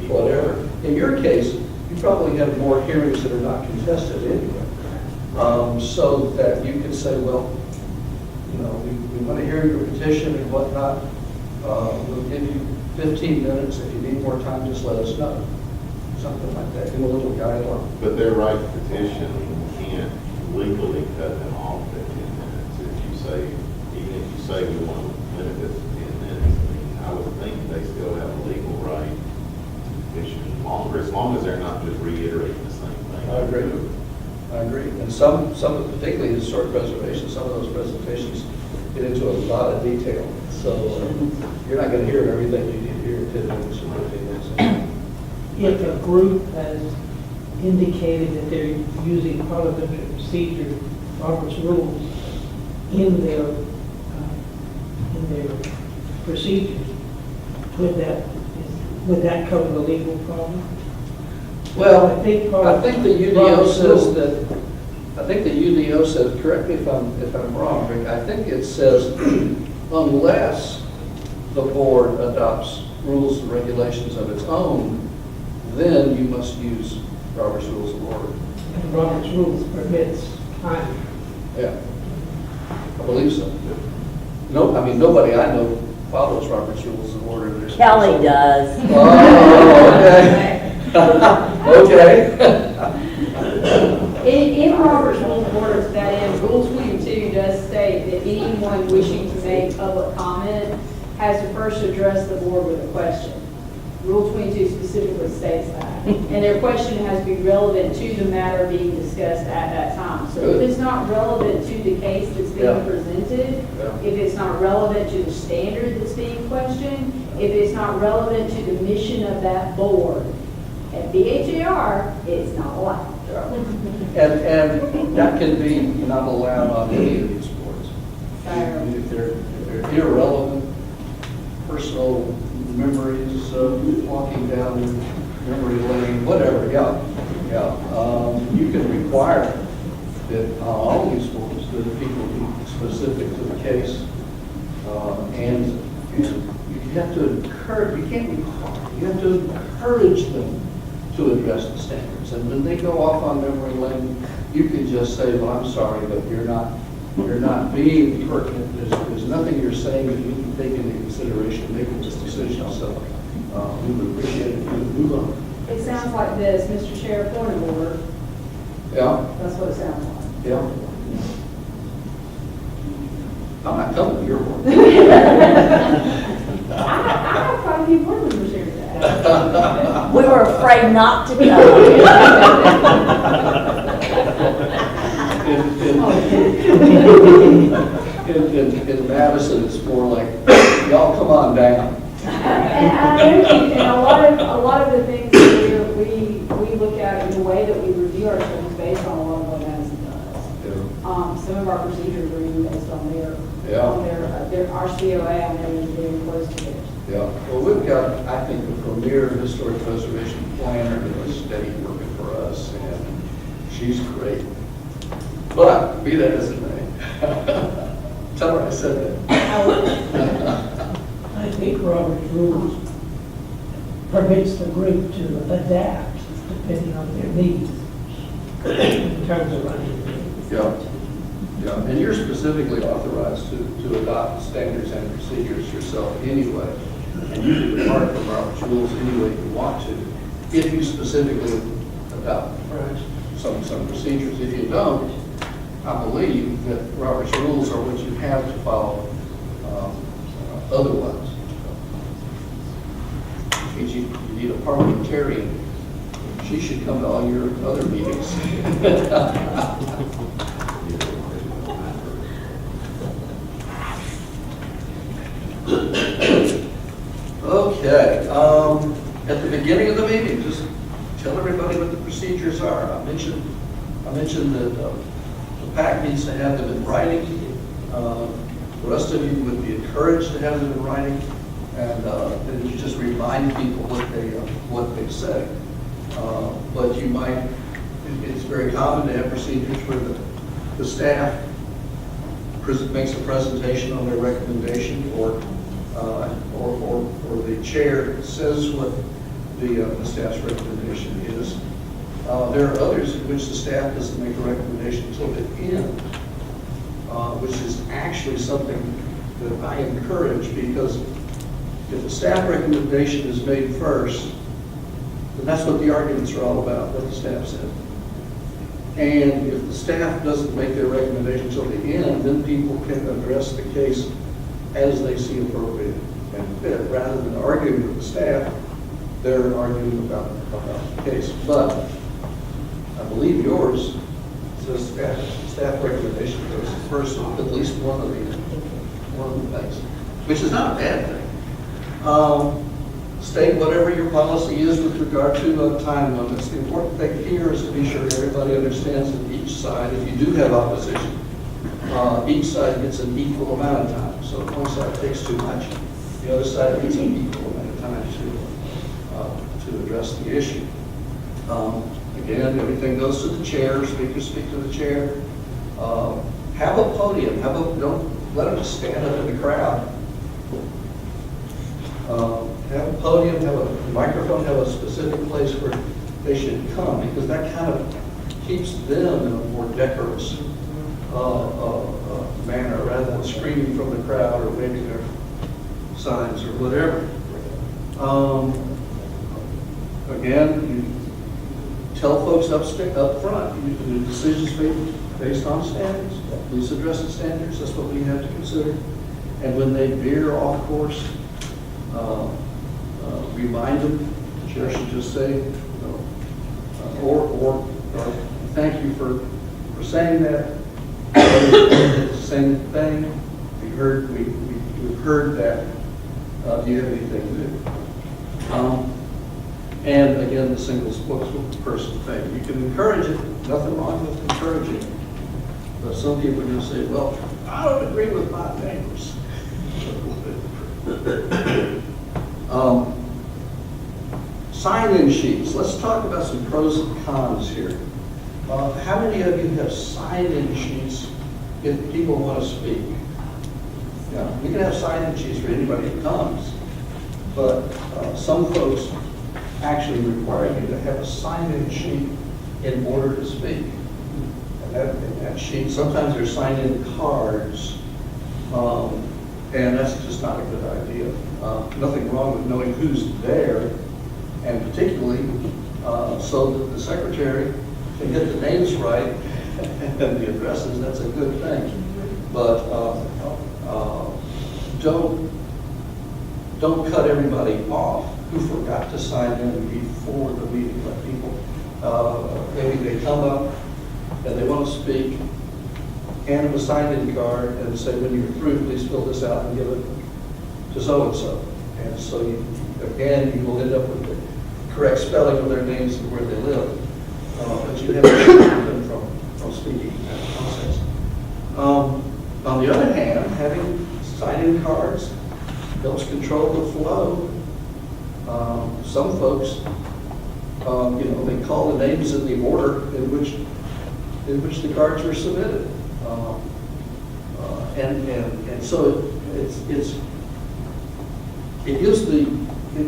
whatever. In your case, you probably have more hearings that are not contested anyway. So that you can say, well, you know, we want to hear your petition and whatnot. We'll give you 15 minutes. If you need more time, just let us know. Something like that, in a little guideline. But their right to petition can't legally cut them off at 10 minutes. If you say, even if you say we want to limit this to 10 minutes, I mean, I would think they still have a legal right to petition longer, as long as they're not just reiterating the same thing. I agree. And some particularly historic preservation, some of those presentations get into a lot of detail. So you're not going to hear everything you need to hear in 10 minutes or 15 minutes. If a group has indicated that they're using parliamentary procedure, Robert's rules, in their procedures, would that cover the legal problem? Well, I think the UDO says that. I think the UDO says. Correct me if I'm wrong, Rick. I think it says unless the board adopts rules and regulations of its own, then you must use Robert's Rules of Order. And Robert's rules permits time. Yeah, I believe so. No, I mean nobody I know follows Robert's Rules of Order. There's Kelly does. Oh, okay. Okay. In Robert's Rules of Order, to that end, Rule 22 does state that anyone wishing to make public comment has to first address the board with a question. Rule 22 specifically states that. And their question has to be relevant to the matter being discussed at that time. So if it's not relevant to the case that's being presented, if it's not relevant to the standard that's being questioned, if it's not relevant to the mission of that board, at BHAR, it's not allowed. And that can be not allowed on any of these boards. If they're irrelevant, personal memories of walking down memory lane, whatever, yeah. You can require that all these forms, that the people be specific to the case. And you have to encourage, you can't require, you have to encourage them to address the standards. And when they go off on memory lane, you can just say, well, I'm sorry, but you're not being pertinent. There's nothing you're saying that you can take into consideration in making this decision. So we would appreciate it if you would move on. It sounds like this, Mr. Chair, point of order. Yeah, That's what it sounds like. yeah. I'm not coming to your board. I have quite a few board members here today. We were afraid not to go. In Madison, it's more like, y'all come on down. And a lot of the things that we look at in the way that we review ourselves is based on a lot of what Madison does. Some of our procedures are even based on their our COA, I know is very close to theirs. Yeah, well, we've got, I think, a premier historic preservation planner that is steady working for us, and she's great. But, be that as it may, tell her I said that. I think Robert's rules permits the group to adapt depending on their needs in terms of running things. Yeah, and you're specifically authorized to adopt standards and procedures yourself anyway. And you can depart from Robert's rules any way you want to, if you specifically adopt some procedures. If you don't, I believe that Robert's rules are what you have to follow otherwise. Which means you need a parliamentarian. She should come to all your other meetings. Okay, at the beginning of the meeting, just tell everybody what the procedures are. I mentioned that the PAC needs to have them in writing. The rest of you would be encouraged to have them in writing, and then you just remind people what they say. But you might, it's very common to have procedures where the staff makes a presentation on their recommendation, or the chair says what the staff's recommendation is. There are others in which the staff doesn't make a recommendation until the end, which is actually something that I encourage, because if the staff recommendation is made first, then that's what the arguments are all about, what the staff said. And if the staff doesn't make their recommendation until the end, then people can address the case as they see appropriate and fit. Rather than arguing with the staff, they're arguing about the case. But I believe yours says staff recommendation goes first on at least one of the things, which is not a bad thing. State whatever your policy is with regard to time limits. The important thing here is to be sure everybody understands that each side, if you do have opposition, each side gets an equal amount of time. So if one side takes too much, the other side gets an equal amount of time to address the issue. Again, everything goes to the chair. Speakers speak to the chair. Have a podium. Don't let them just stand up in the crowd. Have a podium, have a microphone, have a specific place where they should come, because that kind of keeps them in a more decorous manner, rather than screaming from the crowd or waving their signs or whatever. Again, you tell folks up front, the decisions made based on standards. Please address the standards. That's what we have to consider. And when they veer off course, remind them. The chair should just say, or thank you for saying that. Same thing. We've heard that. Do you have anything new? And again, the single spokesperson thing. You can encourage it. Nothing wrong with encouraging. But some people are going to say, well, I don't agree with my neighbors. Sign-in sheets, let's talk about some pros and cons here. How many of you have sign-in sheets if people want to speak? Yeah, we can have sign-in sheets for anybody who comes, but some folks actually require you to have a sign-in sheet in order to speak. And that sheet, sometimes they're sign-in cards, and that's just not a good idea. Nothing wrong with knowing who's there, and particularly so that the secretary can get the names right and the addresses, that's a good thing. But don't cut everybody off who forgot to sign in before the meeting. Let people, maybe they come up and they want to speak, hand them a sign-in card and say, when you're through, please fill this out and give it to so-and-so. And so you, again, you will end up with the correct spelling of their names and where they live. But you have to prevent them from speaking in that process. On the other hand, having sign-in cards helps control the flow. Some folks, they call the names in the order in which the cards were submitted. And so it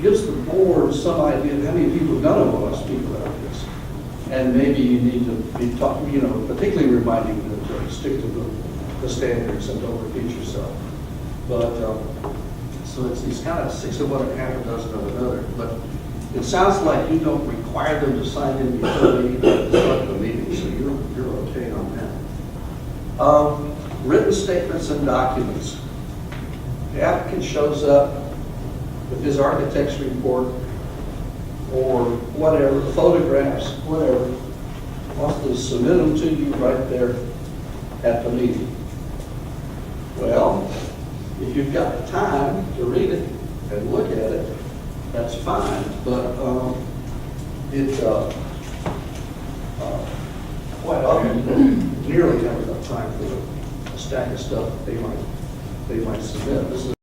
gives the board some idea of how many people are going to want to speak about this. And maybe you need to be talking, particularly reminding them to stick to the standards and don't repeat yourself. But so it's kind of 6 of one and half a dozen of another. But it sounds like you don't require them to sign in before they even start the meeting, so you're okay on that. Written statements and documents. The applicant shows up with his architect's report or whatever, photographs, whatever, wants to submit them to you right there at the meeting. Well, if you've got the time to read it and look at it, that's fine, but quite often you don't nearly have enough time for a stack of stuff that they might submit. This is a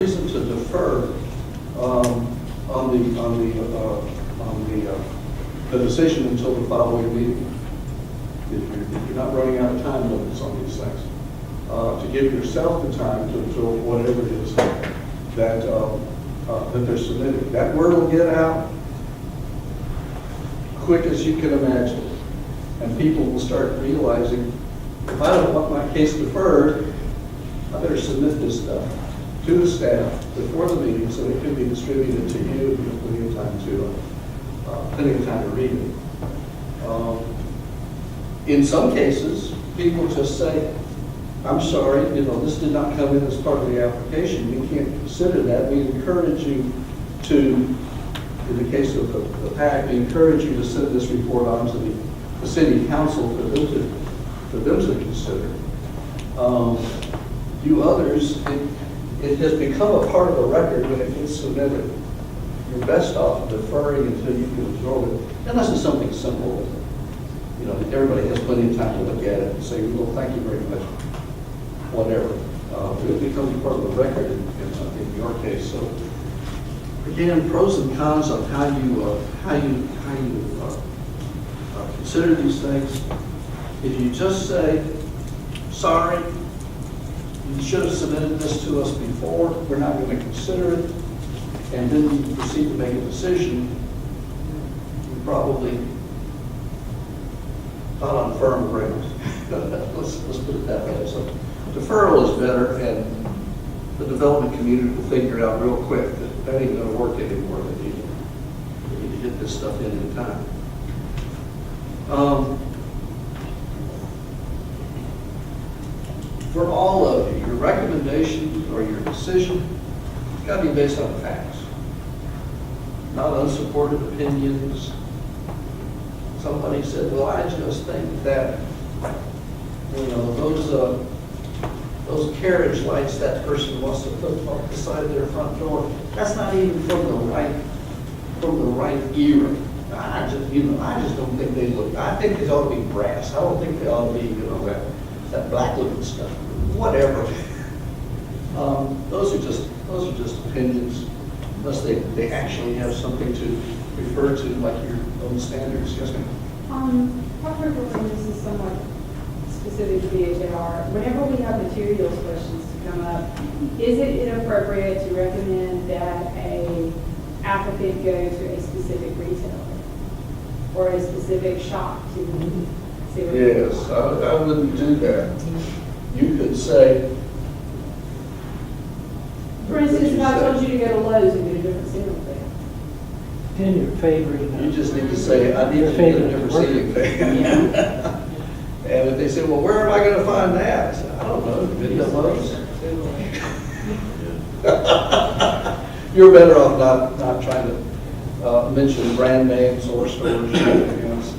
reason to defer the decision until the following meeting. If you're not running out of time limits on these things, to give yourself the time to absorb whatever it is that they're submitting. That word will get out quick as you can imagine, and people will start realizing, if I don't want my case deferred, I better submit this stuff to the staff before the meeting so it can be distributed to you and give plenty of time to read it. In some cases, people just say, I'm sorry, this did not come in as part of the application. We can't consider that. We encourage you to, in the case of the PAC, we encourage you to send this report on to the city council for them to consider. You others, it has become a part of the record when it gets submitted. You're best off deferring until you can absorb it, unless it's something simple. Everybody has plenty of time to look at it and say, well, thank you very much, whatever. It becomes part of the record in your case. So again, pros and cons on how you consider these things. If you just say, sorry, you should have submitted this to us before, we're not going to consider it, and then you proceed to make a decision, you probably not on firm ground. let's put it that way. So deferral is better, and the development community will figure out real quick that ain't going to work anymore. They need to get this stuff in time. For all of you, your recommendation or your decision has got to be based on facts, not unsupported opinions. Somebody said, well, I just think that, those carriage lights that person wants to put on the side of their front door, that's not even from the right era. I just don't think they look. I think they ought to be brass. I don't think they ought to be, that black looking stuff. Whatever. Those are just opinions, unless they actually have something to refer to like your own standards. Yes, ma'am? Dr. Gordon, this is somewhat specific to VHR. Whenever we have materials questions to come up, is it inappropriate to recommend that a applicant go to a specific retailer or a specific shop to see what? Yes, I wouldn't do that. You could say, For instance, if I told you to go to Lowe's and get a different ceiling fan. Then you're favoring. you just need to say, I need to get a different ceiling fan. And if they say, well, where am I going to find that? I said, I don't know, maybe at Lowe's. You're better off not trying to mention brand names or stores or anything else.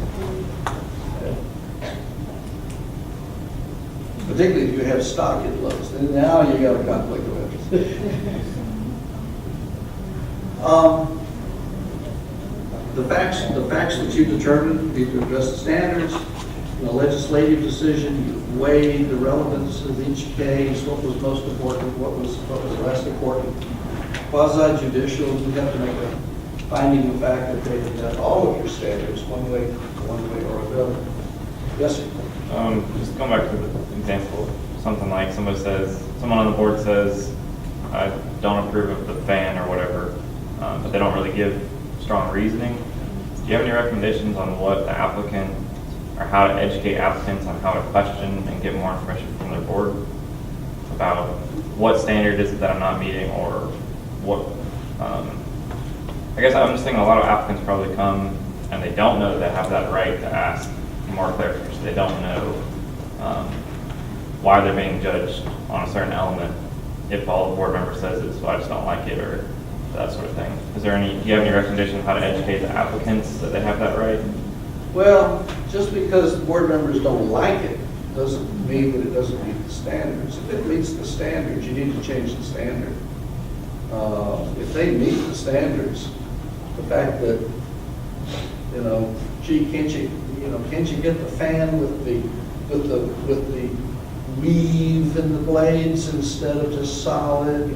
Particularly if you have stock at Lowe's, then now you got a conflict of interest. The facts that you determined, you address the standards, in a legislative decision, you weighed the relevance of each case, what was most important, what was less important. Quasi-judicial, you have to make a finding of fact that they have met all of your standards one way or another. Yes, sir? Just going back to the example, something like someone on the board says, I don't approve of the fan or whatever, but they don't really give strong reasoning. Do you have any recommendations on what the applicant, or how to educate applicants on how to question and get more information from their board about what standard is it that I'm not meeting, or what, I guess I'm just thinking a lot of applicants probably come and they don't know that they have that right to ask more clarification. They don't know why they're being judged on a certain element if all the board member says it, so I just don't like it, or that sort of thing. Do you have any recommendation on how to educate the applicants that they have that right? Well, just because board members don't like it doesn't mean that it doesn't meet the standards. If it meets the standards, you need to change the standard. If they meet the standards, the fact that, gee, can't you get the fan with the weave in the blades instead of just solid,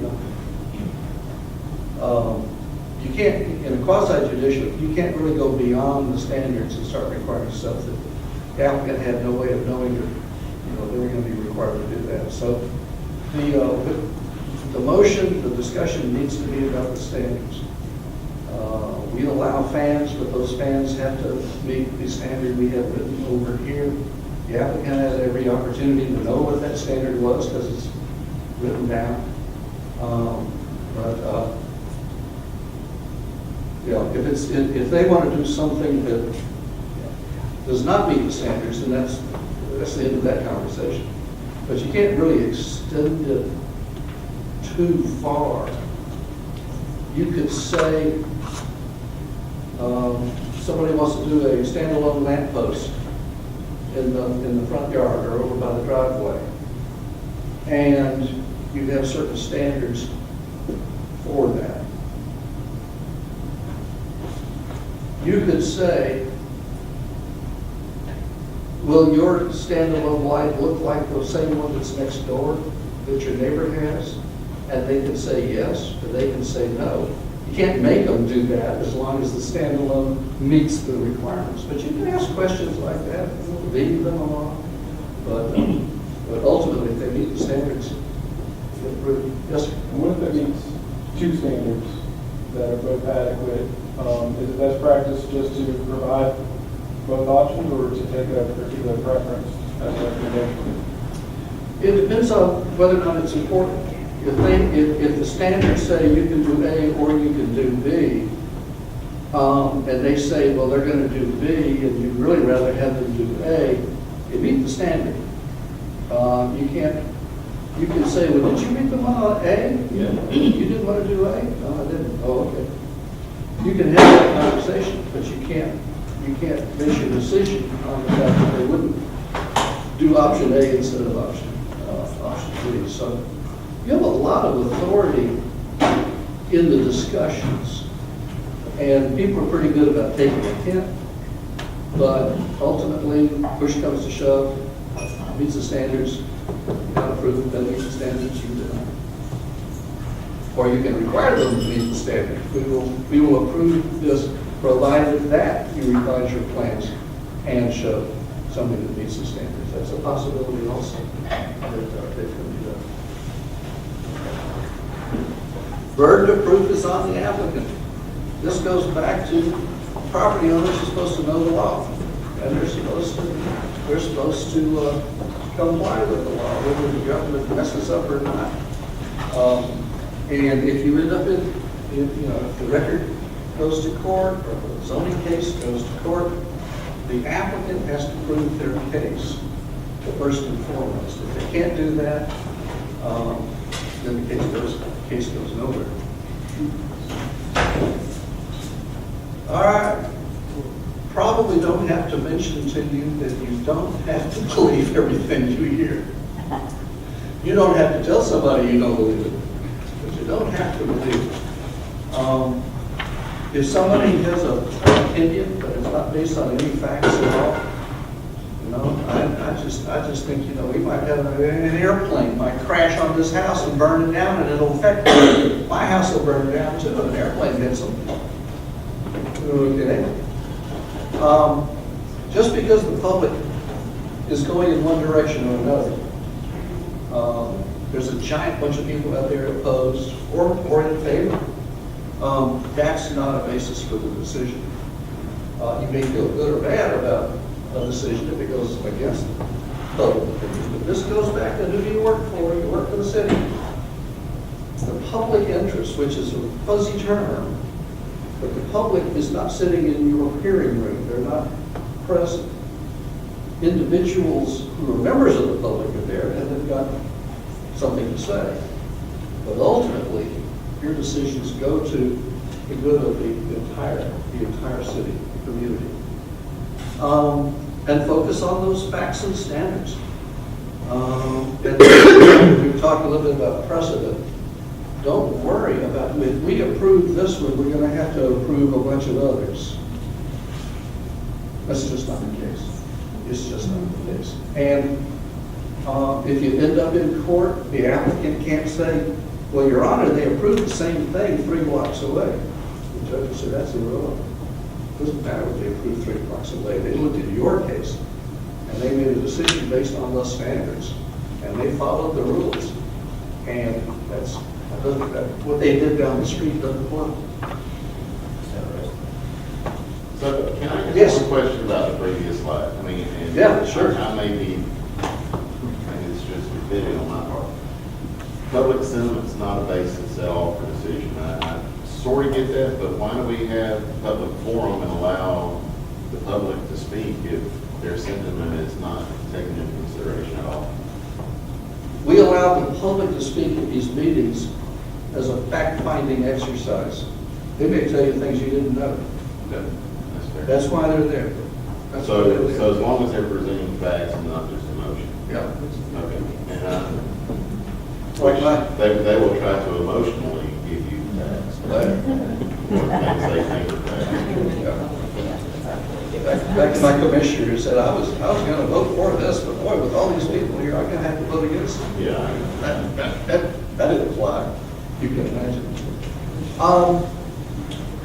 you can't, in a quasi-judicial, you can't really go beyond the standards and start requiring stuff that the applicant had no way of knowing that, they were going to be required to do that. So the motion, the discussion needs to be about the standards. We allow fans, but those fans have to meet the standard we have written over here. The applicant has every opportunity to know what that standard was because it's written down. If they want to do something that does not meet the standards, then that's the end of that conversation. But you can't really extend it too far. You could say somebody wants to do a standalone lamp post in the front yard or over by the driveway, and you have certain standards for that. You could say, will your standalone light look like the same one that's next door that your neighbor has? And they can say yes, or they can say no. You can't make them do that as long as the standalone meets the requirements. But you can ask questions like that, lead them along. But ultimately, if they meet the standards, they're approved. Yes, sir? And what if it meets two standards that are both adequate? Is it best practice just to provide both options, or to take a particular preference as a recommendation? It depends on whether or not it's important. If the standards say you can do A or you can do B, and they say, well, they're going to do B, and you'd really rather have them do A, it meets the standard. You can say, well, did you read the one on A? Yeah. You didn't want to do A? No, I didn't. Oh, okay. You can have that conversation, but you can't base your decision on the fact that they wouldn't do option A instead of option B. So you have a lot of authority in the discussions, and people are pretty good about taking a hint, but ultimately, push comes to shove, meets the standards, not approved, doesn't meet the standards, you deny. Or you can require them to meet the standard. We will approve this Provided that you revise your plans and show something that meets the standards. That's a possibility also that can be done. Burden of proof is on the applicant. This goes back to property owners are supposed to know the law, and they're supposed to comply with the law, whether the government messes up or not. And if you end up if the record goes to court or the zoning case goes to court, the applicant has to prove their case first and foremost. If they can't do that, then the case goes nowhere. All right. Probably don't have to mention to you that you don't have to believe everything you hear. You don't have to tell somebody you don't believe it, but you don't have to believe it. If somebody has an opinion, but it's not based on any facts at all, I just think, we might have an airplane might crash on this house and burn it down, and it'll affect me. My house will burn down too, if an airplane hits them. Okay. Just because the public is going in one direction or another, there's a giant bunch of people out there opposed or in favor. That's not a basis for the decision. You may feel good or bad about a decision if it goes against public opinion. But this goes back to who do you work for? You work for the city. The public interest, which is a fuzzy term, but the public is not sitting in your hearing room. They're not present. Individuals who are members of the public are there and they've got something to say. But ultimately, your decisions go to the good of the entire city, the community. And focus on those facts and standards. And we've talked a little bit about precedent. Don't worry about, if we approve this one, we're going to have to approve a bunch of others. That's just not the case. It's just not the case. And if you end up in court, the applicant can't say, well, Your Honor, they approved the same thing 3 blocks away. The judge will say, that's irrelevant. It doesn't matter what they approved 3 blocks away. They looked at your case, and they made a decision based on those standards, and they followed the rules. And what they did down the street doesn't apply. So can I ask Yes. one question about the previous slide? I mean, and Yeah, sure. I may be, and it's just fitting on my part. Public sentiment's not a basis at all for decision. I sort of get that, but why do we have public forum and allow the public to speak if their sentiment is not taken into consideration at all? We allow the public to speak at these meetings as a fact-finding exercise. They may tell you things you didn't know. That's fair. That's why they're there. That's why they're there. So as long as they're presenting facts and not just emotion. Yeah. Okay. And Like they will try to emotionally give you facts. Or things they think are facts. Back to my commissioner who said, I was going to vote for this, but boy, with all these people here, I'm going to have to vote against it. Yeah. That didn't fly. You can imagine.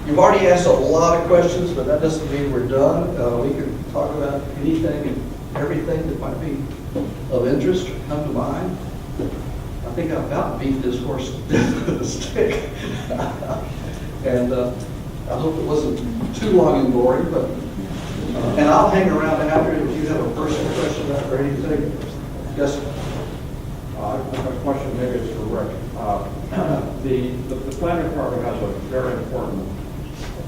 You've already asked a lot of questions, but that doesn't mean we're done. We can talk about anything and everything that might be of interest or come to mind. I think I about beat this horse to death with a stick. And I hope it wasn't too long and boring, but and I'll hang around after if you have a personal question or anything. Yes, sir. My question maybe is for Rick. The planning department has a very important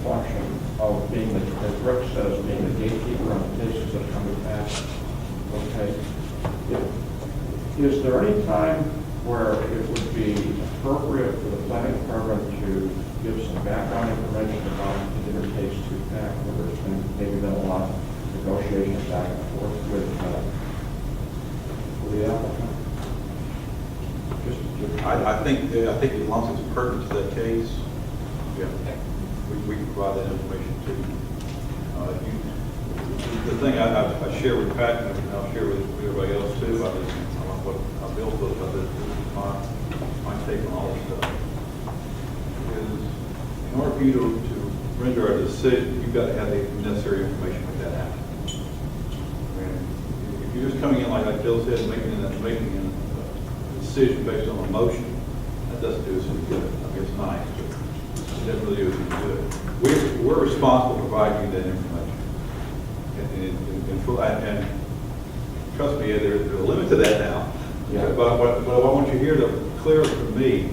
function of being, as Rick says, being the gatekeeper on the cases that come to pass. Okay. Is there any time where it would be appropriate for the planning department to give some background information about a particular case to back, where there's maybe been a lot of negotiations back and forth with the applicant? I think as long as it's pertinent to that case, yeah, we can provide that information to you. The thing I share with Pat and I'll share with everybody else too, I don't know what Bill feels about this, my take on all this stuff, is in order for you to render a decision, you've got to have the necessary information to make that happen. And if you're just coming in like Bill said, making a decision based on emotion, that doesn't do us any good. I mean, it's nice, but it doesn't really do us any good. We're responsible for providing you that information. And trust me, there's a limit to that now. Yeah. But I want you here to clearly from me,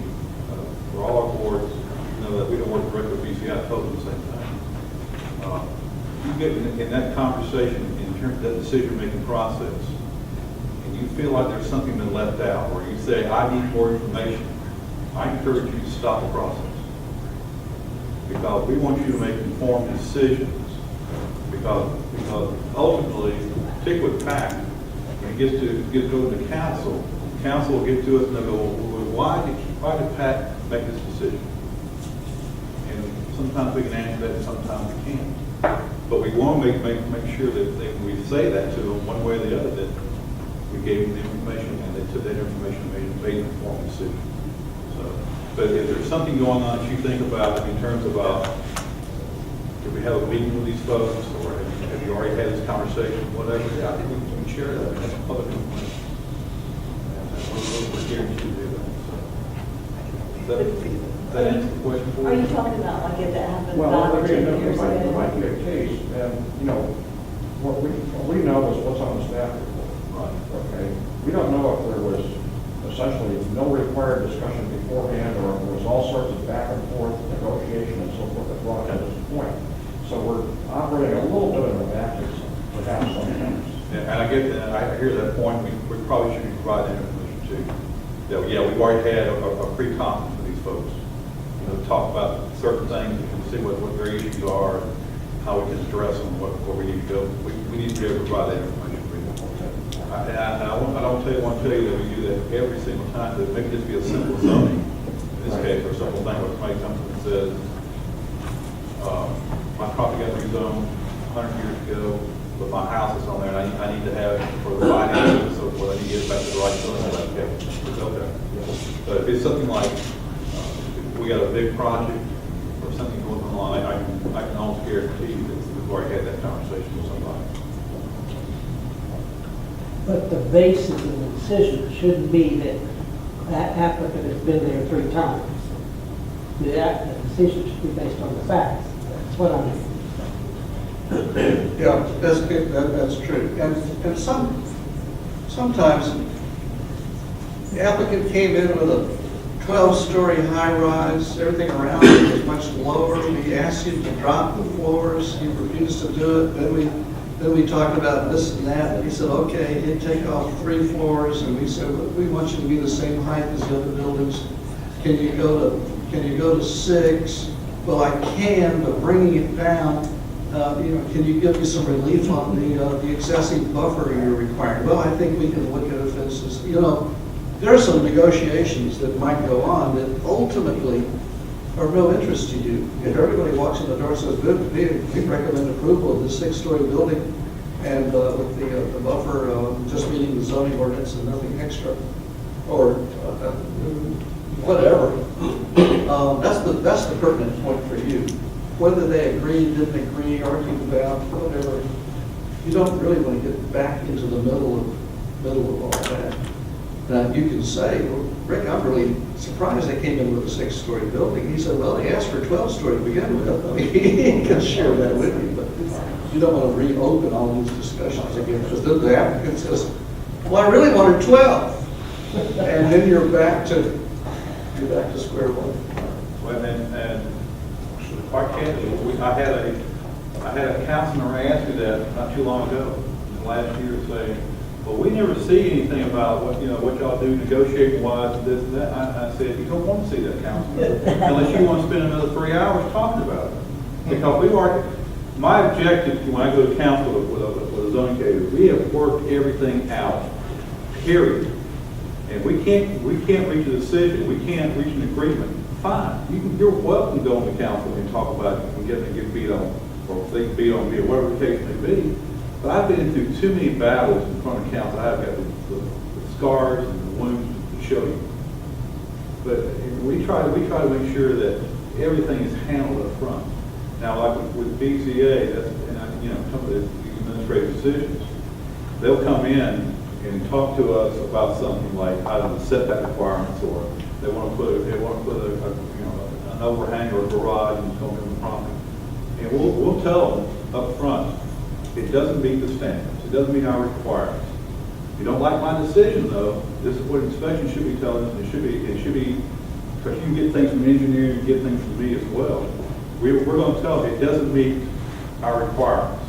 for all our boards, you know that we don't work directly with BCI, I told them the same thing. You get in that conversation in terms of that decision-making process, and you feel like there's something been left out, or you say, I need more information, I encourage you to stop the process. Because we want you to make informed decisions. Because ultimately, particularly with PAC, when it gets to go to council will get to us and they'll go, well, why did PAC make this decision? And sometimes we can answer that, and sometimes we can't. But we want to make sure that we say that to them one way or the other, that we gave them the information and they took that information and made an informed decision. So, but if there's something going on that you think about in terms of, do we have a meeting with these folks, or have you already had this conversation, whatever, I think we can share that, that's public information. We're here to do that. Does that answer the question for you? Are you talking about like if that happened Well, 5 or 10 there years ago? might be a case, and, you know, what we know is what's on the staff report. Right. Okay? We don't know if there was essentially no required discussion beforehand, or if there was all sorts of back and forth negotiation and so forth that brought us to this point. So we're operating a little bit in the baptism, perhaps sometimes. Yeah, and I get that, I hear that point, we probably should provide that information too. That, yeah, we've already had a pre-conference with these folks, you know, talk about certain things, we can see what their issues are, and how we can address them, where we need to go. We need to be able to provide that information for you. I want to tell you that we do that every single time, that maybe just be a simple zoning, in this case, or a simple thing, where somebody comes and says, my property got rezoned 100 years ago, but my house is on there, and I need to have it for the finances and so forth, I need to get it back to the right zone, okay, it's okay. But if it's something like, we got a big project, or something going on, I can almost guarantee you that we've already had that conversation with somebody. But the basis of the decision shouldn't be that that applicant has been there 3 times. The decision should be based on the facts. That's what I mean. Yeah, that's true. And sometimes the applicant came in with a 12-story high-rise, everything around it was much lower. We asked him to drop the floors, he refused to do it. Then we talked about this and that, and he said, okay, he'd take off 3 floors, and we said, well, we want you to be the same height as the other buildings. Can you go to 6? Well, I can, but bringing it down, can you give me some relief on the excessive buffer you're requiring? Well, I think we can look at it if it's, there are some negotiations that might go on that ultimately are of no interest to you. If everybody walks in the door and says, good, we recommend approval of this 6-story building, and with the buffer just meeting the zoning ordinance and nothing extra, or whatever, that's the pertinent point for you. Whether they agreed, didn't agree, argued about, whatever, you don't really want to get back into the middle of all that. Now, you can say, well, Rick, I'm really surprised they came in with a 6-story building. He said, well, they asked for a 12-story to begin with. I mean, he can share that with you, but you don't want to reopen all these discussions again, because then the applicant says, well, I really wanted 12. And then you're back to square one. Well, and quite candidly, I had a councilman ask me that not too long ago, last year, saying, well, we never see anything about what y'all do negotiating wise and this and that. I said, you don't want to see that, councilman, unless you want to spend another 3 hours talking about it. Because my objective when I go to council with a zoning case is we have worked everything out, period. And we can't reach a decision, we can't reach an agreement. Fine, you're welcome to go on the council and talk about it and get beat on, or they can beat on me, or whatever the case may be. But I've been through too many battles in front of council. I've got the scars and the wounds to show you. But we try to make sure that everything is handled up front. Now, like with BZA, that's, and some of these administrative decisions, they'll come in and talk to us about something like, I don't know, setback requirements, or they want to put an overhang or a garage and so on in the property. And we'll tell them up front, it doesn't meet the standards, it doesn't meet our requirements. If you don't like my decision though, this is what inspection should be telling us. It should be, because you can get things from engineering, you get things from me as well. We're going to tell you it doesn't meet our requirements.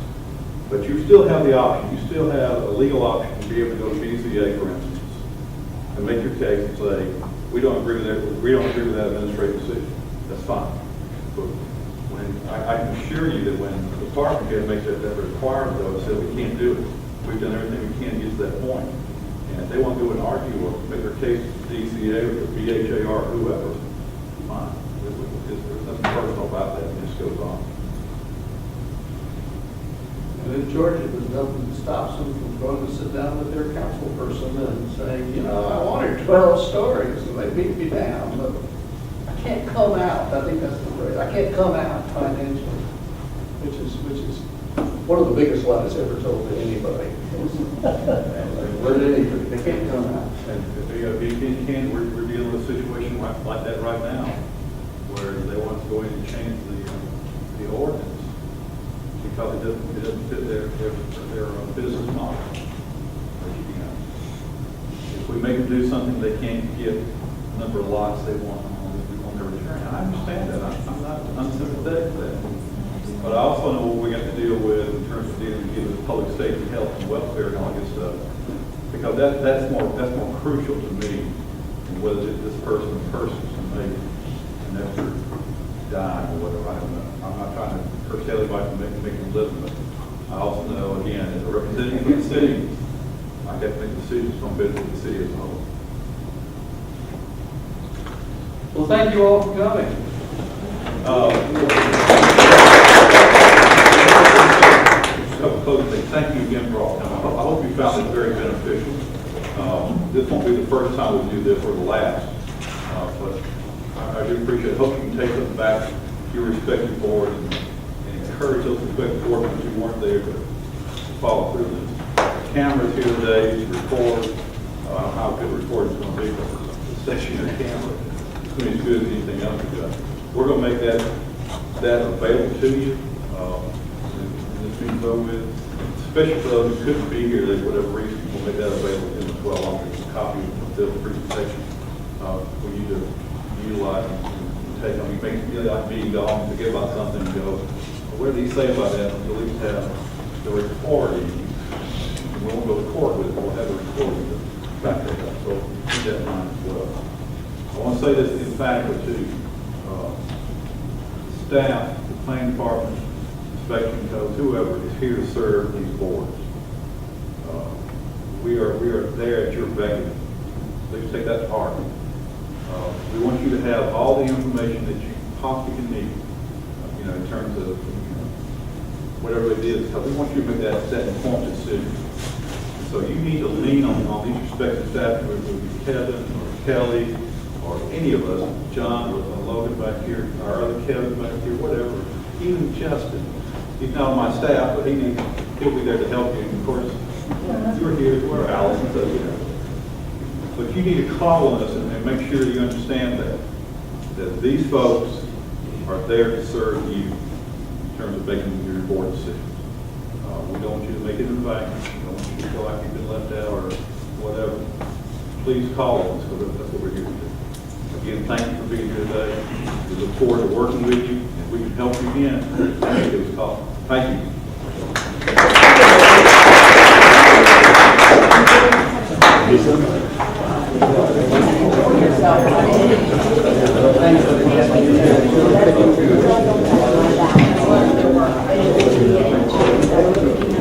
But you still have the option, you still have a legal option to be able to go to BZA, for instance, and make your case and say, we don't agree with that administrative decision. That's fine. But when I can assure you that when the department head makes that requirement, though, it says we can't do it. We've done everything we can to get to that point. And if they want to go and argue or make their case to BZA or the BHAR or whoever, fine. There's nothing personal about that. It just goes on. And in Georgia, there's nothing that stops them from going to sit down with their council person and saying, I wanted 12 stories, and they beat me down, but I can't come out. I think that's the phrase. I can't come out financially, which is one of the biggest lies ever told to anybody. Where did anything? They can't come out. And we're dealing with a situation like that right now, where they want to go in and change the ordinance because it doesn't fit their business model. If we make them do something they can't get the number of lots they want on their return, I understand that. I'm not unsympathetic to that. But I also know what we got to deal with in terms of dealing with public safety, health, and welfare and all that stuff. Because that's more crucial to me than whether this person's maybe never dying or whatever. I don't know. I'm not trying to curtail anybody from making a living, but I also know, again, as a representative of the city, I have to make decisions on benefit the city as a whole. Well, thank you all for coming. Closing thing. Thank you again for all coming. I hope you found it very beneficial. This won't be the first time we do this or the last, but I do appreciate it. Hope you can take us back to your respective boards and encourage those respective boards that you weren't there to follow through this. Cameras here today to record. I don't know how good recording is going to be, but the stationary camera is going to be as good as anything else we've got. We're going to make that available to you. This means especially for those who couldn't be here, for whatever reason, we'll make that available in as well, along with a copy of the presentation for you to utilize and take on. You may feel like me, go home and forget about something and go, well, what did he say about that? At least have the recording. We won't go to court with it, we'll have a recording to back that up. So keep that in mind as well. I want to say this emphatically too. Staff, the planning department, inspection codes, whoever is here to serve these boards. We are there at your beck. Please take that to heart. We want you to have all the information that you possibly can need, in terms of whatever it is, because we want you to make that informed decision. So you need to lean on these respective staff, whether it be Kevin or Kelly or any of us, John or Logan back here, our other Kevin back here, whatever, even Justin. He's not on my staff, but he'll be there to help you. And of course, you're here, we're Allison, so But you need to call on us and make sure you understand that these folks are there to serve you in terms of making your board decisions. We don't want you to make it in vain. We don't want you to feel like you've been left out or whatever. Please call on us, because that's what we're here to do. Again, thank you for being here today. We look forward to working with you, and if we can help you again, give us a call. Thank you.